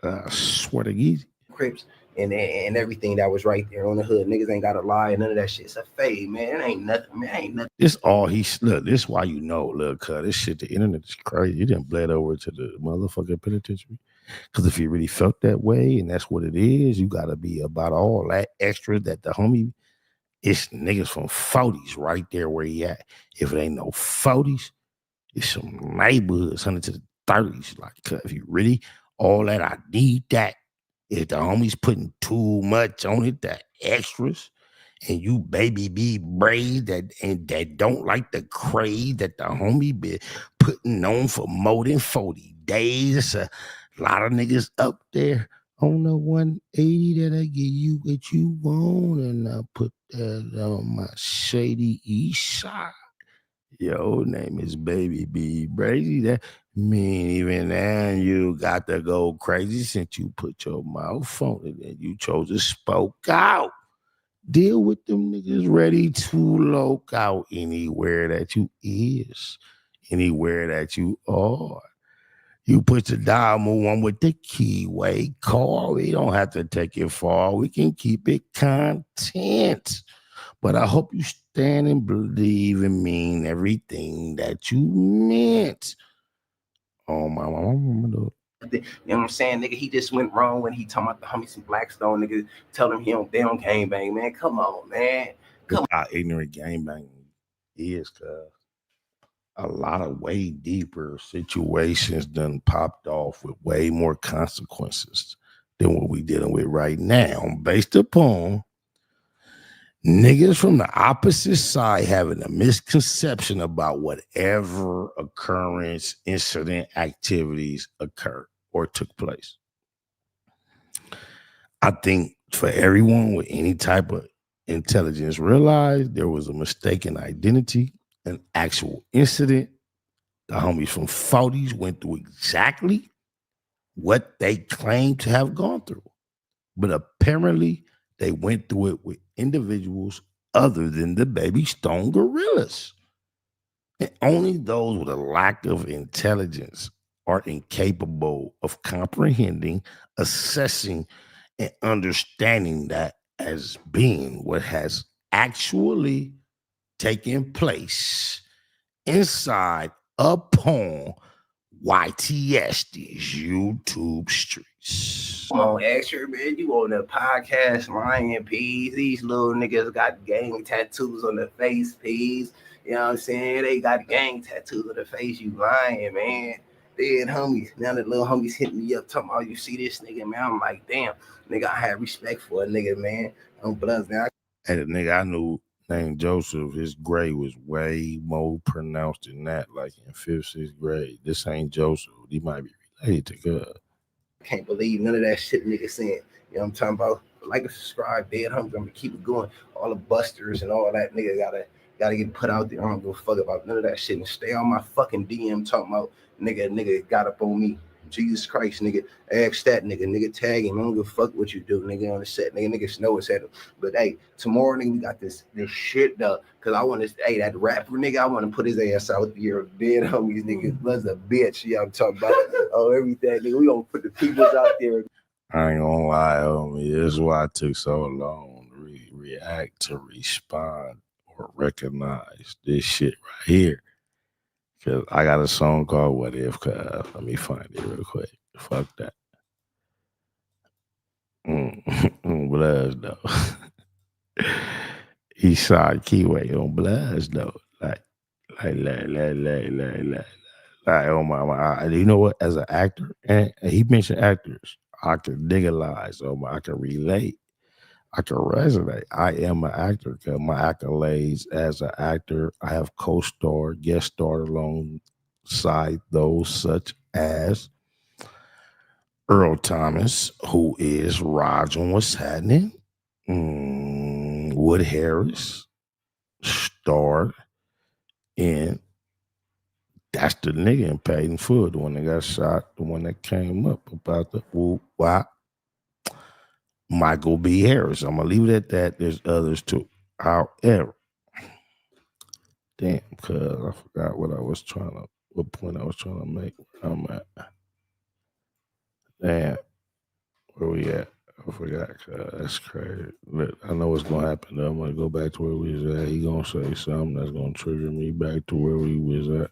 I swear to God. Crips and everything that was right there on the hood. Niggas ain't gotta lie. None of that shit's a fade, man. It ain't nothing, man. Ain't nothing. This all look, this why you know, look, cuz this shit, the internet is crazy. You didn't bled over to the motherfucking penitentiary. Because if you really felt that way and that's what it is, you gotta be about all that extra that the homie, it's niggas from 40s right there where he at. If it ain't no 40s, it's some neighborhoods, 100 to the 30s. Like, if you really, all that, I need that. If the homie's putting too much on it, the extras, and you baby be braids that don't like the craze that the homie be putting on for more than 40 days. It's a lot of niggas up there on the 180 that I give you what you want, and I put that on my shady east side. Your name is Baby B Brazy. That mean even then you got to go crazy since you put your mouth on it and you chose to spoke out. Deal with them niggas ready to loc out anywhere that you is, anywhere that you are. You put the dial move on with the keyway call. We don't have to take it far. We can keep it content. But I hope you stand and believe and mean everything that you meant. Oh, my mama. You know what I'm saying, nigga? He just went wrong when he talking about the homies in Blackstone, nigga. Tell him they don't gang bang, man. Come on, man. Come on. Ignorant gang bang is, cuz a lot of way deeper situations done popped off with way more consequences than what we dealing with right now, based upon niggas from the opposite side having a misconception about whatever occurrence, incident, activities occurred or took place. I think for everyone with any type of intelligence realized there was a mistaken identity, an actual incident. The homies from 40s went through exactly what they claimed to have gone through. But apparently they went through it with individuals other than the Baby Stone gorillas. And only those with a lack of intelligence are incapable of comprehending, assessing, and understanding that as being what has actually taken place inside upon YTS YouTube streets. Come on, extra, man. You on the podcast, lying, peas. These little niggas got gang tattoos on their face, peas. You know what I'm saying? They got gang tattoos on their face. You lying, man. Dead homies. Now the little homies hitting me up, talking about, you see this nigga, man. I'm like, damn, nigga, I have respect for a nigga, man. I'm blessed, man. And the nigga I knew named Joseph, his grade was way more pronounced than that, like in 5th, 6th grade. This ain't Joseph. He might be related to God. Can't believe none of that shit nigga saying. You know what I'm talking about? Like and subscribe, dead homies. I'm gonna keep it going. All the busters and all that nigga gotta get put out there. I don't give a fuck about none of that shit. And stay on my fucking DM talking about nigga got up on me. Jesus Christ, nigga. Ask that nigga tag him. I don't give a fuck what you do, nigga, on the set. Niggas know it's at him. But hey, tomorrow, nigga, we got this shit though. Cause I want to, hey, that rapper nigga, I want to put his ass out here. Dead homies, nigga, was a bitch. Yeah, I'm talking about everything, nigga. We gonna put the peoples out there. I ain't gonna lie, homie. This is why it took so long to react, to respond, or recognize this shit right here. Cause I got a song called "What If." Let me find it real quick. Fuck that. Blast though. Eastside Keyway on blast though. Like, oh my. You know what? As an actor, and he mentioned actors, I can digitalize. I can relate. I can resonate. I am an actor because my accolades as an actor, I have co-starred, guest starred alongside those such as Earl Thomas, who is Raj on What's Happening. Wood Harris starred in That's the Nigga in Paid in Full, the one that got shot, the one that came up about the whoop wop. Michael B. Harris. I'm gonna leave it at that. There's others too. However, damn, cuz I forgot what point I was trying to make. Where I'm at. Damn, where we at? I forgot, cuz that's crazy. But I know what's gonna happen though. I'm gonna go back to where we was at. He gonna say something that's gonna trigger me back to where we was at.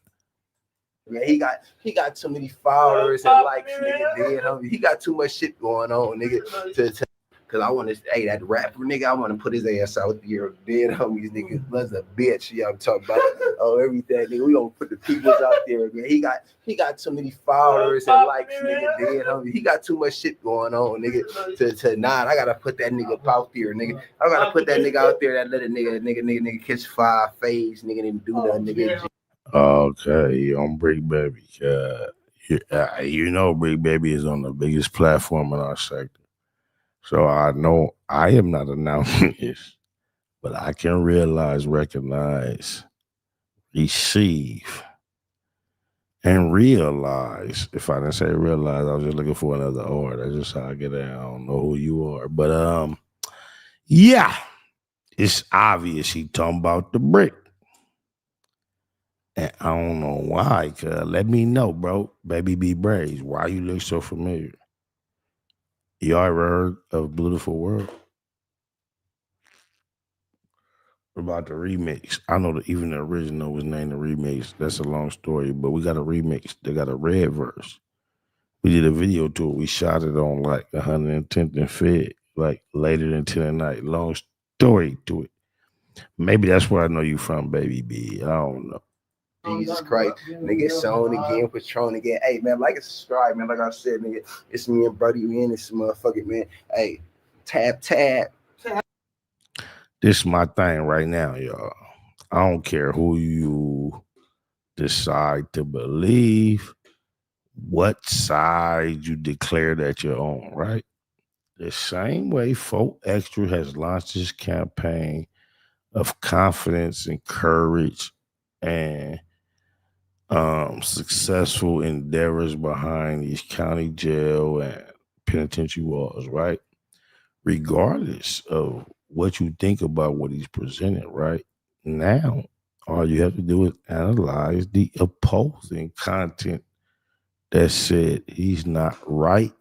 Man, he got too many followers and likes, nigga. Dead homie. He got too much shit going on, nigga. Cause I want to, hey, that rapper nigga, I want to put his ass out here. Dead homies, nigga, was a bitch. Yeah, I'm talking about everything, nigga. We gonna put the peoples out there, man. He got too many followers and likes, nigga. Dead homie. He got too much shit going on, nigga. To not, I gotta put that nigga out there, nigga. I gotta put that nigga out there that let a nigga kiss 5 face, nigga, didn't do nothing, nigga. Okay, on Brick Baby. You know Brick Baby is on the biggest platform in our sector. So I know I am not announcing this, but I can recognize, receive, and realize. If I didn't say realize, I was just looking for another R. That's just how I get it. I don't know who you are. But yeah, it's obvious he talking about the brick. And I don't know why, cuz let me know, bro. Baby B Brazy, why you look so familiar? Y'all ever heard of Beautiful World? about the remix. I know that even the original was named the remix. That's a long story, but we got a remix. They got a red verse. We did a video to it. We shot it on like 110th and Fed, like later than 10 at night. Long story to it. Maybe that's where I know you from, baby B. I don't know. Jesus Christ, nigga, it's on again, Patron again. Hey, man, like and subscribe, man. Like I said, nigga, it's me and Brody, we in this motherfucker, man. Hey, tap. This is my thing right now, y'all. I don't care who you decide to believe, what side you declare that you're on, right? The same way Folk Extra has launched this campaign of confidence and courage and successful endeavors behind these county jail and penitentiary walls, right? Regardless of what you think about what he's presented, right? Now, all you have to do is analyze the opposing content that said he's not right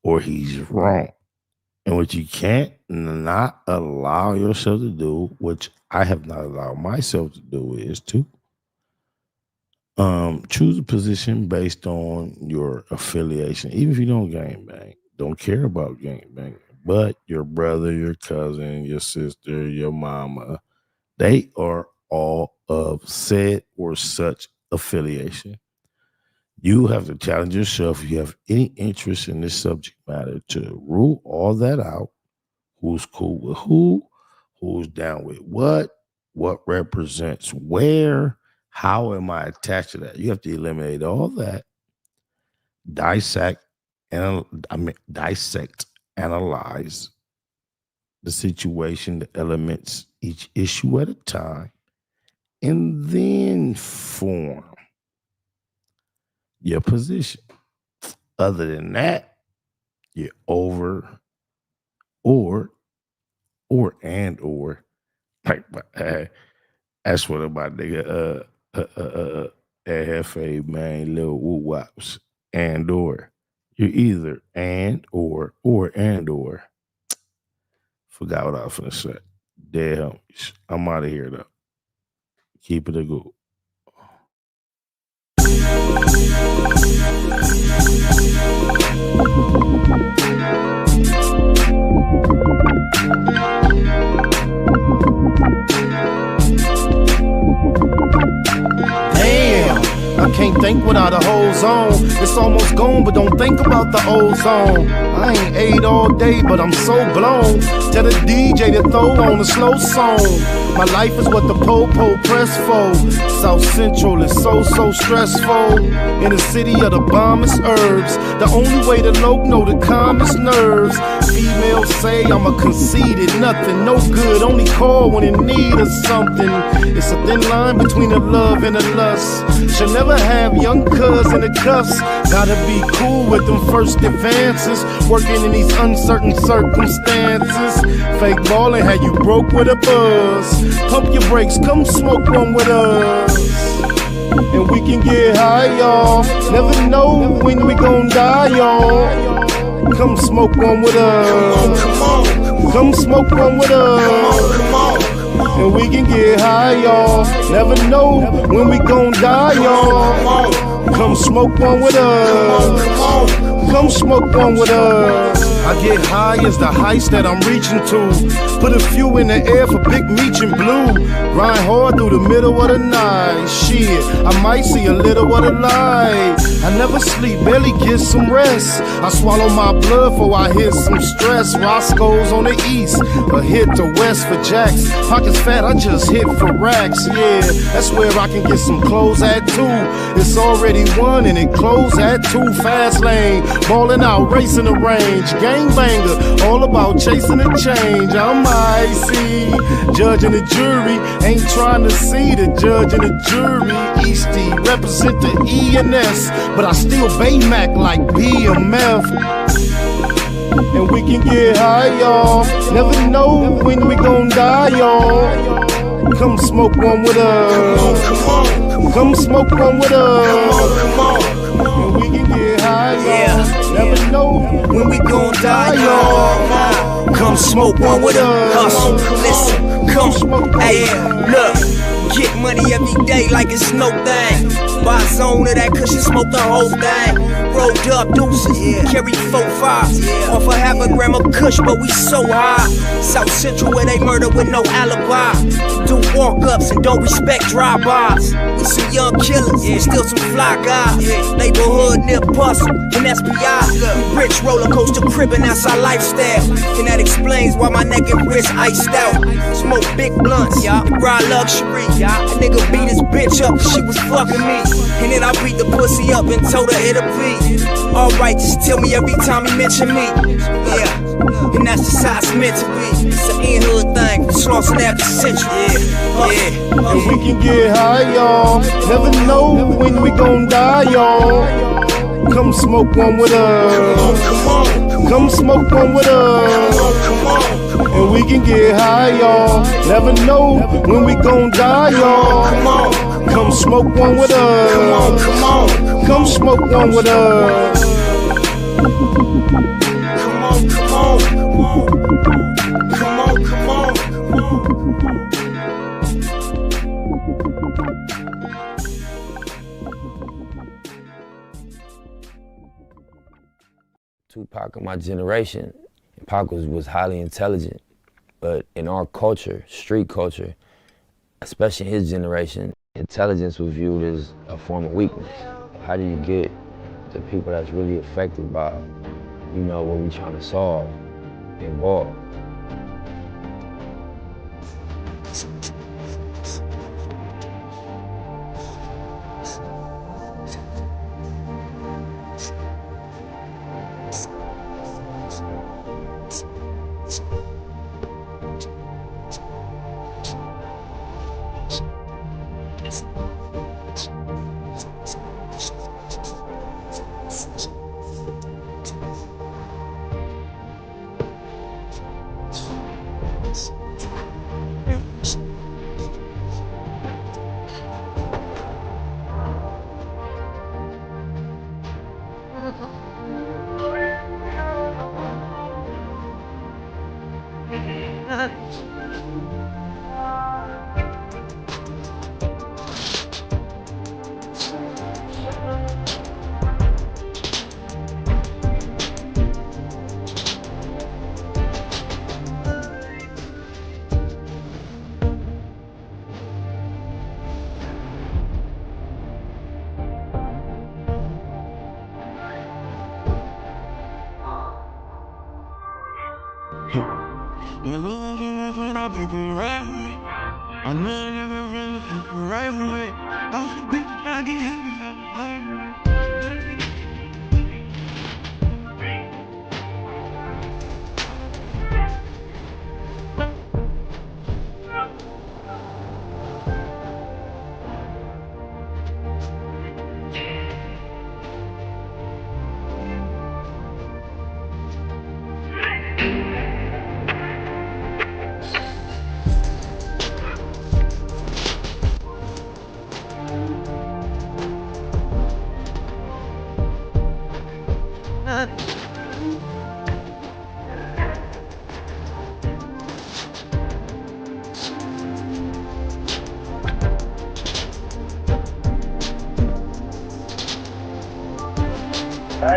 or he's wrong. And what you can't not allow yourself to do, which I have not allowed myself to do, is to choose a position based on your affiliation. Even if you don't gangbang, don't care about gangbang, but your brother, your cousin, your sister, your mama, they are all of said or such affiliation. You have to challenge yourself if you have any interest in this subject matter to rule all that out. Who's cool with who's down with what represents where, how am I attached to that? You have to eliminate all that, dissect, analyze the situation, the elements, each issue at a time, and then form your position. Other than that, you're over or like that's what about nigga FA man little woo wops and or you're either and or. Forgot what I was gonna say. Dead homies. I'm out of here though. Keep it a good. I can't think without a whole zone. It's almost gone, but don't think about the old zone. I ain't ate all day, but I'm so blown. Tell the DJ to throw on a slow song. My life is what the po-po press for. South Central is so stressful. In the city of the bombest herbs. The only way the Loc know the calmest nerves. Females say I'm a conceited nothing. No good, only call when in need of something. It's a thin line between the love and the lust. Should never have young cuz in the cuffs. Gotta be cool with them first advances. Working in these uncertain circumstances. Fake ballin' had you broke with a buzz. Pump your brakes, come smoke one with us. And we can get high, y'all. Never know when we gon' die, y'all. Come smoke one with us. Come smoke one with us. Come on. And we can get high, y'all. Never know when we gon' die, y'all. Come smoke one with us. Come smoke one with us. I get high as the heights that I'm reaching to. Put a few in the air for Big Meech and Blue. Grind hard through the middle of the night. Shit, I might see a little of the light. I never sleep, barely get some rest. I swallow my blood before I hit some stress. Roscoe's on the east, a hit to west for jacks. Pockets fat, I just hit for racks. Yeah, that's where I can get some clothes at too. It's already 1 and it closed at 2. Fast lane, ballin' out, racing the range. Gangbanger, all about chasing the change. I'm icy, judge and the jury. Ain't trying to see the judge and the jury. Eastie represent the E&S, but I still Baymac like BMF. And we can get high, y'all. Never know when we gon' die, y'all. Come smoke one with us. Come smoke one with us. And we can get high, y'all. Never know when we gon' die, y'all. Come smoke one with us. Listen, come on. Hey, look, get money every day like it's no thing. Buy a zone of that cushion, smoke the whole thing. Rolled up deuces, carry 4-5. Off a half a gram of kush, but we so high. South Central where they murder with no alibi. Do walk-ups and don't respect drive-bys. We some young killers, still some fly guys. Neighborhood near Bustle and SPI. We rich roller coaster cribbing, that's our lifestyle. And that explains why my neck and wrist iced out. Smoke big blunts, ride luxury. A nigga beat his bitch up cause she was fucking me. And then I beat the pussy up and told her it'll be alright, just tell me every time he mention me. Yeah, and that's just how it's meant to be. It's an in-hood thing, Slauson after century. And we can get high, y'all. Never know when we gon' die, y'all. Come smoke one with us. Come smoke one with us. And we can get high, y'all. Never know when we gon' die, y'all. Come smoke one with us. Come smoke one with us. Come on, come on. Come on, come on. Tupac of my generation, Pac was highly intelligent, but in our culture, street culture, especially in his generation, intelligence was viewed as a form of weakness. How do you get the people that's really affected by, you know, what we're trying to solve involved?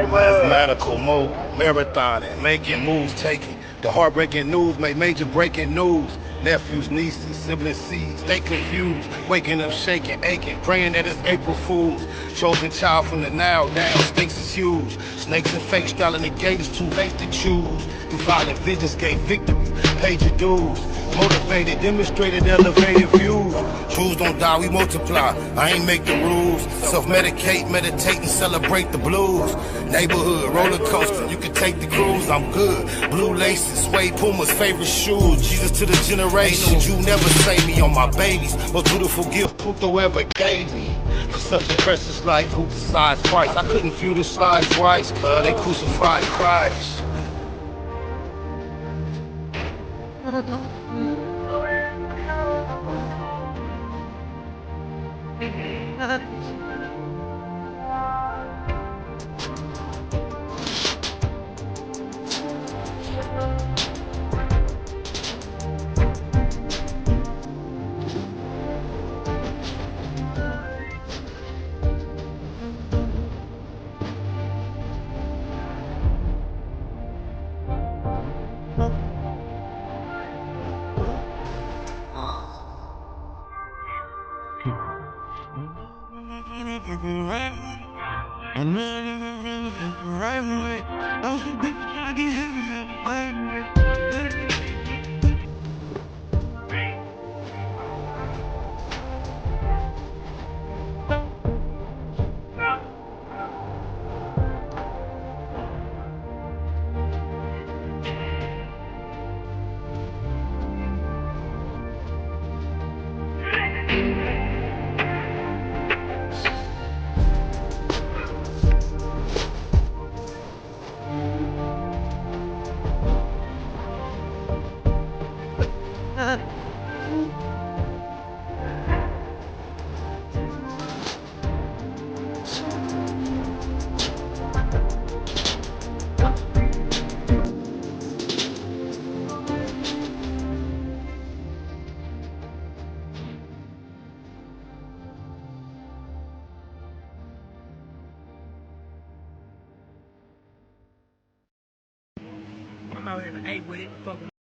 Mathematical mode, marathoning, making moves, taking the heartbreaking news, make major breaking news. Nephews, nieces, siblings, seeds, stay confused, waking up, shaking, aching, praying that it's April Fools. Chosen child from the now, down, stakes is huge. Snakes and fake styling the gate is too late to choose. Through violent visions gave victory, paid your dues. Motivated, demonstrated, elevated views. Truths don't die, we multiply. I ain't make the rules. Self-medicate, meditate, and celebrate the blues. Neighborhood, roller coaster, you can take the cruise, I'm good. Blue laces, suede Puma's favorite shoes. Jesus to the generation, you never save me on my babies. Most beautiful gift Pluto ever gave me. For such a precious life, who decides Christ? I couldn't view the slides twice, they crucified Christ.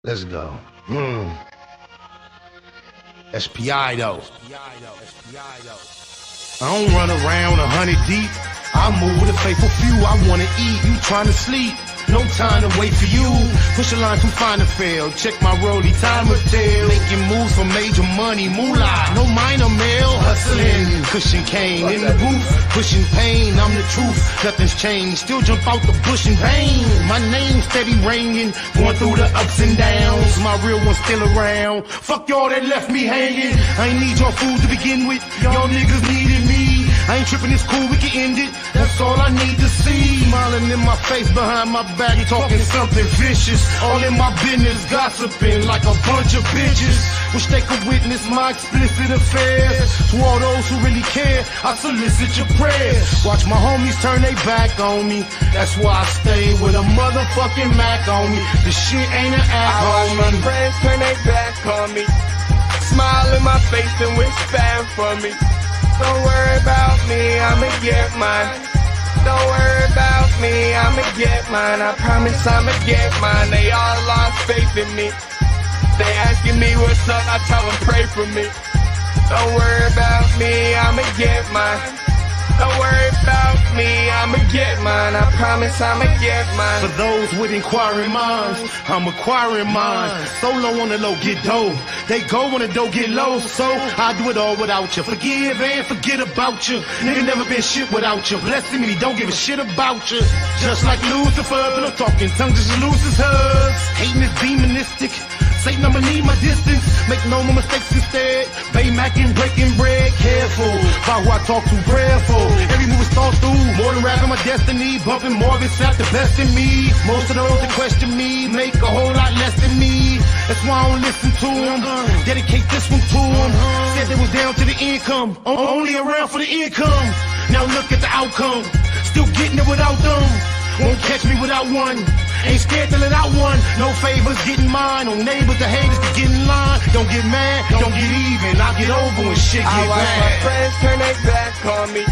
Let's go. SPI though. I don't run around 100 deep. I move with a faithful few. I wanna eat, you tryna sleep. No time to wait for you. Push a line too fine to fail. Check my rollie, time will tell. Making moves for major money, moolah. No minor male, hustling. Cushion cane in the booth, pushing pain. I'm the truth, nothing's changed. Still jump out the bush in vain. My name steady ringing, going through the ups and downs. My real one's still around. Fuck y'all that left me hanging. I ain't need your food to begin with. Y'all niggas needed me. I ain't tripping, it's cool, we can end it. That's all I need to see. Smiling in my face behind my back, talking something vicious. All in my business, gossiping like a bunch of bitches. Wish they could witness my explicit affairs. To all those who really care, I solicit your prayers. Watch my homies turn their back on me. That's why I stay with a motherfucking Mac on me. This shit ain't an act, homie. My friends turn their back on me. Smile in my face and wish bad for me. Don't worry about me, I'ma get mine. Don't worry about me, I'ma get mine. I promise I'ma get mine. They all lost faith in me. They asking me what's up, I tell them pray for me. Don't worry about me, I'ma get mine. Don't worry about me, I'ma get mine. I promise I'ma get mine. For those with inquiring minds, I'm acquiring mine. Solo on the low, get dough. They go when the dough get low, so I do it all without you. Forgive and forget about you. Nigga never been shit without you. Blessing me, don't give a shit about you. Just like Lucifer, but I'm talking tongues as loose as hers. Hating is demonistic. Satan, I'ma need my distance. Make no more mistakes instead. Baymacking, breaking bread. Careful about who I talk to, prayerful. Every move is thought through. More than rapping my destiny. Bumping more than sap the best in me. Most of those that question me make a whole lot less than me. That's why I don't listen to them. Dedicate this one to them. Said they was down to the income. Only around for the income. Now look at the outcome. Still getting it without them. Won't catch me without one. Ain't scared to let out one. No favors getting mine. On neighbors, the haters to get in line. Don't get mad, don't get even. I'll get over when shit get bad. I watch my friends turn their back on me.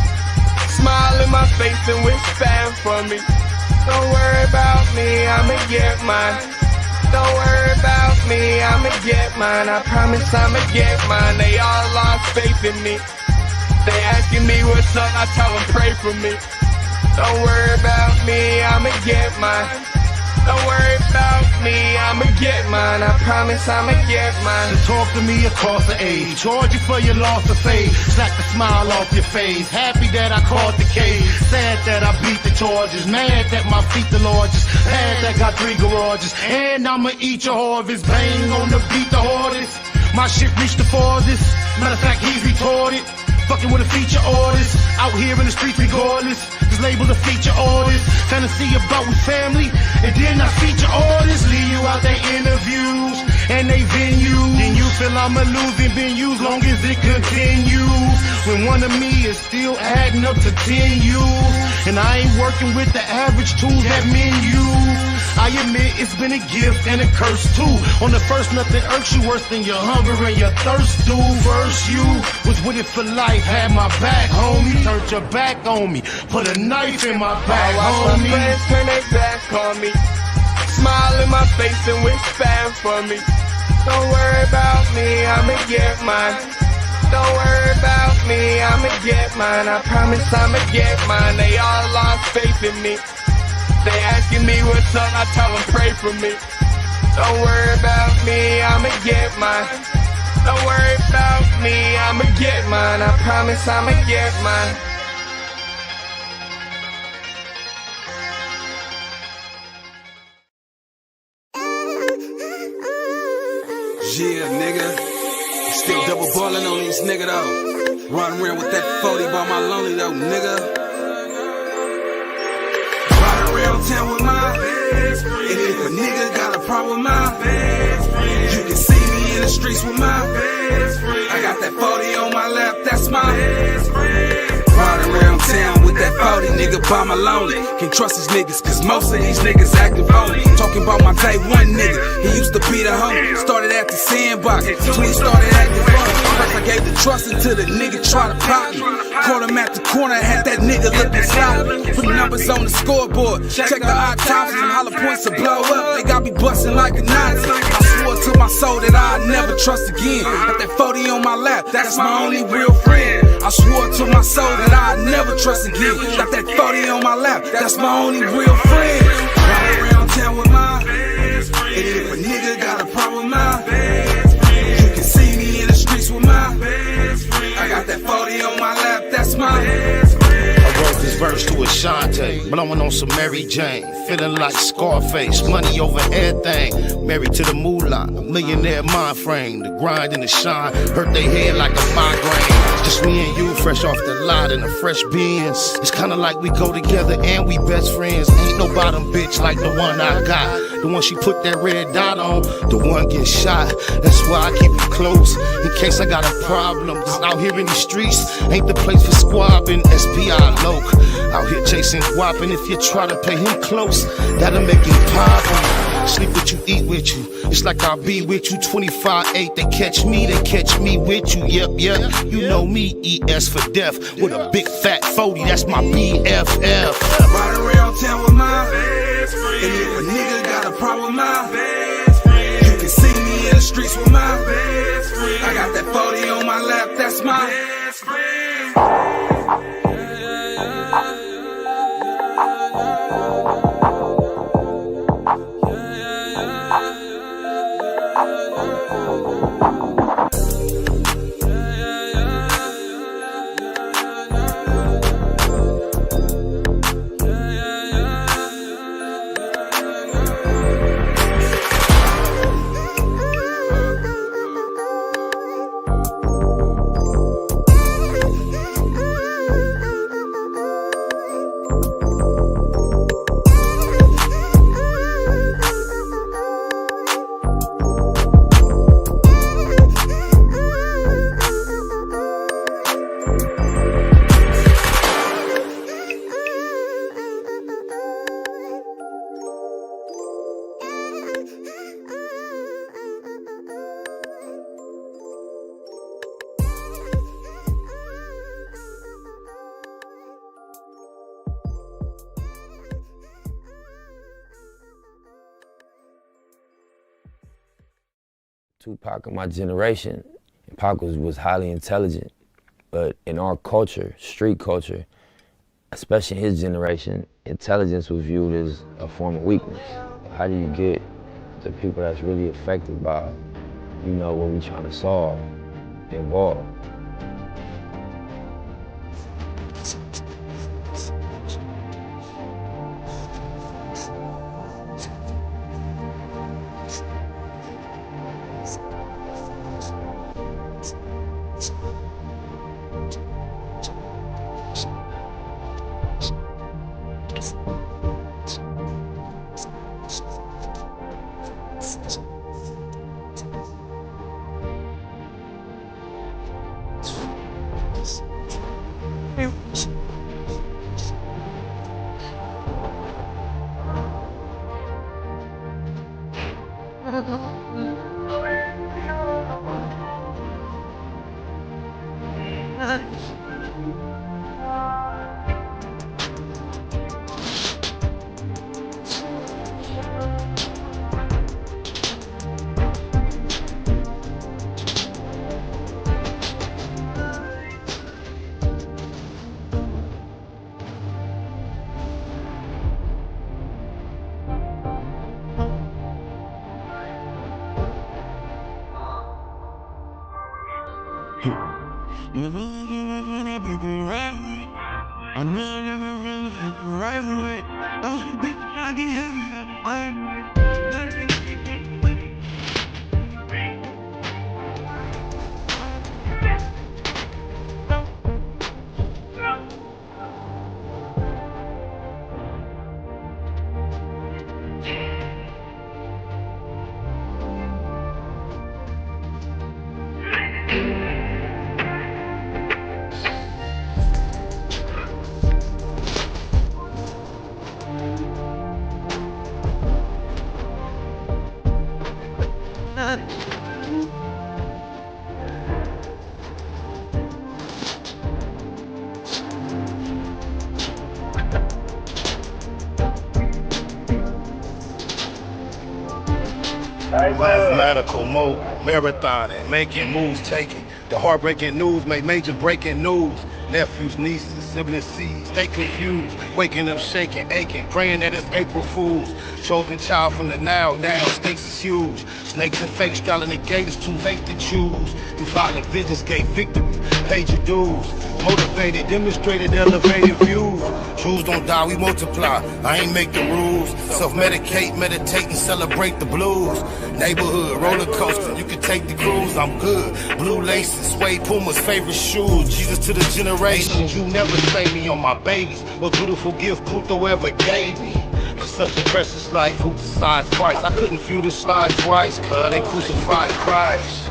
Smile in my face and wish bad for me. Don't worry about me, I'ma get mine. Don't worry about me, I'ma get mine. I promise I'ma get mine. They all lost faith in me. They asking me what's up, I tell them pray for me. Don't worry about me, I'ma get mine. Don't worry about me, I'ma get mine. I promise I'ma get mine. So talk to me across the age. Charge you for your loss of faith. Slap the smile off your face. Happy that I caught the case. Sad that I beat the charges. Mad that my feet the largest. Mad that got 3 garages. And I'ma eat your harvest. Bang on the beat the hardest. My shit reached the farthest. Matter of fact, he's retarded. Fucking with a feature artist. Out here in the streets regardless. Just labeled a feature artist. Fantasy about with family. And then I feature artists. Leave you out their interviews and they venues. Then you feel I'ma lose and been used long as it continues. When one of me is still adding up to 10 U's. And I ain't working with the average tools that men use. I admit it's been a gift and a curse too. On the first, nothing irks you worse than your hunger and your thirst do. First, you was with it for life, had my back, homie. Turned your back on me, put a knife in my back, homie. I watch my friends turn their back on me. Smile in my face and wish bad for me. Don't worry about me, I'ma get mine. Don't worry about me, I'ma get mine. I promise I'ma get mine. They all lost faith in me. They asking me what's up, I tell them pray for me. Don't worry about me, I'ma get mine. Don't worry about me, I'ma get mine. I promise I'ma get mine. Yeah, nigga. Still double balling on these nigga though. Riding around with that 40 by my lonely though, nigga. Riding around town with my best friend. And if a nigga got a problem with my best friend, you can see me in the streets with my best friend. I got that 40 on my lap, that's my best friend. Riding around town with that 40 nigga by my lonely. Can't trust these niggas, cause most of these niggas acting phony. Talking about my day one nigga, he used to be the homie. Started at the sandbox, till he started acting funny. First I gave the trust until the nigga tried to pop me. Caught him at the corner, had that nigga looking sloppy. Put numbers on the scoreboard, check the autopsies. Them hollow points to blow up, they got me busting like a Nazi. I swore to my soul that I'd never trust again. Got that 40 on my lap, that's my only real friend. I swore to my soul that I'd never trust again. Got that 40 on my lap, that's my only real friend. Ride around town with my best friend. And if a nigga got a problem with my best friend, you can see me in the streets with my best friend. I got that 40 on my lap, that's my best friend. I wrote this verse to Ashante, blowing on some Mary Jane, feeling like Scarface, money over everything, married to the moolah, a millionaire mind frame, the grind and the shine, hurt they head like a migraine. Just me and you, fresh off the lot in a fresh Benz. It's kinda like we go together and we best friends. Ain't no bottom bitch like the one I got. The one she put that red dot on, the one get shot. That's why I keep it close, in case I got a problem. Cause out here in the streets, ain't the place for squabbing. SPI Loc, out here chasing guap. And if you try to play him close, that'll make him pop. Sleep with you, eat with you. It's like I'll be with you 25-8. They catch me with you. Yep, you know me, ES for death. With a big fat 40, that's my BFF. Ride around town with my best friend. And if a nigga got a problem with my best friend, you can see me in the streets with my best friend. I got that 40 on my lap, that's my best friend. Tupac of my generation, and Pac was highly intelligent, but in our culture, street culture, especially in his generation, intelligence was viewed as a form of weakness. How do you get the people that's really affected by, what we're trying to solve involved? Mathematical mode, marathoning, making moves, taking the heartbreaking news, make major breaking news. Nephews, nieces, siblings, seeds, they confused. Waking up, shaking, aching, praying that it's April Fools. Chosen child from the now, stakes is huge. Snakes and fake style in the gate, it's too late to choose. You following visions, gave victory, paid your dues. Motivated, demonstrated, elevated views. Truths don't die, we multiply. I ain't make the rules. Self-medicate, meditate, and celebrate the blues. Neighborhood, roller coaster, you can take the cruise, I'm good. Blue laces, suede Puma's favorite shoes. Jesus to the generations, you never say me on my babies. Most beautiful gift Pluto ever gave me. For such a precious life, who decides Christ? I couldn't view the slide twice, cause they crucified Christ.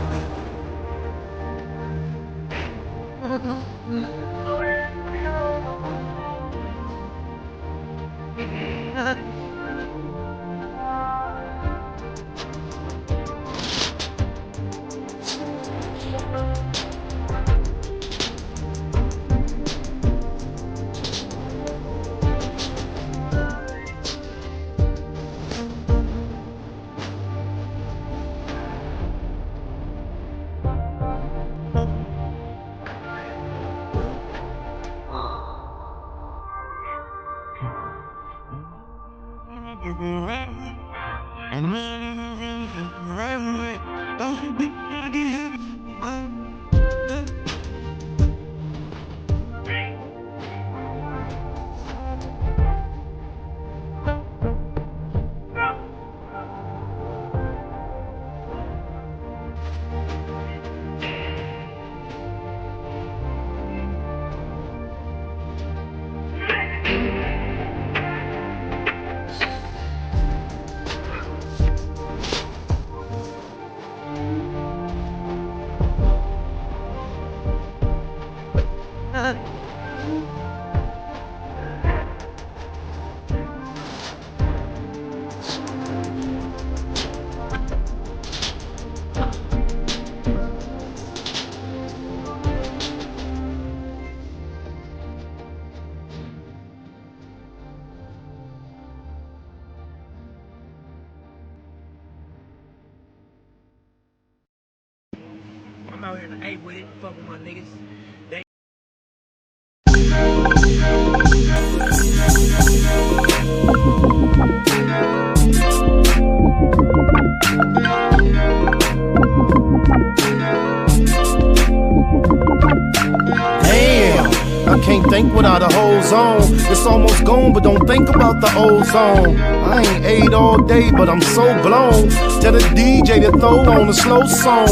I'm out here in the A with it, fuck with my niggas. They I can't think without a whole zone. It's almost gone, but don't think about the ozone. I ain't ate all day, but I'm so blown. Tell the DJ to throw on a slow song.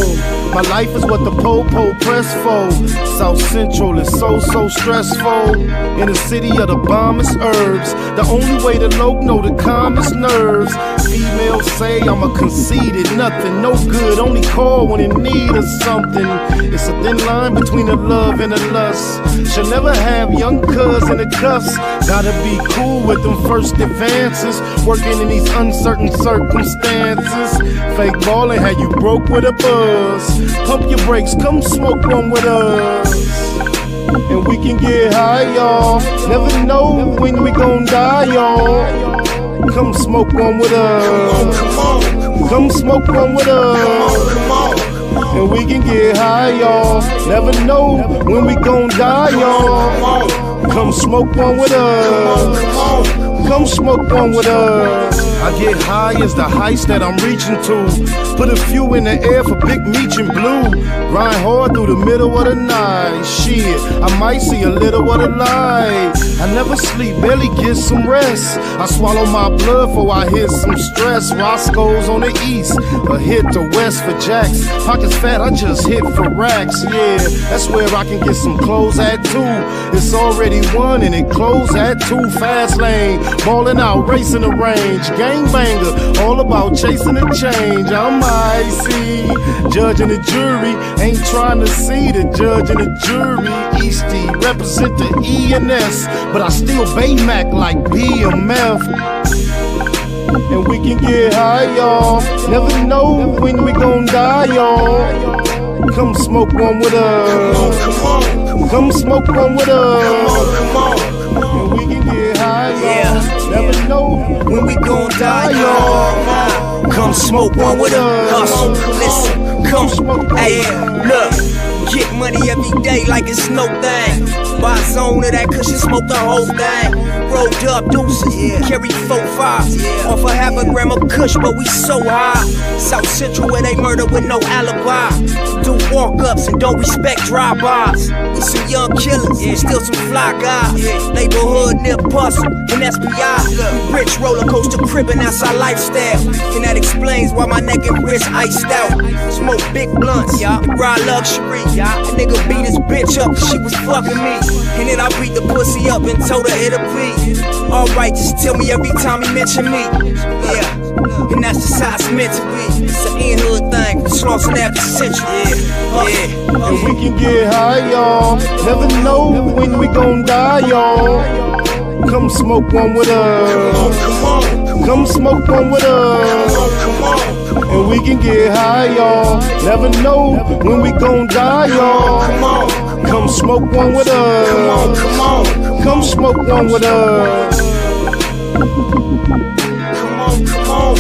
My life is what the po-po press for. South Central is so stressful. In the city of the bombest herbs. The only way to Loc know the calmest nerves. Females say I'm a conceited, nothing, no good. Only call when in need of something. It's a thin line between the love and the lust. Should never have young cuz in the cuffs. Gotta be cool with them first advances. Working in these uncertain circumstances. Fake ballin' had you broke with a buzz. Pump your brakes, come smoke one with us. And we can get high, y'all. Never know when we gon' die, y'all. Come smoke one with us. Come on. Come smoke one with us. Come on. And we can get high, y'all. Never know when we gon' die, y'all. Come smoke one with us. Come smoke one with us. I get high as the heights that I'm reaching to. Put a few in the air for Big Meech and Blue. Grind hard through the middle of the night. Shit, I might see a little of the light. I never sleep, barely get some rest. I swallow my blood before I hit some stress. Roscoe's on the east, a hit the west for jacks. Pockets fat, I just hit for racks. Yeah, that's where I can get some clothes at too. It's already one and it closed at 2. Fast lane, ballin' out, racing the range. Gangbanger, all about chasing the change. I'm icy, judge and the jury ain't trying to see the judge and the jury. Eastie represent the E&S, but I still Baymac like BMF. And we can get high, y'all. Never know when we gon' die, y'all. Come smoke one with us. Come on. Come smoke one with us. Come on. And we can get high, y'all. Never know when we gon' die, y'all. Come smoke one with us. Listen, come smoke. Hey, look. Get money every day like it's no thing. Buy a zone of that cushion, smoke the whole thing. Rolled up deuces, carry 4-5. Off a half a gram of kush, but we so high. South Central where they murder with no alibi. Do walk-ups and don't respect drive-bys. We some young killers, still some fly guys. Neighborhood near bustle and SPI. We rich roller coaster cribbing, that's our lifestyle. And that explains why my neck and wrist iced out. Smoke big blunts, ride luxury. A nigga beat his bitch up cause she was fucking me. And then I beat the pussy up and told her it'll be alright, just tell me every time he mention me. Yeah, and that's just how it's meant to be. It's an in-hood thing, it's lost in after century. Yeah. And we can get high, y'all. Never know when we gon' die, y'all. Come smoke one with us. Come smoke one with us. And we can get high, y'all. Never know when we gon' die, y'all. Come smoke one with us. Come smoke one with us. Come on, come on.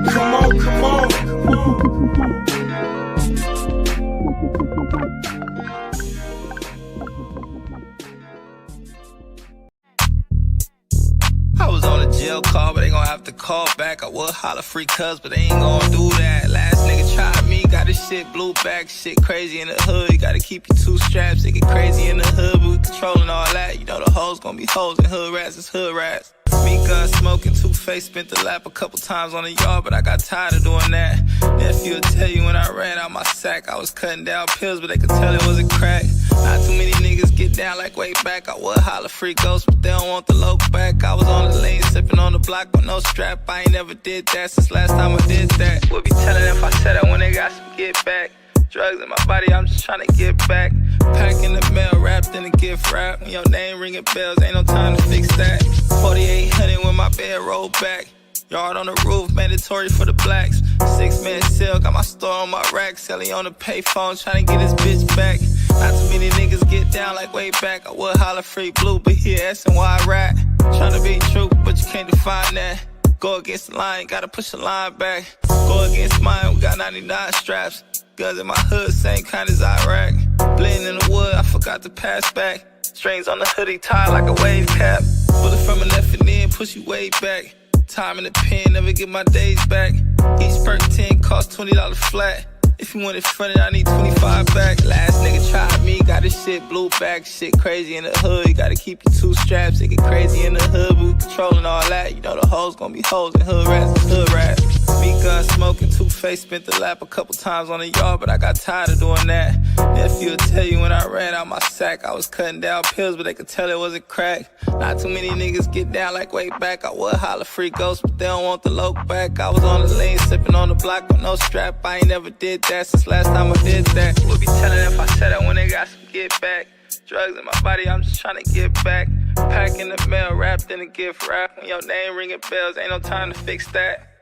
Come on, come on. I was on a jail call, but they gon' have to call back. I would holler free cuz, but they ain't gon' do that. Last nigga tried me, got his shit blew back. Shit crazy in the hood, you gotta keep your 2 straps. It get crazy in the hood, but we controlling all that. You know the hoes gon' be hoes and hood rats is hood rats. Me gun smoking, 2-Face, spent the lap a couple times on the yard, but I got tired of doing that. Nephew will tell you when I ran out my sack, I was cutting down pills, but they could tell it wasn't crack. Not too many niggas get down like way back. I would holler free ghosts, but they don't want the Loc back. I was on the lane, sipping on the block with no strap. I ain't never did that since last time I did that. Would be telling if I said that when they got some get back. Drugs in my body, I'm just trying to get back. Packing the mail, wrapped in a gift wrap. When your name ringing bells, ain't no time to fix that. 4800 when my bed rolled back. Yard on the roof, mandatory for the blacks. 6-man sale, got my store on my rack. Selling on the payphone, trying to get his bitch back. Not too many niggas get down like way back. I would holler free blue, but here S&Y rat. Trying to be true, but you can't define that. Go against the line, gotta push the line back. Go against mine, we got 99 straps. Guns in my hood, same kind as Iraq. Blending in the wood, I forgot to pass back. Strings on the hoodie, tied like a wave cap. Bullet from a left and then push you way back. Time in the pen, never get my days back. Each perk 10 cost $20 flat. If you want it fronted, I need 25 back. Last nigga tried me, got his shit blew back. Shit crazy in the hood, you gotta keep your 2 straps. It get crazy in the hood, but we controlling all that. You know the hoes gon' be hoes and hood rats is hood rats. Me gun smoking, 2-Face, spent the lap a couple times on the yard, but I got tired of doing that. Nephew will tell you when I ran out my sack, I was cutting down pills, but they could tell it wasn't crack. Not too many niggas get down like way back. I would holler free ghosts, but they don't want the Loc back. I was on the lane, sipping on the block with no strap. I ain't never did that since last time I did that. Would be telling if I said that when they got some get back. Drugs in my body, I'm just trying to get back. Packing the mail, wrapped in a gift wrap. When your name ringing bells, ain't no time to fix that.